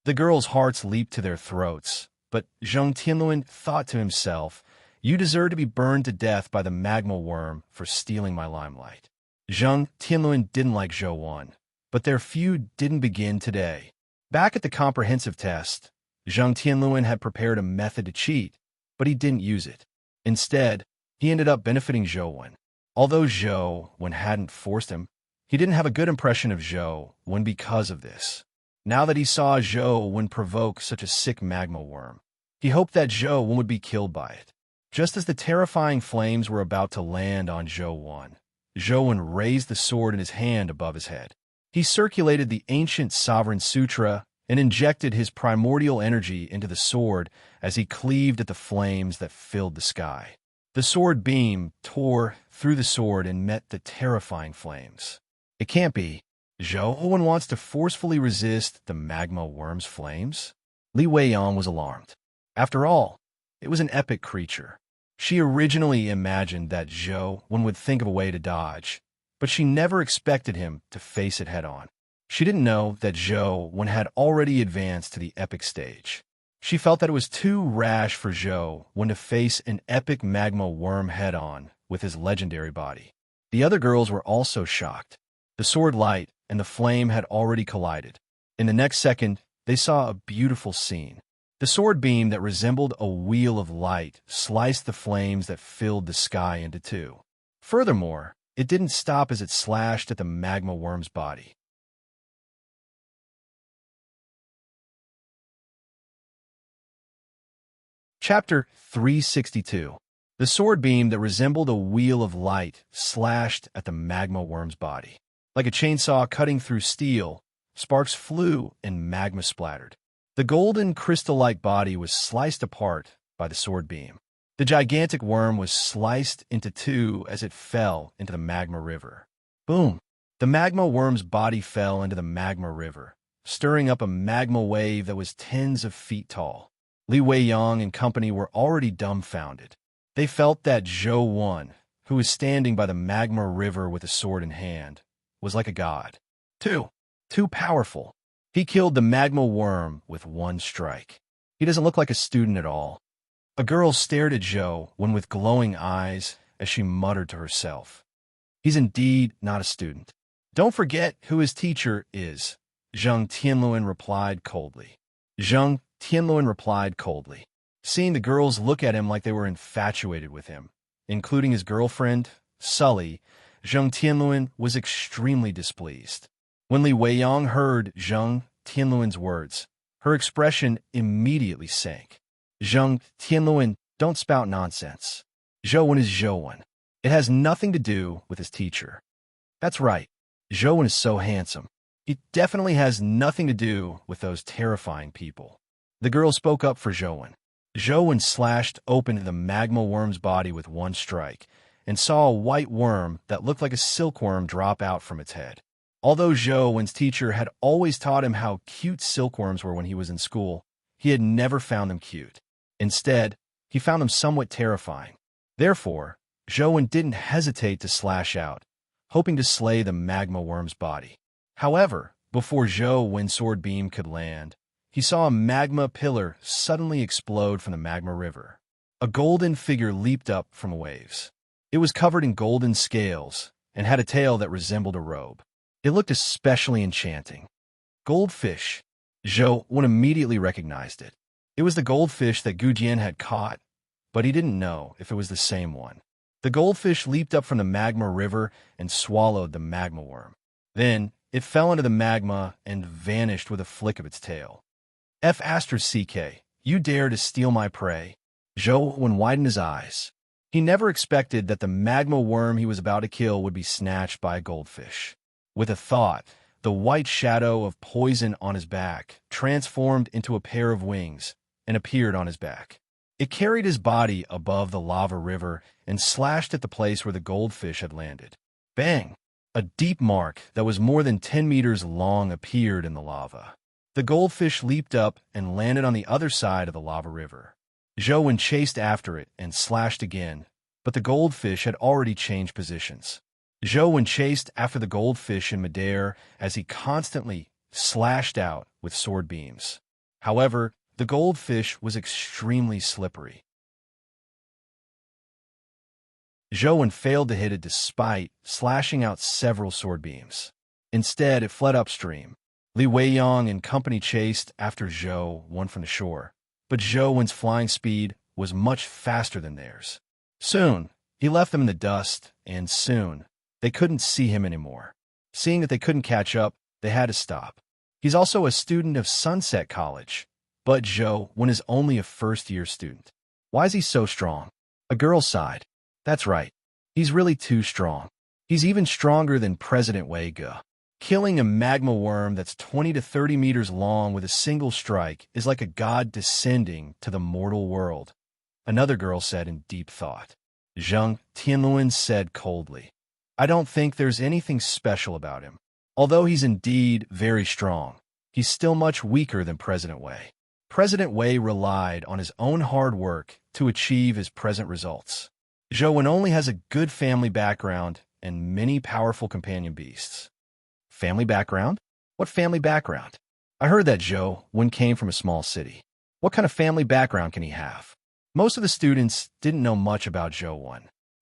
The girls' hearts leaped to their throats, but Zhang Tianluan thought to himself, "You deserve to be burned to death by the magma worm for stealing my limelight." Zhang Tianluan didn't like Zhou, but their feud didn't begin today. Back at the comprehensive test, Zhang Tianluan had prepared a method to cheat, but he didn't use it. Instead, he ended up benefiting Zhou. Although Zhou hadn't forced him, he didn't have a good impression of Zhou because of this. Now that he saw Zhou provoke such a sick magma worm, he hoped that Zhou would be killed by it. Just as the terrifying flames were about to land on Zhou raised the sword in his hand above his head. He circulated the ancient Sovereign Sutra and injected his primordial energy into the sword as he cleaved at the flames that filled the sky. The sword beam tore through the sword and met the terrifying flames. It can't be. Zhou wants to forcefully resist the magma worm's flames? Li Weiyang was alarmed. After all, it was an epic creature. She originally imagined that Zhou would think of a way to dodge, but she never expected him to face it head-on. She didn't know that Zhou had already advanced to the epic stage. She felt that it was too rash for Zhou to face an epic magma worm head-on with his legendary body. The other girls were also shocked. The sword light and the flame had already collided. In the next second, they saw a beautiful scene. The sword beam that resembled a wheel of light sliced the flames that filled the sky into two. Furthermore, it didn't stop as it slashed at the magma worm's body. Chapter 362. The sword beam that resembled a wheel of light slashed at the magma worm's body. Like a chainsaw cutting through steel, sparks flew and magma splattered. The golden crystal-like body was sliced apart by the sword beam. The gigantic worm was sliced into two as it fell into the magma river. Boom! The magma worm's body fell into the magma river, stirring up a magma wave that was tens of feet tall. Li Weiyang and company were already dumbfounded. They felt that Zhou, who was standing by the magma river with a sword in hand, was like a god. Too powerful. He killed the magma worm with one strike. He doesn't look like a student at all. A girl stared at Zhou with glowing eyes as she muttered to herself, "He's indeed not a student." "Don't forget who his teacher is," Zhang Tianluan replied coldly. Seeing the girls look at him like they were infatuated with him, including his girlfriend, Sully, Zhang Tianluan was extremely displeased. When Li Weiyang heard Zhang Tianluan's words, her expression immediately sank. "Zhang Tianluan, don't spout nonsense. Zhou is Zhou. It has nothing to do with his teacher." "That's right. Zhou is so handsome. It definitely has nothing to do with those terrifying people." The girl spoke up for Zhou. Zhou slashed open the magma worm's body with one strike and saw a white worm that looked like a silkworm drop out from its head. Although Zhou's teacher had always taught him how cute silkworms were when he was in school, he had never found them cute. Instead, he found them somewhat terrifying. Therefore, Zhou didn't hesitate to slash out, hoping to slay the magma worm's body. However, before Zhou's sword beam could land, he saw a magma pillar suddenly explode from the magma river. A golden figure leaped up from the waves. It was covered in golden scales and had a tail that resembled a robe. It looked especially enchanting. Goldfish. Zhou immediately recognized it. It was the goldfish that Gu Jian had caught, but he didn't know if it was the same one. The goldfish leaped up from the magma river and swallowed the magma worm. Then, it fell into the magma and vanished with a flick of its tail. F***, You dare to steal my prey? Zhou widened his eyes. He never expected that the magma worm he was about to kill would be snatched by a goldfish. With a thought, the white shadow of poison on his back transformed into a pair of wings and appeared on his back. It carried his body above the lava river and slashed at the place where the goldfish had landed. Bang! A deep mark that was more than 10 meters long appeared in the lava. The goldfish leaped up and landed on the other side of the lava river. Zhou chased after it and slashed again, but the goldfish had already changed positions. Zhou chased after the goldfish in midair as he constantly slashed out with sword beams. However, the goldfish was extremely slippery. Zhou failed to hit it despite slashing out several sword beams. Instead, it fled upstream. Li Weiyang and company chased after Zhou from the shore, but Zhou's flying speed was much faster than theirs. Soon, he left them in the dust, and soon, they couldn't see him anymore. Seeing that they couldn't catch up, they had to stop. He's also a student of Sunset College, but Zhou is only a first-year student. Why is he so strong? A girl sighed. That's right. He's really too strong. He's even stronger than President Wei Ge. Killing a magma worm that's 20 to 30 meters long with a single strike is like a god descending to the mortal world, another girl said in deep thought. Zhang Tianluan said coldly, I don't think there's anything special about him. Although he's indeed very strong, he's still much weaker than President Wei. President Wei relied on his own hard work to achieve his present results. Zhou only has a good family background and many powerful companion beasts. Family background? What family background? I heard that Zhou came from a small city. What kind of family background can he have? Most of the students didn't know much about Zhou.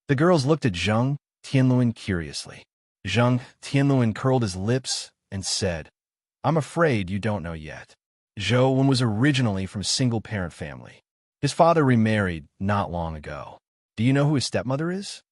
The girls looked at Zhang Tianluan curiously. Zhang Tianluan curled his lips and said, I'm afraid you don't know yet. Zhou was originally from a single-parent family. His father remarried not long ago. Do you know who his stepmother is?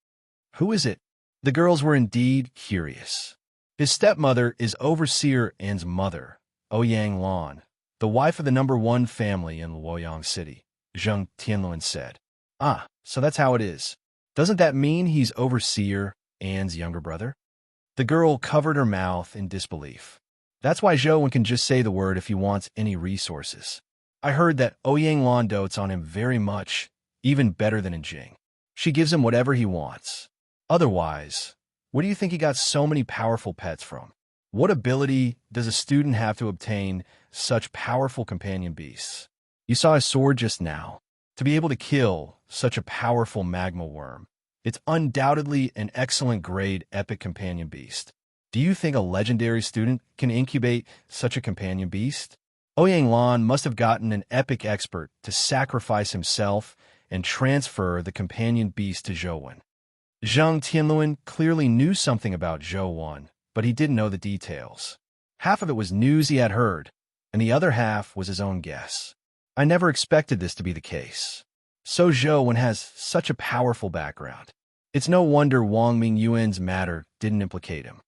Who is it? The girls were indeed curious. His stepmother is Overseer An's mother, Ouyang Lan, the wife of the #1 family in Luoyang City, Zhang Tianluan said. Ah, so that's how it is. Doesn't that mean he's Overseer An's younger brother? The girl covered her mouth in disbelief. That's why Zhou can just say the word if he wants any resources. I heard that Ouyang Lan dotes on him very much, even better than in Jing. She gives him whatever he wants. Otherwise, where do you think he got so many powerful pets from? What ability does a student have to obtain such powerful companion beasts? You saw his sword just now. To be able to kill such a powerful magma worm, it's undoubtedly an excellent grade epic companion beast. Do you think a legendary student can incubate such a companion beast? Ouyang Lan must have gotten an epic expert to sacrifice himself and transfer the companion beast to Zhou. Zhang Tianluan clearly knew something about Zhou, but he didn't know the details. Half of it was news he had heard, and the other half was his own guess. I never expected this to be the case. So Zhou has such a powerful background. It's no wonder Wang Mingyuan's matter didn't implicate him.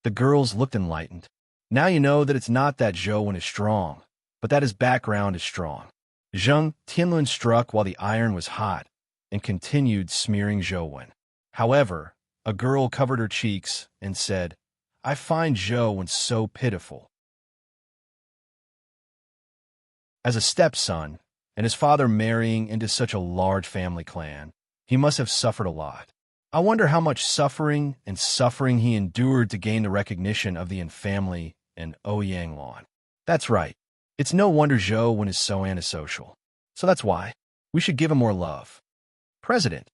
The girls looked enlightened. Now you know that it's not that Zhou is strong, but that his background is strong. Zhang Tianluan struck while the iron was hot and continued smearing Zhou. However, a girl covered her cheeks and said, I find Zhou so pitiful. As a stepson, and his father marrying into such a large family clan, he must have suffered a lot. I wonder how much suffering he endured to gain the recognition of the family and Ouyang Lan. That's right. It's no wonder Zhou is so antisocial. So that's why. We should give him more love. President,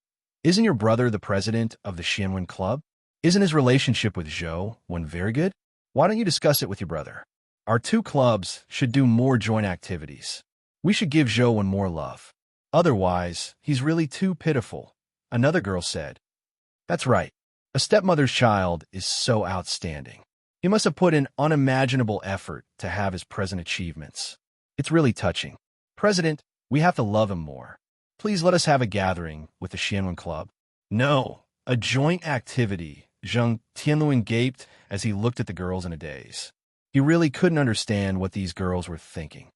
isn't your brother the president of the Xianwen Club? Isn't his relationship with Zhou very good? Why don't you discuss it with your brother? Our two clubs should do more joint activities. We should give Zhou more love. Otherwise, he's really too pitiful, another girl said. That's right. A stepmother's child is so outstanding. He must have put in unimaginable effort to have his present achievements. It's really touching. President, we have to love him more. Please let us have a gathering with the Xianwen Club. No, a joint activity, Zhang Tianluan gaped as he looked at the girls in a daze. He really couldn't understand what these girls were thinking.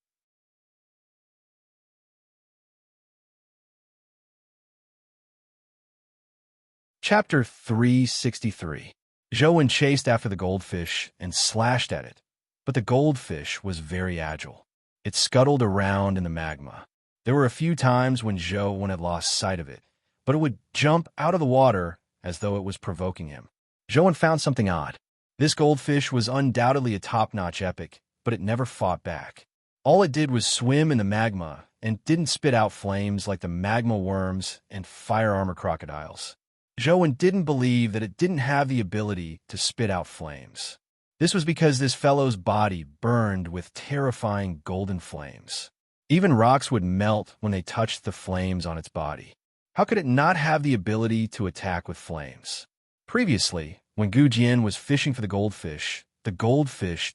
Chapter 363. Zhou chased after the goldfish and slashed at it, but the goldfish was very agile. It scuttled around in the magma. There were a few times when Zhou had lost sight of it, but it would jump out of the water as though it was provoking him. Zhou found something odd. This goldfish was undoubtedly a top-notch epic, but it never fought back. All it did was swim in the magma and didn't spit out flames like the magma worms and fire armor crocodiles. Zhou didn't believe that it didn't have the ability to spit out flames. This was because this fellow's body burned with terrifying golden flames. Even rocks would melt when they touched the flames on its body. How could it not have the ability to attack with flames? Previously, when Gu Jian was fishing for the goldfish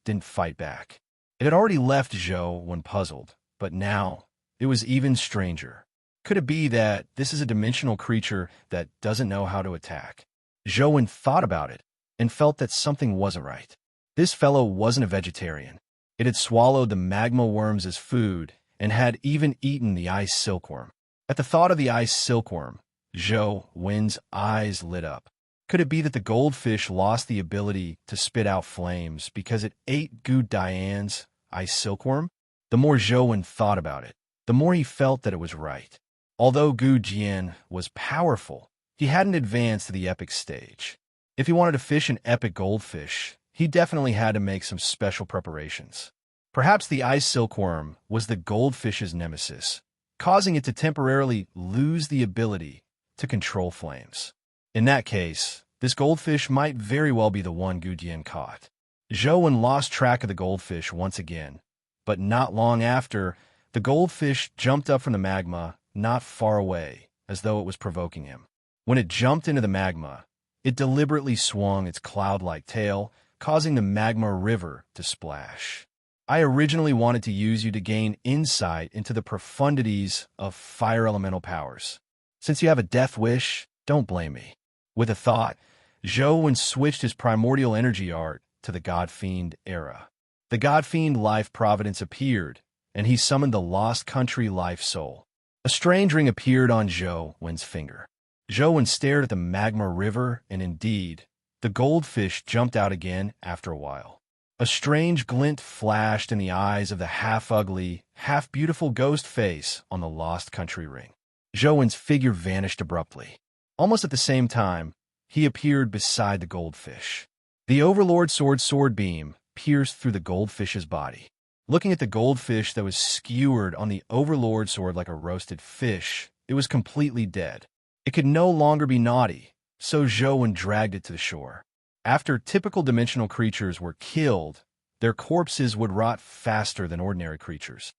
didn't fight back. It had already left Zhou when puzzled, but now it was even stranger. Could it be that this is a dimensional creature that doesn't know how to attack? Zhou thought about it and felt that something wasn't right. This fellow wasn't a vegetarian. It had swallowed the magma worms as food and had even eaten the ice silkworm. At the thought of the ice silkworm, Zhou's eyes lit up. Could it be that the goldfish lost the ability to spit out flames because it ate Gu Dian's ice silkworm? The more Zhou thought about it, the more he felt that it was right. Although Gu Jian was powerful, he hadn't advanced to the epic stage. If he wanted to fish an epic goldfish, he definitely had to make some special preparations. Perhaps the ice silkworm was the goldfish's nemesis, causing it to temporarily lose the ability to control flames. In that case, this goldfish might very well be the one Gu Jian caught. Zhou lost track of the goldfish once again, but not long after, the goldfish jumped up from the magma not far away, as though it was provoking him. When it jumped into the magma, it deliberately swung its cloud-like tail, causing the magma river to splash. I originally wanted to use you to gain insight into the profundities of fire elemental powers. Since you have a death wish, don't blame me. With a thought, Zhou switched his primordial energy art to the God Fiend era. The God Fiend life providence appeared, and he summoned the Lost Country life soul. A strange ring appeared on Zhou's finger. Zhou stared at the magma river, and indeed, the goldfish jumped out again after a while. A strange glint flashed in the eyes of the half-ugly, half-beautiful ghost face on the Lost Country ring. Zhou's figure vanished abruptly. Almost at the same time, he appeared beside the goldfish. The Overlord sword beam pierced through the goldfish's body. Looking at the goldfish that was skewered on the Overlord sword like a roasted fish, it was completely dead. It could no longer be naughty, so Zhou dragged it to the shore. After typical dimensional creatures were killed, their corpses would rot faster than ordinary creatures.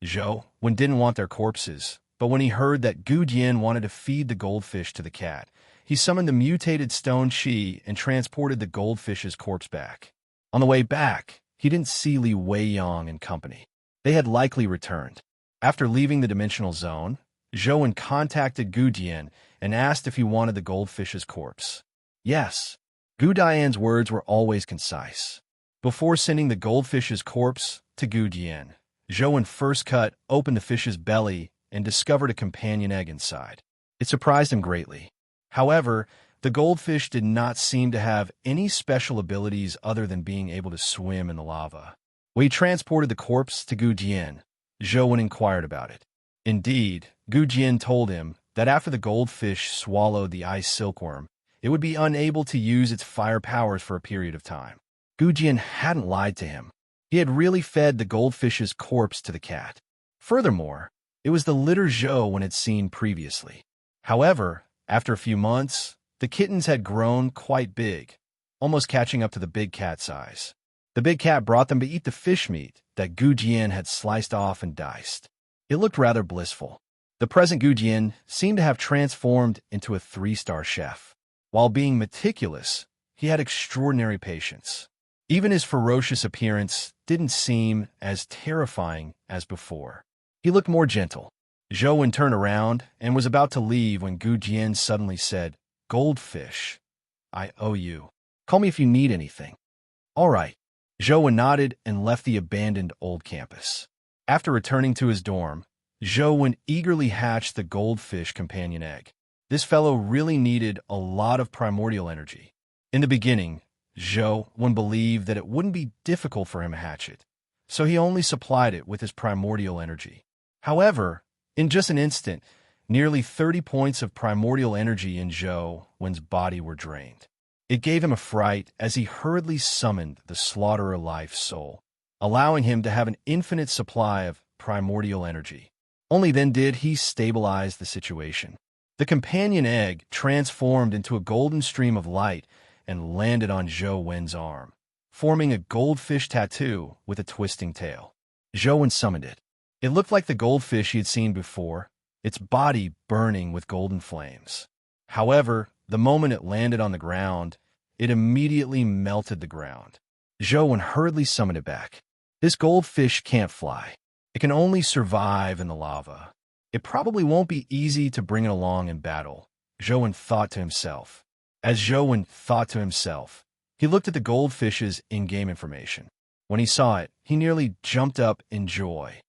Zhou didn't want their corpses, but when he heard that Gu Jian wanted to feed the goldfish to the cat, he summoned the mutated stone Qi and transported the goldfish's corpse back. On the way back, he didn't see Li Weiyang and company. They had likely returned. After leaving the dimensional zone, Zhou contacted Gu Jian and asked if he wanted the goldfish's corpse. Yes, Gu Dian's words were always concise. Before sending the goldfish's corpse to Gu Jian, Zhou first cut open the fish's belly and discovered a companion egg inside. It surprised him greatly. However, the goldfish did not seem to have any special abilities other than being able to swim in the lava. When he transported the corpse to Gu Jian, Zhou inquired about it. Indeed, Gu Jian told him that after the goldfish swallowed the ice silkworm, it would be unable to use its fire powers for a period of time. Gu Jian hadn't lied to him. He had really fed the goldfish's corpse to the cat. Furthermore, it was the litter Zhou had seen previously. However, after a few months, the kittens had grown quite big, almost catching up to the big cat size. The big cat brought them to eat the fish meat that Gu Jian had sliced off and diced. It looked rather blissful. The present Gu Jian seemed to have transformed into a 3-star chef. While being meticulous, he had extraordinary patience. Even his ferocious appearance didn't seem as terrifying as before. He looked more gentle. Zhou turned around and was about to leave when Gu Jian suddenly said, "Goldfish, I owe you. Call me if you need anything." "All right." Zhou nodded and left the abandoned old campus. After returning to his dorm, Zhou eagerly hatched the goldfish companion egg. This fellow really needed a lot of primordial energy. In the beginning, Zhou believed that it wouldn't be difficult for him to hatch it, so he only supplied it with his primordial energy. However, in just an instant, nearly 30 points of primordial energy in Zhou's body were drained. It gave him a fright as he hurriedly summoned the slaughterer life soul, allowing him to have an infinite supply of primordial energy. Only then did he stabilize the situation. The companion egg transformed into a golden stream of light and landed on Zhou's arm, forming a goldfish tattoo with a twisting tail. Zhou summoned it. It looked like the goldfish he had seen before, its body burning with golden flames. However, the moment it landed on the ground, it immediately melted the ground. Zhou hurriedly summoned it back. This goldfish can't fly. It can only survive in the lava. It probably won't be easy to bring it along in battle, Zhou thought to himself. As Zhou thought to himself, he looked at the goldfish's in-game information. When he saw it, he nearly jumped up in joy.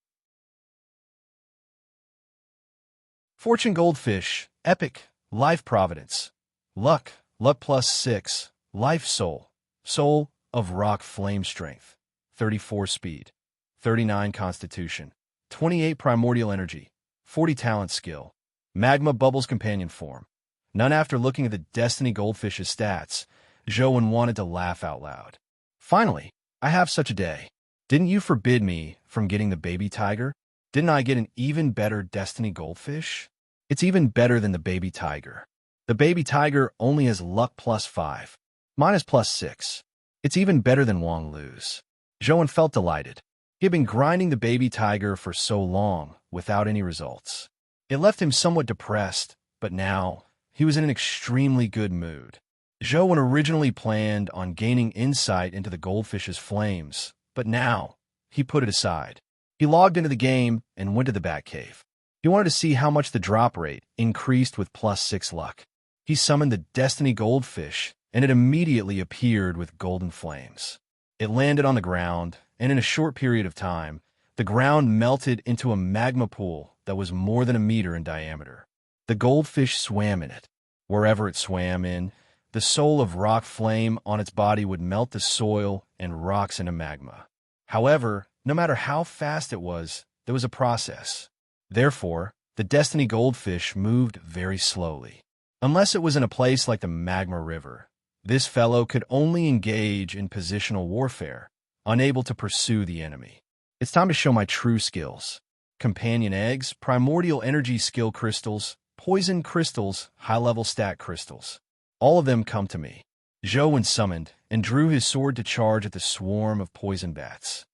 Fortune Goldfish, Epic, Life Providence, Luck, Luck plus 6, Life Soul, Soul of Rock Flame Strength, 34 Speed, 39 Constitution, 28 Primordial Energy, 40 Talent Skill, Magma Bubbles Companion Form. None after looking at the Destiny Goldfish's stats, Zhou wanted to laugh out loud. Finally, I have such a day. Didn't you forbid me from getting the baby tiger? Didn't I get an even better Destiny Goldfish? It's even better than the baby tiger. The baby tiger only has luck plus 5, mine is plus 6. It's even better than Wang Lu's. Zhou felt delighted. He had been grinding the baby tiger for so long without any results. It left him somewhat depressed, but now he was in an extremely good mood. Zhou originally planned on gaining insight into the goldfish's flames, but now he put it aside. He logged into the game and went to the Batcave. He wanted to see how much the drop rate increased with plus 6 luck. He summoned the Destiny Goldfish, and it immediately appeared with golden flames. It landed on the ground, and in a short period of time, the ground melted into a magma pool that was more than a meter in diameter. The goldfish swam in it. Wherever it swam in, the soul of rock flame on its body would melt the soil and rocks into magma. However, no matter how fast it was, there was a process. Therefore, the Destiny Goldfish moved very slowly. Unless it was in a place like the Magma River, this fellow could only engage in positional warfare, unable to pursue the enemy. It's time to show my true skills. Companion eggs, primordial energy skill crystals, poison crystals, high-level stat crystals. All of them come to me. Zhou summoned and drew his sword to charge at the swarm of poison bats.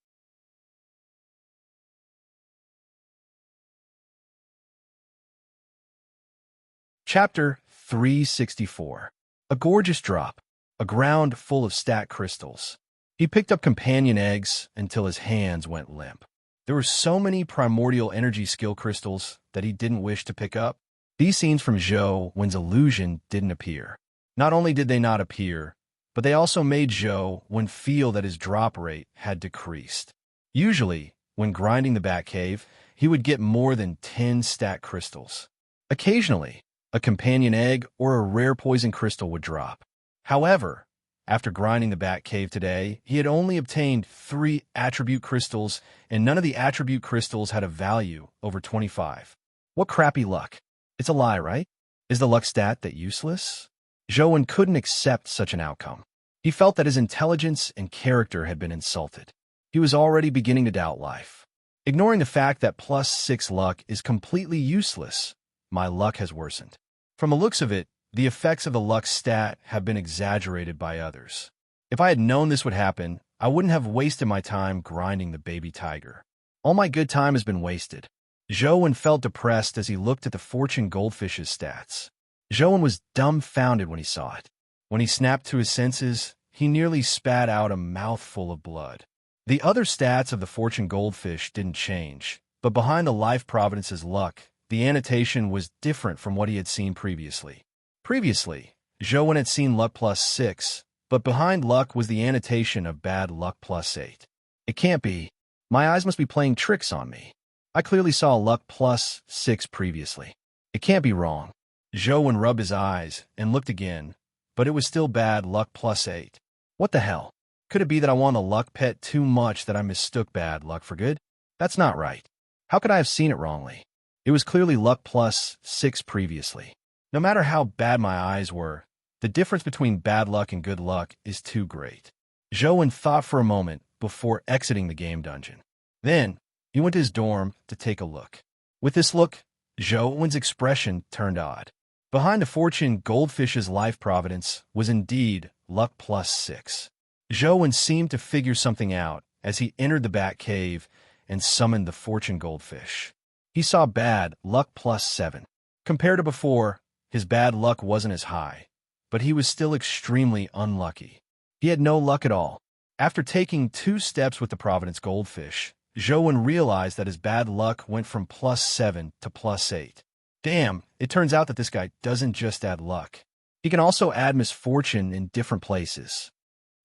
Chapter 364. A gorgeous drop. A ground full of stat crystals. He picked up companion eggs until his hands went limp. There were so many primordial energy skill crystals that he didn't wish to pick up. These scenes from Zhou's illusion didn't appear. Not only did they not appear, but they also made Zhou feel that his drop rate had decreased. Usually, when grinding the Batcave, he would get more than 10 stat crystals. Occasionally, a companion egg or a rare poison crystal would drop. However, after grinding the Batcave today, he had only obtained 3 attribute crystals, and none of the attribute crystals had a value over 25. What crappy luck. It's a lie, right? Is the luck stat that useless? Zhou couldn't accept such an outcome. He felt that his intelligence and character had been insulted. He was already beginning to doubt life. Ignoring the fact that plus 6 luck is completely useless, my luck has worsened. From the looks of it, the effects of the luck stat have been exaggerated by others. If I had known this would happen, I wouldn't have wasted my time grinding the baby tiger. All my good time has been wasted. Zhou felt depressed as he looked at the Fortune Goldfish's stats. Zhou was dumbfounded when he saw it. When he snapped to his senses, he nearly spat out a mouthful of blood. The other stats of the Fortune Goldfish didn't change, but behind the Life Providence's luck, the annotation was different from what he had seen previously. Previously, Zhou had seen luck plus 6, but behind luck was the annotation of bad luck plus 8. It can't be. My eyes must be playing tricks on me. I clearly saw luck plus 6 previously. It can't be wrong. Zhou rubbed his eyes and looked again, but it was still bad luck plus 8. What the hell? Could it be that I won the luck pet too much that I mistook bad luck for good? That's not right. How could I have seen it wrongly? It was clearly luck plus 6 previously. No matter how bad my eyes were, the difference between bad luck and good luck is too great. Zhou thought for a moment before exiting the game dungeon. Then, he went to his dorm to take a look. With this look, Zhou's expression turned odd. Behind the fortune goldfish's life providence was indeed luck plus 6. Zhou seemed to figure something out as he entered the bat cave and summoned the fortune goldfish. He saw bad luck plus 7. Compared to before, his bad luck wasn't as high, but he was still extremely unlucky. He had no luck at all. After taking 2 steps with the Providence goldfish, Zhou realized that his bad luck went from plus 7 to plus 8. Damn, it turns out that this guy doesn't just add luck. He can also add misfortune in different places.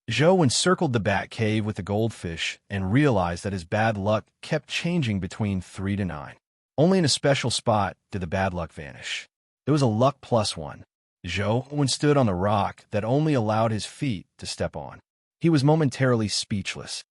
Zhou encircled the bat cave with the goldfish and realized that his bad luck kept changing between 3 to 9. Only in a special spot did the bad luck vanish. It was a luck plus 1. Zhou stood on the rock that only allowed his feet to step on. He was momentarily speechless.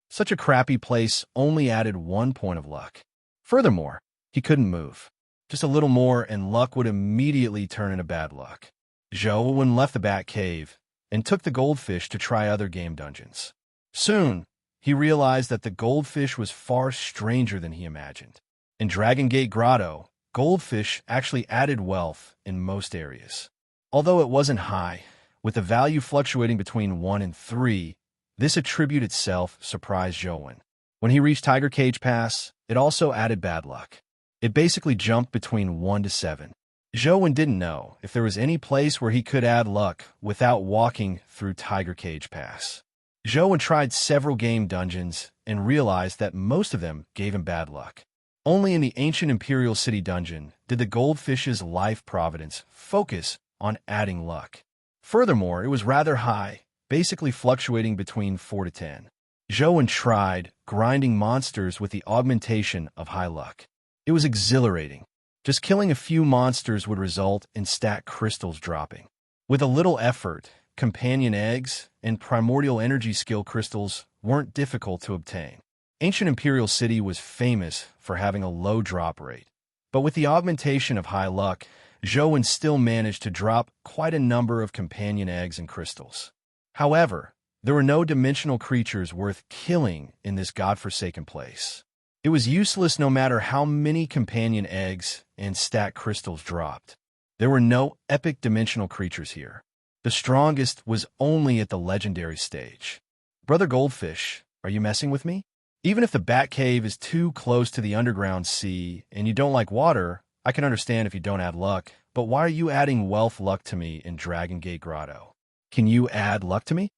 Such a crappy place only added 1 point of luck. Furthermore, he couldn't move. Just a little more and luck would immediately turn into bad luck. Zhou left the bat cave and took the goldfish to try other game dungeons. Soon, he realized that the goldfish was far stranger than he imagined. In Dragon Gate Grotto, goldfish actually added wealth in most areas. Although it wasn't high, with the value fluctuating between 1 and 3, this attribute itself surprised Zhou. When he reached Tiger Cage Pass, it also added bad luck. It basically jumped between 1 to 7. Zhou didn't know if there was any place where he could add luck without walking through Tiger Cage Pass. Zhou tried several game dungeons and realized that most of them gave him bad luck. Only in the ancient Imperial City dungeon did the goldfish's life providence focus on adding luck. Furthermore, it was rather high, basically fluctuating between 4 to 10. Zhou tried grinding monsters with the augmentation of high luck. It was exhilarating. Just killing a few monsters would result in stat crystals dropping. With a little effort, companion eggs and primordial energy skill crystals weren't difficult to obtain. Ancient Imperial City was famous for having a low drop rate, but with the augmentation of high luck, Zhou still managed to drop quite a number of companion eggs and crystals. However, there were no dimensional creatures worth killing in this godforsaken place. It was useless no matter how many companion eggs and stat crystals dropped. There were no epic dimensional creatures here. The strongest was only at the legendary stage. Brother Goldfish, are you messing with me? Even if the Bat Cave is too close to the underground sea and you don't like water, I can understand if you don't add luck, but why are you adding wealth luck to me in Dragon Gate Grotto? Can you add luck to me?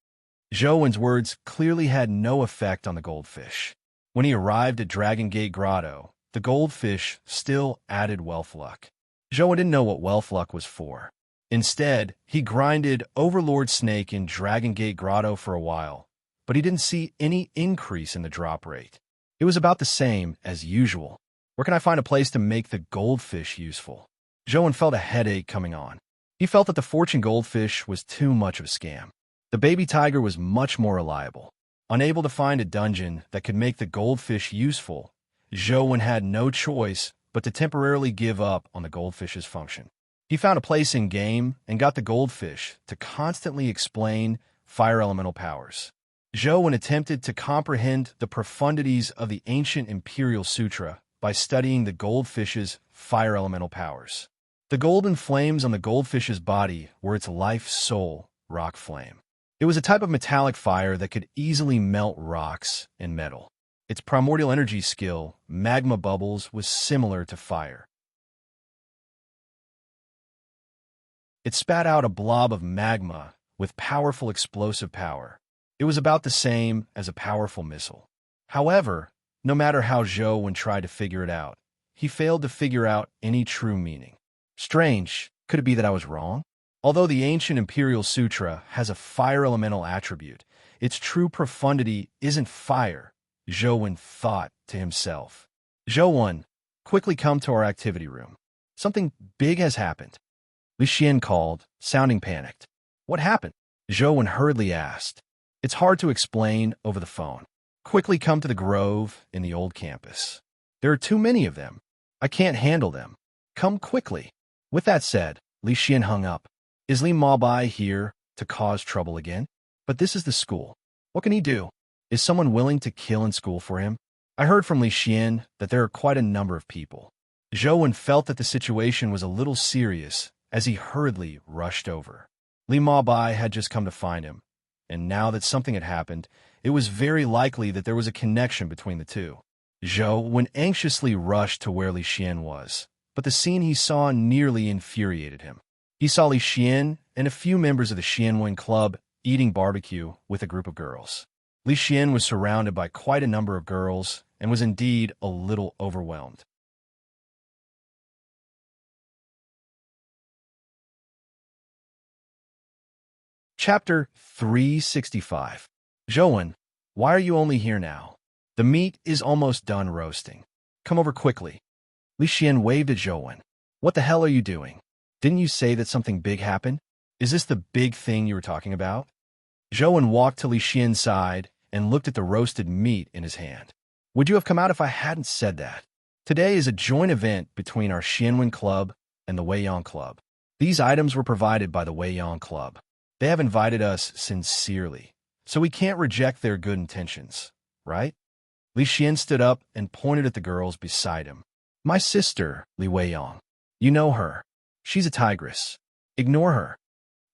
Zhou's words clearly had no effect on the goldfish. When he arrived at Dragon Gate Grotto, the goldfish still added wealth luck. Zhou didn't know what wealth luck was for. Instead, he grinded Overlord Snake in Dragon Gate Grotto for a while, but he didn't see any increase in the drop rate. It was about the same as usual. Where can I find a place to make the goldfish useful? Zhou felt a headache coming on. He felt that the fortune goldfish was too much of a scam. The baby tiger was much more reliable. Unable to find a dungeon that could make the goldfish useful, Zhou had no choice but to temporarily give up on the goldfish's function. He found a place in-game and got the goldfish to constantly explain fire elemental powers. Zhou attempted to comprehend the profundities of the ancient Imperial Sutra by studying the goldfish's fire elemental powers. The golden flames on the goldfish's body were its life soul, rock flame. It was a type of metallic fire that could easily melt rocks and metal. Its primordial energy skill, magma bubbles, was similar to fire. It spat out a blob of magma with powerful explosive power. It was about the same as a powerful missile. However, no matter how Zhou tried to figure it out, he failed to figure out any true meaning. Strange, could it be that I was wrong? Although the ancient Imperial Sutra has a fire elemental attribute, its true profundity isn't fire, Zhou Wen thought to himself. Zhou Wen, quickly come to our activity room. Something big has happened. Li Xian called, sounding panicked. What happened? Zhou Wen hurriedly asked. It's hard to explain over the phone. Quickly come to the grove in the old campus. There are too many of them. I can't handle them. Come quickly. With that said, Li Xian hung up. Is Li Maobai here to cause trouble again? But this is the school. What can he do? Is someone willing to kill in school for him? I heard from Li Xian that there are quite a number of people. Zhou Wen felt that the situation was a little serious as he hurriedly rushed over. Li Maobai had just come to find him, and now that something had happened, it was very likely that there was a connection between the two. Zhou Wen anxiously rushed to where Li Xian was, but the scene he saw nearly infuriated him. He saw Li Xian and a few members of the Xianwen Club eating barbecue with a group of girls. Li Xian was surrounded by quite a number of girls and was indeed a little overwhelmed. Chapter 365. Zhou Wen, why are you only here now? The meat is almost done roasting. Come over quickly. Li Xian waved at Zhou Wen. What the hell are you doing? Didn't you say that something big happened? Is this the big thing you were talking about? Zhou Wen walked to Li Xian's side and looked at the roasted meat in his hand. Would you have come out if I hadn't said that? Today is a joint event between our Xianwen Club and the Weiyang Club. These items were provided by the Weiyang Club. They have invited us sincerely, so we can't reject their good intentions, right? Li Xian stood up and pointed at the girls beside him. My sister, Li Weiyang. You know her. She's a tigress. Ignore her.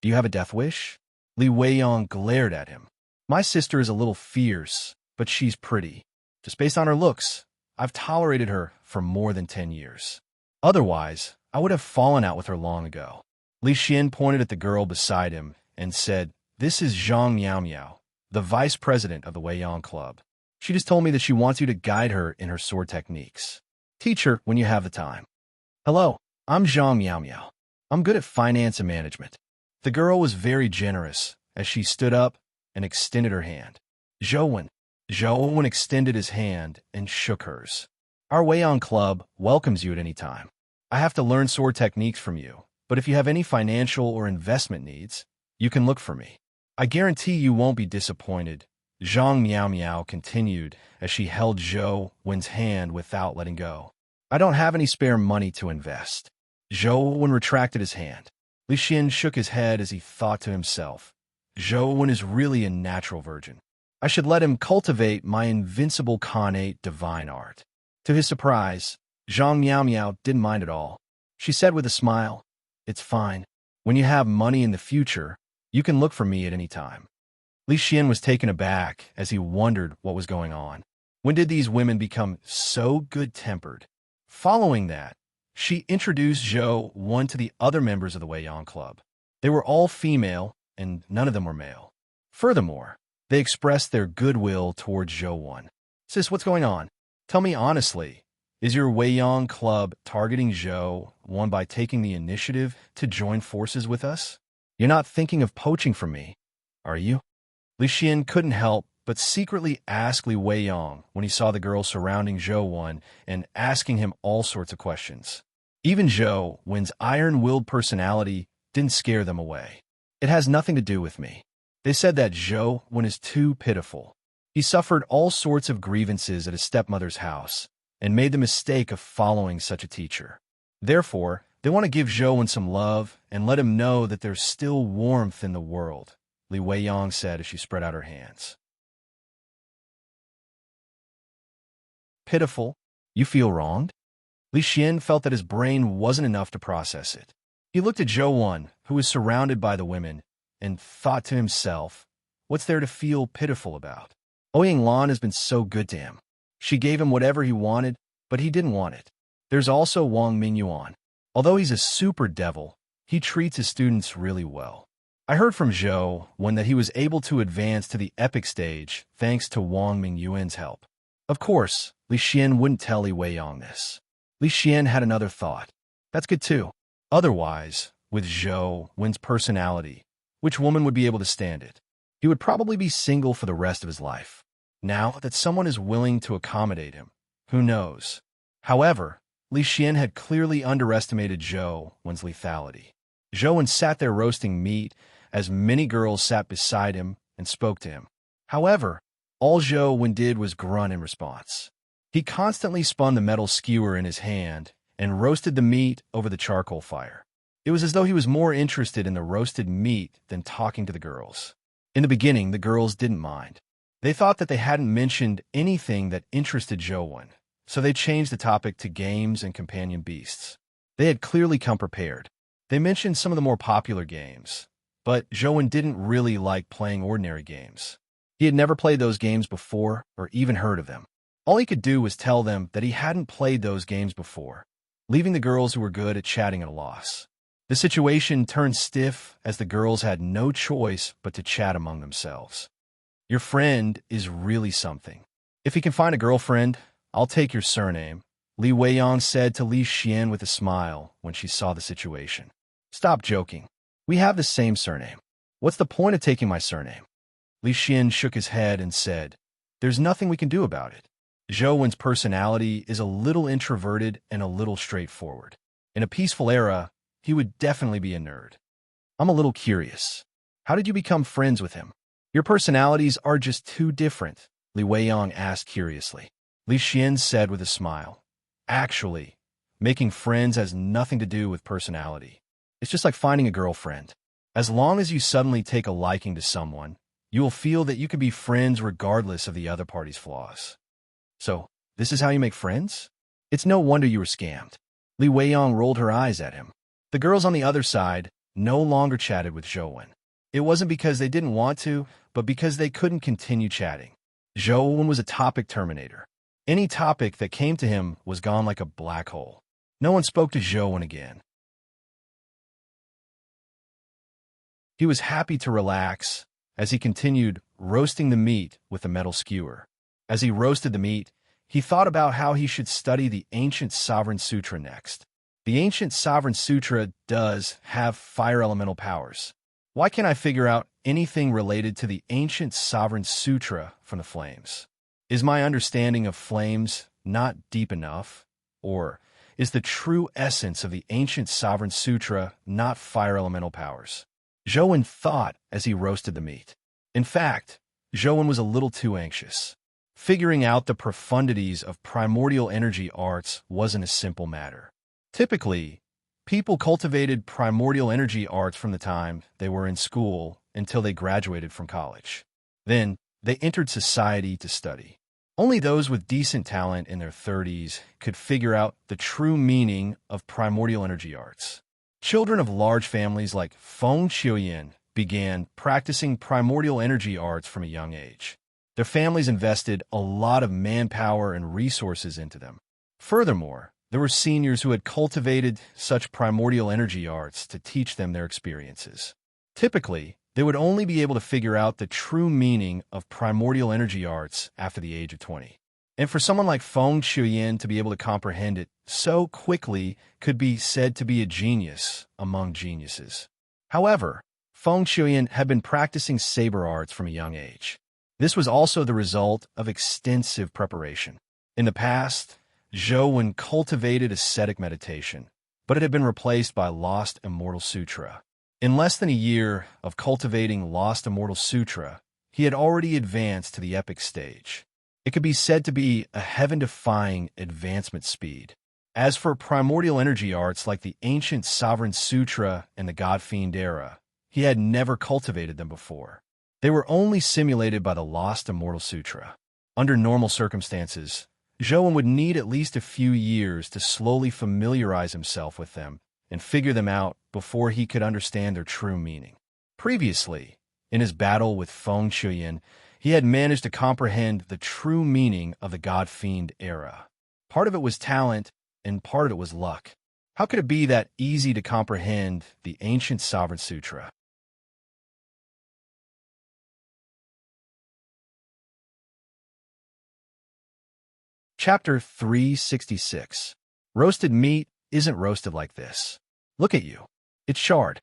Do you have a death wish? Li Weiyang glared at him. My sister is a little fierce, but she's pretty. Just based on her looks, I've tolerated her for more than 10 years. Otherwise, I would have fallen out with her long ago. Li Xian pointed at the girl beside him and said, This is Zhang Miao Miao, the vice president of the Weiyang Club. She just told me that she wants you to guide her in her sword techniques. Teach her when you have the time. Hello, I'm Zhang Miao Miao. I'm good at finance and management. The girl was very generous as she stood up and extended her hand. Zhou Wen extended his hand and shook hers. Our Weiyang Club welcomes you at any time. I have to learn sword techniques from you, but if you have any financial or investment needs, you can look for me. I guarantee you won't be disappointed. Zhang Miao Miao continued as she held Zhou Wen's hand without letting go. I don't have any spare money to invest. Zhou Wen retracted his hand. Li Xian shook his head as he thought to himself. Zhou Wen is really a natural virgin. I should let him cultivate my invincible Khanate divine art. To his surprise, Zhang Miao Miao didn't mind at all. She said with a smile, It's fine. When you have money in the future, you can look for me at any time. Li Xian was taken aback as he wondered what was going on. When did these women become so good-tempered? Following that, she introduced Zhou Wen to the other members of the Weiyang Club. They were all female, and none of them were male. Furthermore, they expressed their goodwill towards Zhou Wen. Sis, what's going on? Tell me honestly, is your Weiyang Club targeting Zhou Wen by taking the initiative to join forces with us? You're not thinking of poaching from me, are you? Li Xian couldn't help but secretly ask Li Weiyang when he saw the girl surrounding Zhou Wen and asking him all sorts of questions. Even Zhou Wen's iron-willed personality didn't scare them away. It has nothing to do with me. They said that Zhou Wen is too pitiful. He suffered all sorts of grievances at his stepmother's house and made the mistake of following such a teacher. Therefore, they want to give Zhou Wen some love and let him know that there's still warmth in the world, Li Weiyang said as she spread out her hands. Pitiful? You feel wronged? Li Xian felt that his brain wasn't enough to process it. He looked at Zhou Wen, who was surrounded by the women, and thought to himself, what's there to feel pitiful about? Ouyang Lan has been so good to him. She gave him whatever he wanted, but he didn't want it. There's also Wang Mingyuan. Although he's a super devil, he treats his students really well. I heard from Zhou Wen that he was able to advance to the epic stage thanks to Wang Mingyuan's help. Of course, Li Xian wouldn't tell Li Weiyang this. Li Xian had another thought. That's good too. Otherwise, with Zhou Wen's personality, which woman would be able to stand it? He would probably be single for the rest of his life. now that someone is willing to accommodate him. Who knows? However, Li Xian had clearly underestimated Zhou Wen's lethality. Zhou Wen sat there roasting meat as many girls sat beside him and spoke to him. However, all Zhou Wen did was grunt in response. He constantly spun the metal skewer in his hand and roasted the meat over the charcoal fire. It was as though he was more interested in the roasted meat than talking to the girls. In the beginning, the girls didn't mind. They thought that they hadn't mentioned anything that interested Zhou Wen, so they changed the topic to games and companion beasts. They had clearly come prepared. They mentioned some of the more popular games, but Zhou Wen didn't really like playing ordinary games. He had never played those games before or even heard of them. All he could do was tell them that he hadn't played those games before, leaving the girls who were good at chatting at a loss. The situation turned stiff as the girls had no choice but to chat among themselves. Your friend is really something. If he can find a girlfriend, I'll take your surname, Li Weiyang said to Li Xian with a smile when she saw the situation. Stop joking. We have the same surname. What's the point of taking my surname? Li Xian shook his head and said, There's nothing we can do about it. Zhou Wen's personality is a little introverted and a little straightforward. In a peaceful era, he would definitely be a nerd. I'm a little curious. How did you become friends with him? Your personalities are just too different, Li Weiyang asked curiously. Li Xian said with a smile. Actually, making friends has nothing to do with personality. It's just like finding a girlfriend. As long as you suddenly take a liking to someone, you will feel that you can be friends regardless of the other party's flaws. So, this is how you make friends? It's no wonder you were scammed. Li Weiyang rolled her eyes at him. The girls on the other side no longer chatted with Zhou Wen. It wasn't because they didn't want to, but because they couldn't continue chatting. Zhou Wen was a topic terminator. Any topic that came to him was gone like a black hole. No one spoke to Zhou Wen again. He was happy to relax as he continued roasting the meat with a metal skewer. As he roasted the meat, he thought about how he should study the Ancient Sovereign Sutra next. The Ancient Sovereign Sutra does have fire elemental powers. Why can't I figure out anything related to the Ancient Sovereign Sutra from the flames? Is my understanding of flames not deep enough? Or is the true essence of the Ancient Sovereign Sutra not fire elemental powers? Zhou Wen thought as he roasted the meat. In fact, Zhou Wen was a little too anxious. Figuring out the profundities of primordial energy arts wasn't a simple matter. Typically, people cultivated primordial energy arts from the time they were in school until they graduated from college. Then, they entered society to study. Only those with decent talent in their 30s could figure out the true meaning of primordial energy arts. Children of large families like Feng Qiuyan began practicing primordial energy arts from a young age. Their families invested a lot of manpower and resources into them. Furthermore, there were seniors who had cultivated such primordial energy arts to teach them their experiences. Typically, they would only be able to figure out the true meaning of primordial energy arts after the age of 20. And for someone like Feng Qiuyan to be able to comprehend it so quickly could be said to be a genius among geniuses. However, Feng Qiuyan had been practicing saber arts from a young age. This was also the result of extensive preparation. In the past, Zhou Wen cultivated ascetic meditation, but it had been replaced by Lost Immortal Sutra. In less than a year of cultivating Lost Immortal Sutra, he had already advanced to the epic stage. It could be said to be a heaven-defying advancement speed. As for primordial energy arts like the Ancient Sovereign Sutra and the God Fiend era, he had never cultivated them before. They were only simulated by the Lost Immortal Sutra. Under normal circumstances, Zhou Wen would need at least a few years to slowly familiarize himself with them and figure them out before he could understand their true meaning. Previously, in his battle with Feng Qiuyan, he had managed to comprehend the true meaning of the God Fiend era. Part of it was talent, and part of it was luck. How could it be that easy to comprehend the Ancient Sovereign Sutra? Chapter 366. Roasted meat isn't roasted like this. Look at you. It's charred.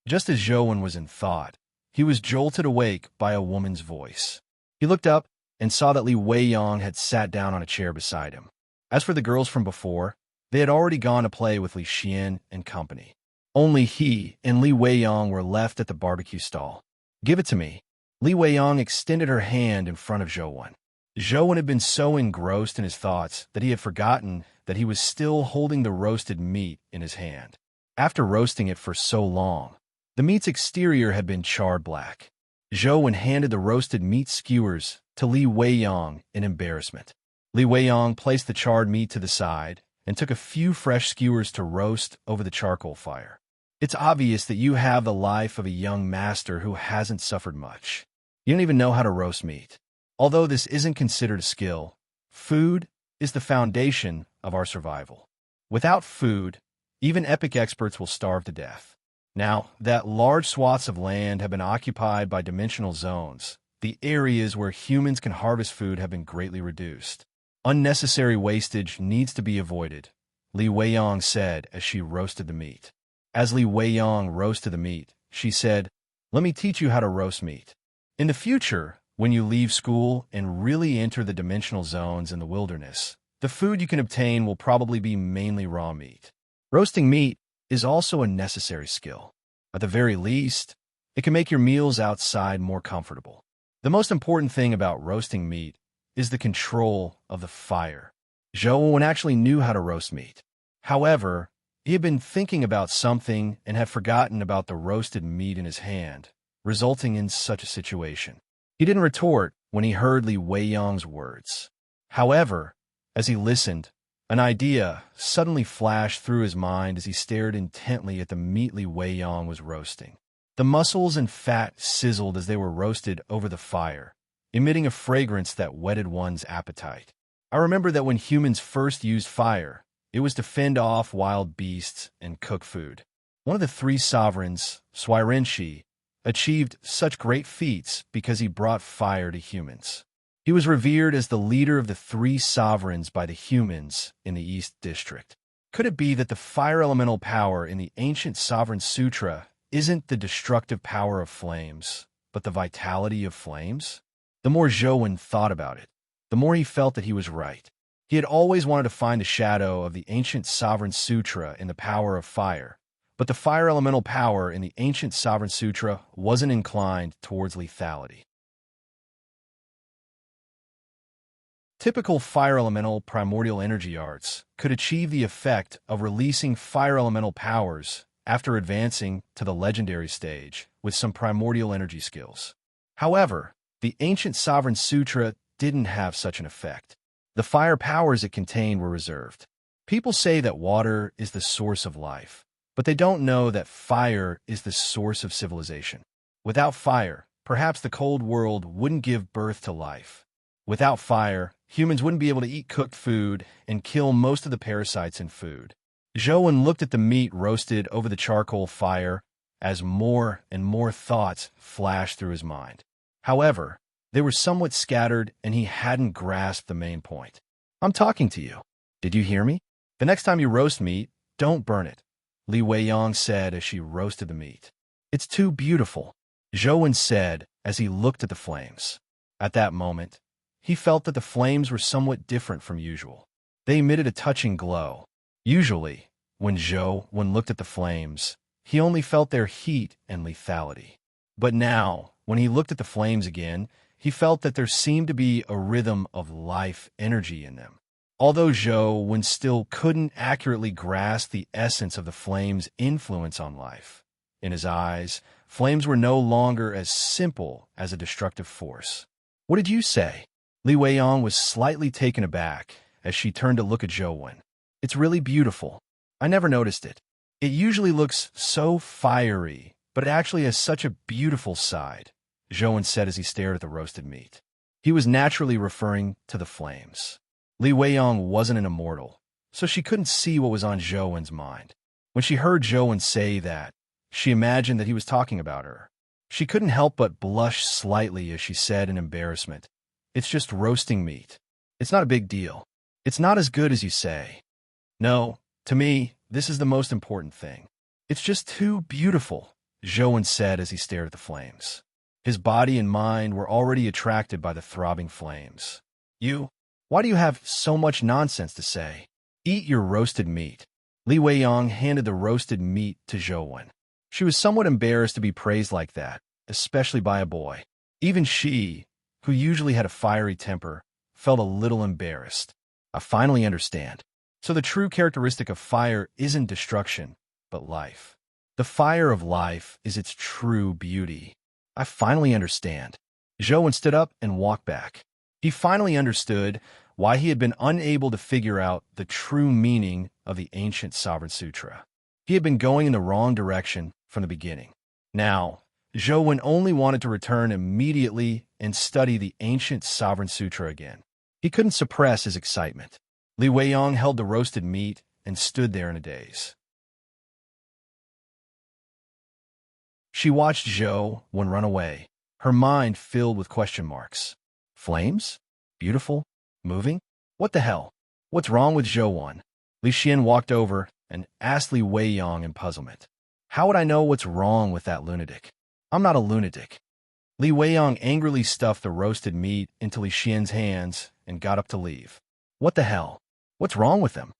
Just as Zhou Wen was in thought, he was jolted awake by a woman's voice. He looked up and saw that Li Weiyang had sat down on a chair beside him. As for the girls from before, they had already gone to play with Li Xian and company. Only he and Li Weiyang were left at the barbecue stall. "Give it to me." Li Weiyang extended her hand in front of Zhou Wen. Zhou Wen had been so engrossed in his thoughts that he had forgotten that he was still holding the roasted meat in his hand. After roasting it for so long, the meat's exterior had been charred black. Zhou Wen handed the roasted meat skewers to Li Weiyang in embarrassment. Li Weiyang placed the charred meat to the side and took a few fresh skewers to roast over the charcoal fire. "It's obvious that you have the life of a young master who hasn't suffered much. You don't even know how to roast meat. Although this isn't considered a skill, food is the foundation of our survival. Without food, even epic experts will starve to death." Now that large swaths of land have been occupied by dimensional zones, the areas where humans can harvest food have been greatly reduced. "Unnecessary wastage needs to be avoided," Li Weiyang said as she roasted the meat. As Li Weiyang roasted the meat, she said, "Let me teach you how to roast meat. In the future, when you leave school and really enter the dimensional zones in the wilderness, the food you can obtain will probably be mainly raw meat. Roasting meat is also a necessary skill. At the very least, it can make your meals outside more comfortable. The most important thing about roasting meat is the control of the fire." Zhou Wen actually knew how to roast meat. However, he had been thinking about something and had forgotten about the roasted meat in his hand, resulting in such a situation. He didn't retort when he heard Li Weiyang's words. However, as he listened, an idea suddenly flashed through his mind as he stared intently at the meat Li Weiyang was roasting. The muscles and fat sizzled as they were roasted over the fire, emitting a fragrance that whetted one's appetite. I remember that when humans first used fire, it was to fend off wild beasts and cook food. One of the three sovereigns, Swirenshi, achieved such great feats because he brought fire to humans. He was revered as the leader of the three sovereigns by the humans in the East District. Could it be that the fire elemental power in the ancient Sovereign Sutra isn't the destructive power of flames, but the vitality of flames? The more Zhou Wen thought about it, the more he felt that he was right. He had always wanted to find the shadow of the ancient Sovereign Sutra in the power of fire, but the fire elemental power in the ancient Sovereign Sutra wasn't inclined towards lethality. Typical fire elemental primordial energy arts could achieve the effect of releasing fire elemental powers after advancing to the legendary stage with some primordial energy skills. However, the ancient Sovereign Sutra didn't have such an effect. The fire powers it contained were reserved. People say that water is the source of life, but they don't know that fire is the source of civilization. Without fire, perhaps the cold world wouldn't give birth to life. Without fire, humans wouldn't be able to eat cooked food and kill most of the parasites in food. Zhou Wen looked at the meat roasted over the charcoal fire as more and more thoughts flashed through his mind. However, they were somewhat scattered and he hadn't grasped the main point. "I'm talking to you. Did you hear me? The next time you roast meat, don't burn it," Li Weiyang said as she roasted the meat. "It's too beautiful," Zhou Wen said as he looked at the flames. At that moment, he felt that the flames were somewhat different from usual. They emitted a touching glow. Usually, when Zhou Wen looked at the flames, he only felt their heat and lethality. But now, when he looked at the flames again, he felt that there seemed to be a rhythm of life energy in them. Although Zhou Wen still couldn't accurately grasp the essence of the flames' influence on life, in his eyes, flames were no longer as simple as a destructive force. "What did you say?" Li Weiyang was slightly taken aback as she turned to look at Zhou Wen. "It's really beautiful. I never noticed it. It usually looks so fiery, but it actually has such a beautiful side," Zhou Wen said as he stared at the roasted meat. He was naturally referring to the flames. Li Weiyang wasn't an immortal, so she couldn't see what was on Zhou Wen's mind. When she heard Zhou Wen say that, she imagined that he was talking about her. She couldn't help but blush slightly as she said in embarrassment, "It's just roasting meat. It's not a big deal. It's not as good as you say. No, to me, this is the most important thing. It's just too beautiful," Zhou Wen said as he stared at the flames. His body and mind were already attracted by the throbbing flames. Why do you have so much nonsense to say? Eat your roasted meat. Li Weiyang handed the roasted meat to Zhou. She was somewhat embarrassed to be praised like that, especially by a boy. Even she, who usually had a fiery temper, felt a little embarrassed. I finally understand. So the true characteristic of fire isn't destruction, but life. The fire of life is its true beauty. I finally understand. Zhou stood up and walked back. He finally understood why he had been unable to figure out the true meaning of the ancient Sovereign Sutra. He had been going in the wrong direction from the beginning. Now, Zhou only wanted to return immediately and study the ancient Sovereign Sutra again. He couldn't suppress his excitement. Li Weiyang held the roasted meat and stood there in a daze. She watched Zhou run away, her mind filled with question marks. Flames? Beautiful? Moving? What the hell? What's wrong with Zhou? Li Xian walked over and asked Li Weiyang in puzzlement. How would I know what's wrong with that lunatic? I'm not a lunatic. Li Weiyang angrily stuffed the roasted meat into Li Xian's hands and got up to leave. What the hell? What's wrong with him?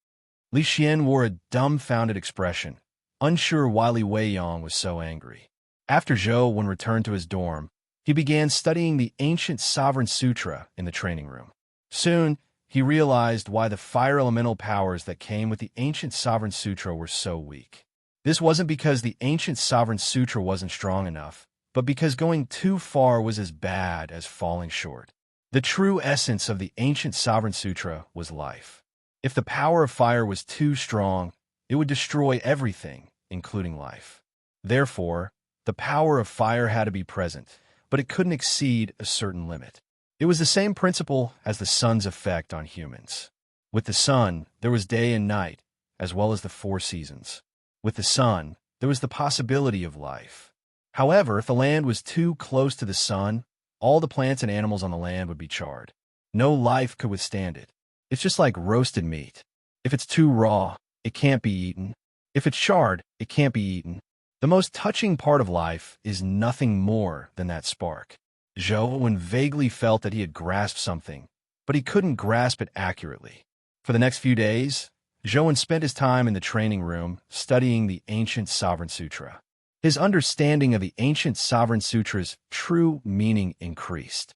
Li Xian wore a dumbfounded expression, unsure why Li Weiyang was so angry. After Zhou returned to his dorm, he began studying the ancient Sovereign Sutra in the training room. Soon, he realized why the fire elemental powers that came with the ancient Sovereign Sutra were so weak. This wasn't because the ancient Sovereign Sutra wasn't strong enough, but because going too far was as bad as falling short. The true essence of the ancient Sovereign Sutra was life. If the power of fire was too strong, it would destroy everything, including life. Therefore, the power of fire had to be present, but it couldn't exceed a certain limit. It was the same principle as the sun's effect on humans. With the sun, there was day and night, as well as the 4 seasons. With the sun, there was the possibility of life. However, if the land was too close to the sun, all the plants and animals on the land would be charred. No life could withstand it. It's just like roasted meat. If it's too raw, it can't be eaten. If it's charred, it can't be eaten. The most touching part of life is nothing more than that spark. Zhou vaguely felt that he had grasped something, but he couldn't grasp it accurately. For the next few days, Zhou spent his time in the training room studying the ancient Sovereign Sutra. His understanding of the ancient Sovereign Sutra's true meaning increased.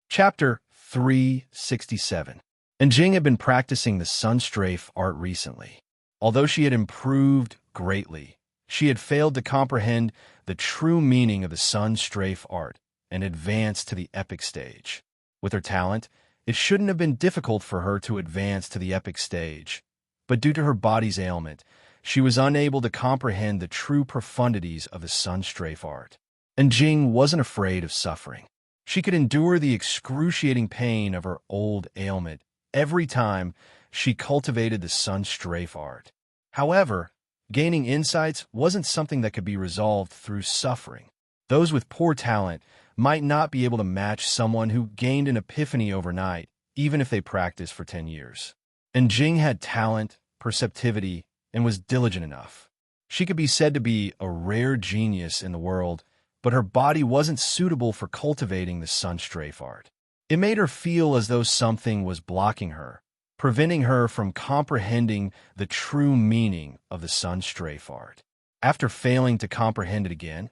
Chapter 367. Jing had been practicing the sun strafe art recently. Although she had improved greatly, she had failed to comprehend the true meaning of the sun strafe art and advance to the epic stage. With her talent, it shouldn't have been difficult for her to advance to the epic stage, but due to her body's ailment, she was unable to comprehend the true profundities of the sun strafe art. And Jing wasn't afraid of suffering. She could endure the excruciating pain of her old ailment every time she cultivated the sun strafe art. However, gaining insights wasn't something that could be resolved through suffering. Those with poor talent might not be able to match someone who gained an epiphany overnight, even if they practiced for 10 years. And Jing had talent, perceptivity, and was diligent enough. She could be said to be a rare genius in the world, but her body wasn't suitable for cultivating the sun strafe art. It made her feel as though something was blocking her, preventing her from comprehending the true meaning of the sun strafe art. After failing to comprehend it again,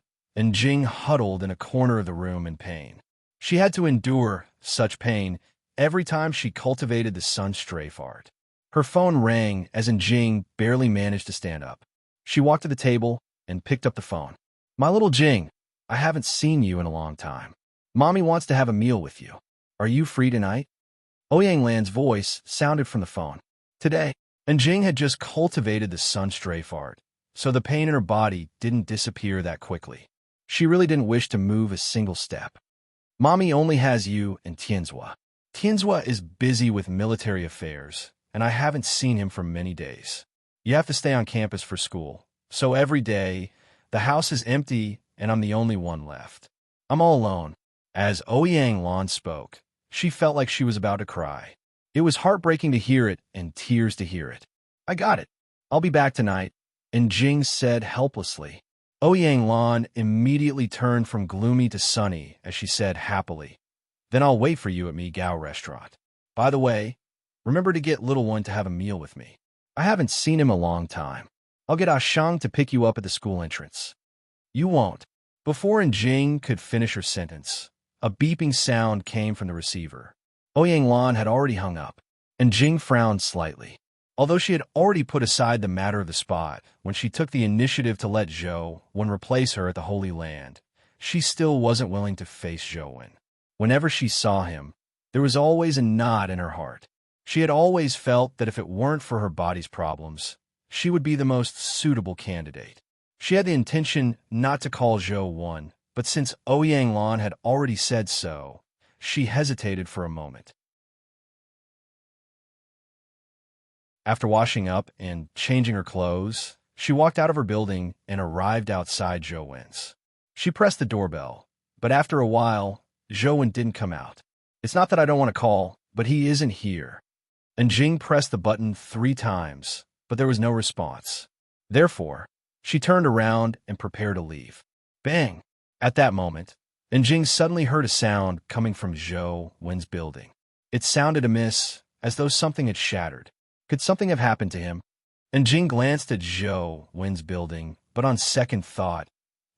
Jing huddled in a corner of the room in pain. She had to endure such pain every time she cultivated the sun strafe art. Her phone rang as Jing barely managed to stand up. She walked to the table and picked up the phone. "My little Jing, I haven't seen you in a long time. Mommy wants to have a meal with you. Are you free tonight?" Ouyang Lan's voice sounded from the phone. Today, Jing had just cultivated the sun strafe art, so the pain in her body didn't disappear that quickly. She really didn't wish to move a single step. "Mommy only has you and Tianzua. Tianzua is busy with military affairs, and I haven't seen him for many days. You have to stay on campus for school, so every day, the house is empty and I'm the only one left. I'm all alone." As Ouyang Lan spoke, she felt like she was about to cry. It was heartbreaking to hear it and tears to hear it. "I got it. I'll be back tonight, and Jing said helplessly. Ouyang Lan immediately turned from gloomy to sunny as she said happily, "Then I'll wait for you at Mi Gao restaurant. By the way, remember to get little one to have a meal with me. I haven't seen him a long time. I'll get Ah Shang to pick you up at the school entrance." "You won't." Before Jing could finish her sentence, a beeping sound came from the receiver. Ouyang Lan had already hung up, and Jing frowned slightly. Although she had already put aside the matter of the spot when she took the initiative to let Zhou Wen replace her at the Holy Land, she still wasn't willing to face Zhou Wen. Whenever she saw him, there was always a knot in her heart. She had always felt that if it weren't for her body's problems, she would be the most suitable candidate. She had the intention not to call Zhou Wen, but since Ouyang Lan had already said so, she hesitated for a moment. After washing up and changing her clothes, she walked out of her building and arrived outside Zhou Wen's. She pressed the doorbell, but after a while, Zhou Wen didn't come out. "It's not that I don't want to call, but he isn't here." And Jing pressed the button 3 times, but there was no response. Therefore, she turned around and prepared to leave. Bang! At that moment, Jing suddenly heard a sound coming from Zhou Wen's building. It sounded amiss, as though something had shattered. Could something have happened to him? And Jing glanced at Zhou Wen's building, but on second thought,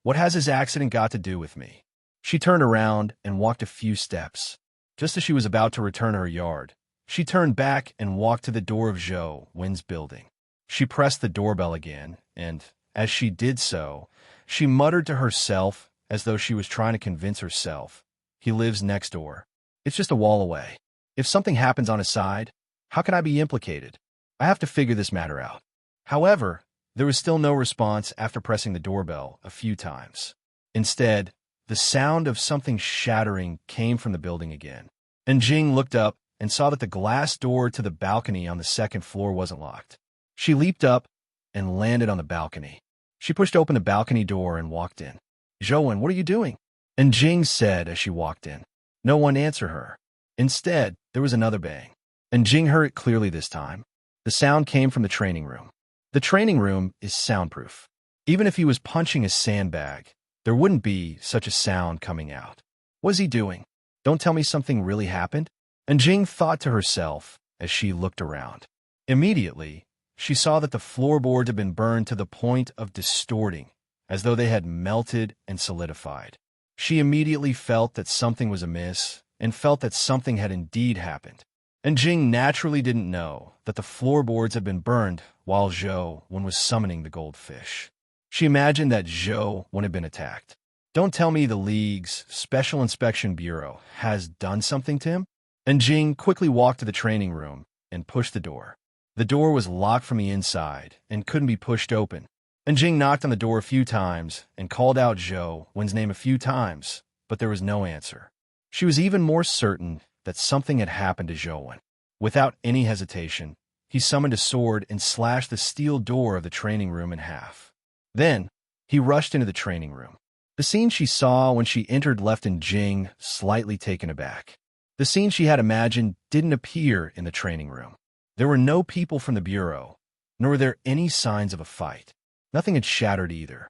what has his accident got to do with me? She turned around and walked a few steps. Just as she was about to return to her yard, she turned back and walked to the door of Zhou Wen's building. She pressed the doorbell again, and, as she did so, she muttered to herself as though she was trying to convince herself, "He lives next door. It's just a wall away. If something happens on his side, how can I be implicated? I have to figure this matter out." However, there was still no response after pressing the doorbell a few times. Instead, the sound of something shattering came from the building again. And Jing looked up and saw that the glass door to the balcony on the 2nd floor wasn't locked. She leaped up and landed on the balcony. She pushed open the balcony door and walked in. "Zhou Wen, what are you doing?" And Jing said as she walked in. No one answered her. Instead, there was another bang. And Jing heard it clearly this time. The sound came from the training room. The training room is soundproof. Even if he was punching a sandbag, there wouldn't be such a sound coming out. What is he doing? Don't tell me something really happened? And Jing thought to herself as she looked around. Immediately, she saw that the floorboards had been burned to the point of distorting, as though they had melted and solidified. She immediately felt that something was amiss and felt that something had indeed happened. And Jing naturally didn't know that the floorboards had been burned while Zhou Wen was summoning the goldfish. She imagined that Zhou Wen had been attacked. Don't tell me the League's Special Inspection Bureau has done something to him? And Jing quickly walked to the training room and pushed the door. The door was locked from the inside and couldn't be pushed open. And Jing knocked on the door a few times and called out Zhou Wen's name a few times, but there was no answer. She was even more certain that something had happened to Zhou Wen. Without any hesitation, he summoned a sword and slashed the steel door of the training room in half. Then, he rushed into the training room. The scene she saw when she entered left Jing slightly taken aback. The scene she had imagined didn't appear in the training room. There were no people from the bureau, nor were there any signs of a fight. Nothing had shattered either.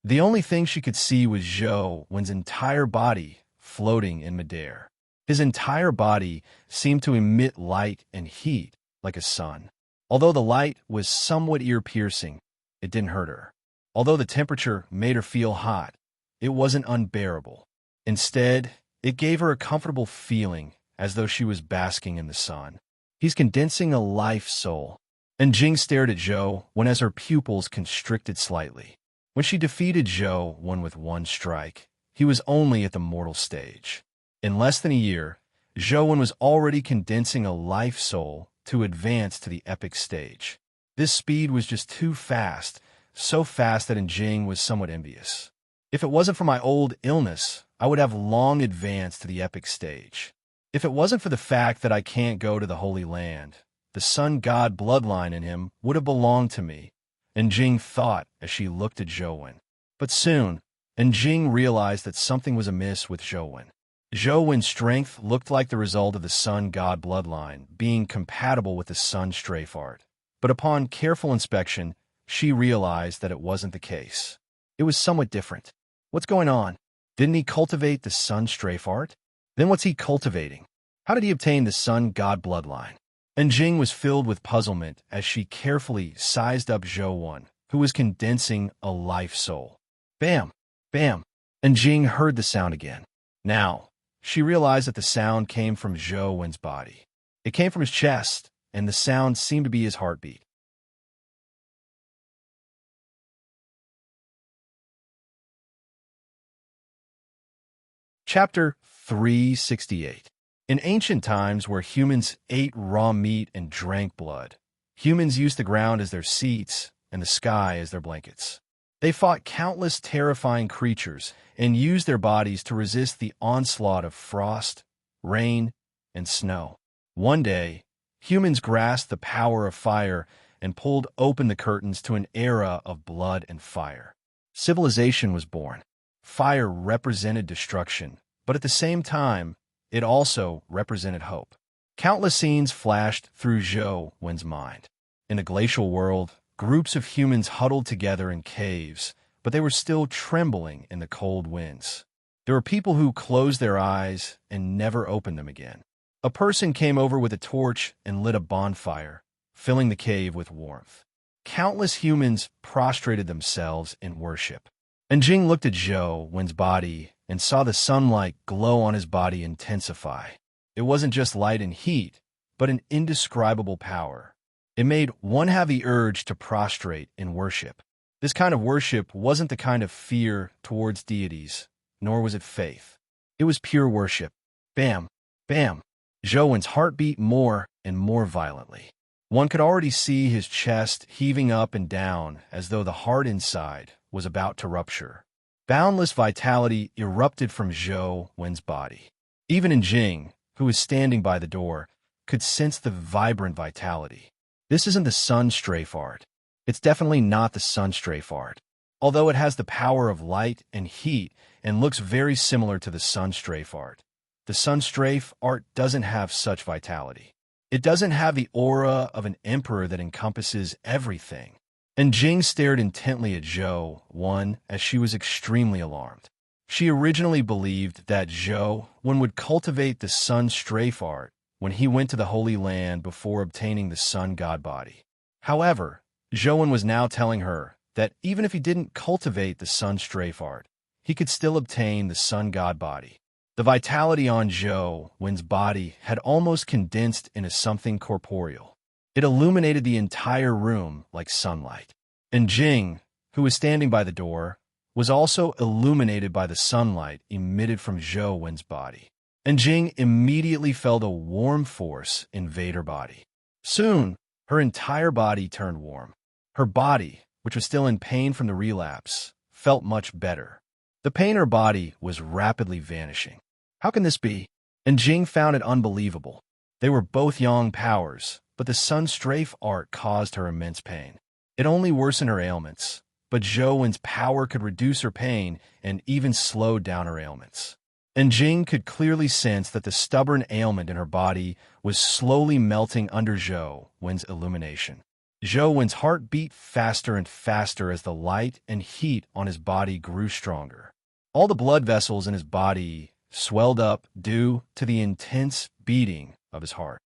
The only thing she could see was Zhou Wen's entire body floating in midair. His entire body seemed to emit light and heat like a sun. Although the light was somewhat ear-piercing, it didn't hurt her. Although the temperature made her feel hot, it wasn't unbearable. Instead, it gave her a comfortable feeling as though she was basking in the sun. He's condensing a life soul. And Jing stared at Zhou Wen as her pupils constricted slightly. When she defeated Zhou Wen with one strike, he was only at the mortal stage. In less than a year, Zhou Wen was already condensing a life soul to advance to the epic stage. This speed was just too fast, so fast that Jing was somewhat envious. If it wasn't for my old illness, I would have long advanced to the epic stage. If it wasn't for the fact that I can't go to the Holy Land, the sun god bloodline in him would have belonged to me, and Jing thought as she looked at Zhou Wen. But soon, Jing realized that something was amiss with Zhou Wen. Zhou strength looked like the result of the sun god bloodline being compatible with the sun strafe art. But upon careful inspection, she realized that it wasn't the case. It was somewhat different. What's going on? Didn't he cultivate the sun strafe art? Then what's he cultivating? How did he obtain the sun god bloodline? And Jing was filled with puzzlement as she carefully sized up Zhou, who was condensing a life soul. Bam! Bam! And Jing heard the sound again. Now, she realized that the sound came from Zhou body. It came from his chest, and the sound seemed to be his heartbeat. Chapter 368. In ancient times where humans ate raw meat and drank blood, humans used the ground as their seats and the sky as their blankets. They fought countless terrifying creatures and used their bodies to resist the onslaught of frost, rain, and snow. One day, humans grasped the power of fire and pulled open the curtains to an era of blood and fire. Civilization was born. Fire represented destruction, but at the same time, it also represented hope. Countless scenes flashed through Zhou mind. In a glacial world, groups of humans huddled together in caves, but they were still trembling in the cold winds. There were people who closed their eyes and never opened them again. A person came over with a torch and lit a bonfire, filling the cave with warmth. Countless humans prostrated themselves in worship. And Jing looked at Zhou's body and saw the sunlight glow on his body intensify. It wasn't just light and heat, but an indescribable power. It made one have the urge to prostrate in worship. This kind of worship wasn't the kind of fear towards deities, nor was it faith. It was pure worship. Bam, bam. Zhou's heart beat more and more violently. One could already see his chest heaving up and down as though the heart inside was about to rupture. Boundless vitality erupted from Zhou's body. Even Jing, who was standing by the door, could sense the vibrant vitality. This isn't the sun strafe art. It's definitely not the sun strafe art. Although it has the power of light and heat and looks very similar to the sun strafe art, the sun strafe art doesn't have such vitality. It doesn't have the aura of an emperor that encompasses everything. And Jing stared intently at Zhou as she was extremely alarmed. She originally believed that Zhou would cultivate the sun strafe art when he went to the Holy Land before obtaining the sun god body. However, Zhou was now telling her that even if he didn't cultivate the sun strafe art, he could still obtain the sun god body. The vitality on Zhou's body had almost condensed into something corporeal. It illuminated the entire room like sunlight. And Jing, who was standing by the door, was also illuminated by the sunlight emitted from Zhou's body. And Jing immediately felt a warm force invade her body. Soon, her entire body turned warm. Her body, which was still in pain from the relapse, felt much better. The pain in her body was rapidly vanishing. How can this be? And Jing found it unbelievable. They were both yang powers, but the sun strafe art caused her immense pain. It only worsened her ailments, but Zhou's power could reduce her pain and even slow down her ailments. And Jing could clearly sense that the stubborn ailment in her body was slowly melting under Zhou's illumination. Zhou's heart beat faster and faster as the light and heat on his body grew stronger. All the blood vessels in his body swelled up due to the intense beating of his heart.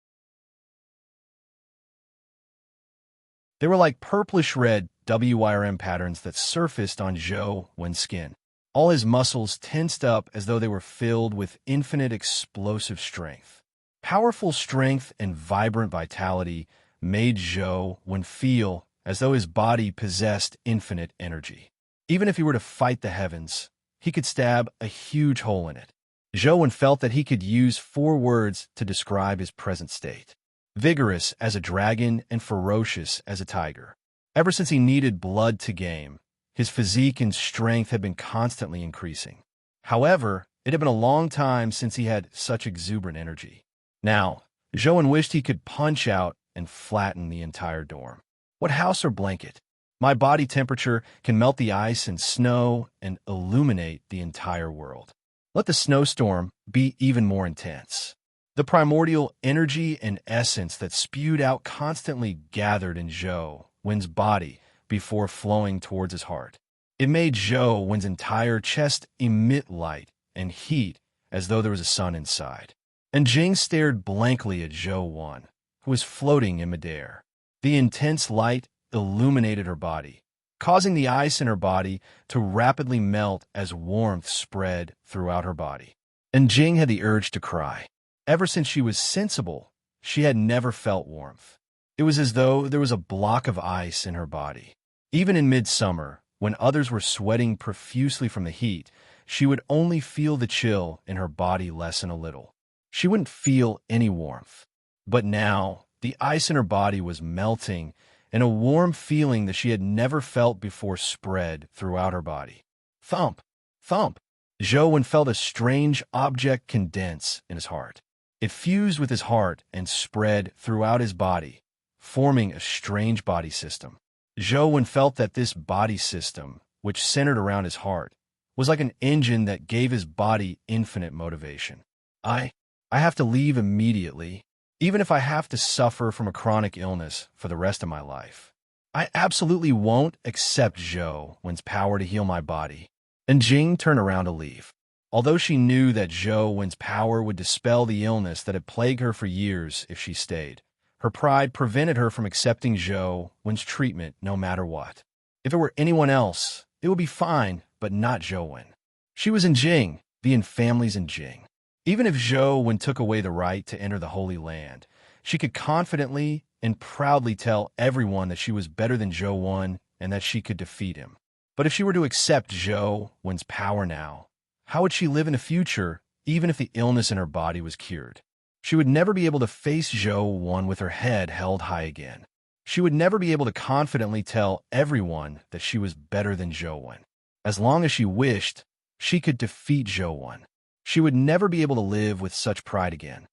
They were like purplish-red WIRM patterns that surfaced on Zhou's skin. All his muscles tensed up as though they were filled with infinite explosive strength. Powerful strength and vibrant vitality made Zhou feel as though his body possessed infinite energy. Even if he were to fight the heavens, he could stab a huge hole in it. Zhou felt that he could use 4 words to describe his present state: vigorous as a dragon and ferocious as a tiger. Ever since he needed blood to game, his physique and strength had been constantly increasing. However, it had been a long time since he had such exuberant energy. Now, Zhou wished he could punch out and flatten the entire dorm. What house or blanket? My body temperature can melt the ice and snow and illuminate the entire world. let the snowstorm be even more intense. The primordial energy and essence that spewed out constantly gathered in Zhou Wen's body before flowing towards his heart. It made Zhou Wen's entire chest emit light and heat as though there was a sun inside. And Jing stared blankly at Zhou Wen, who was floating in midair. The intense light illuminated her body, causing the ice in her body to rapidly melt as warmth spread throughout her body. And Jing had the urge to cry. Ever since she was sensible, she had never felt warmth. It was as though there was a block of ice in her body. Even in midsummer, when others were sweating profusely from the heat, she would only feel the chill in her body lessen a little. She wouldn't feel any warmth. But now, the ice in her body was melting, and a warm feeling that she had never felt before spread throughout her body. Thump! Thump! Zhou Wen felt a strange object condense in his heart. It fused with his heart and spread throughout his body, forming a strange body system. Zhou Wen felt that this body system, which centered around his heart, was like an engine that gave his body infinite motivation. I have to leave immediately, even if I have to suffer from a chronic illness for the rest of my life. I absolutely won't accept Zhou Wen's power to heal my body. And Jing turned around to leave. Although she knew that Zhou Wen's power would dispel the illness that had plagued her for years if she stayed, her pride prevented her from accepting Zhou Wen's treatment no matter what. If it were anyone else, it would be fine, but not Zhou Wen. She was in Jing, the families in Jing. Even if Zhou Wen took away the right to enter the Holy Land, she could confidently and proudly tell everyone that she was better than Zhou Wen and that she could defeat him. But if she were to accept Zhou Wen's power now, how would she live in the future, even if the illness in her body was cured? She would never be able to face Zhou Wen with her head held high again. She would never be able to confidently tell everyone that she was better than Zhou Wen. As long as she wished, she could defeat Zhou Wen. She would never be able to live with such pride again.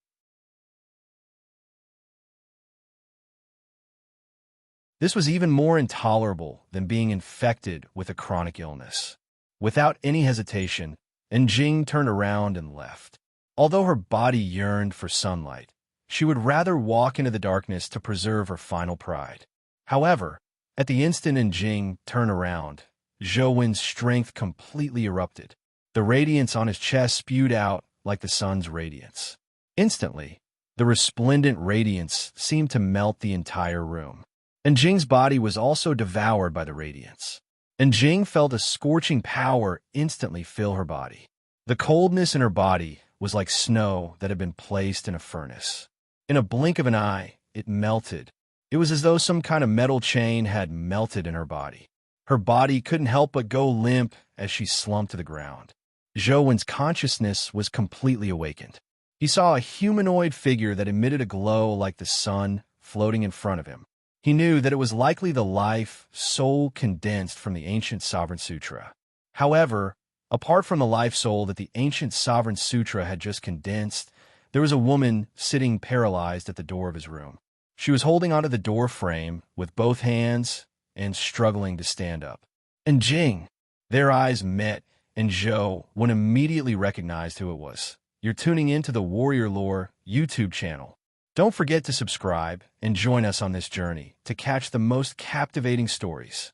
This was even more intolerable than being infected with a chronic illness. Without any hesitation, Jing turned around and left. Although her body yearned for sunlight, she would rather walk into the darkness to preserve her final pride. However, at the instant Jing turned around, Zhou Wen's strength completely erupted. The radiance on his chest spewed out like the sun's radiance. Instantly, the resplendent radiance seemed to melt the entire room. And Jing's body was also devoured by the radiance. And Jing felt a scorching power instantly fill her body. The coldness in her body was like snow that had been placed in a furnace. In a blink of an eye, it melted. It was as though some kind of metal chain had melted in her body. Her body couldn't help but go limp as she slumped to the ground. Zhou Wen's consciousness was completely awakened. He saw a humanoid figure that emitted a glow like the sun floating in front of him. He knew that it was likely the life, soul condensed from the ancient Sovereign Sutra. However, apart from the life soul that the ancient Sovereign Sutra had just condensed, there was a woman sitting paralyzed at the door of his room. She was holding onto the door frame with both hands and struggling to stand up. And Jing, their eyes met, and Zhou Wen immediately recognized who it was. You're tuning into the Warrior Lore YouTube channel. Don't forget to subscribe and join us on this journey to catch the most captivating stories.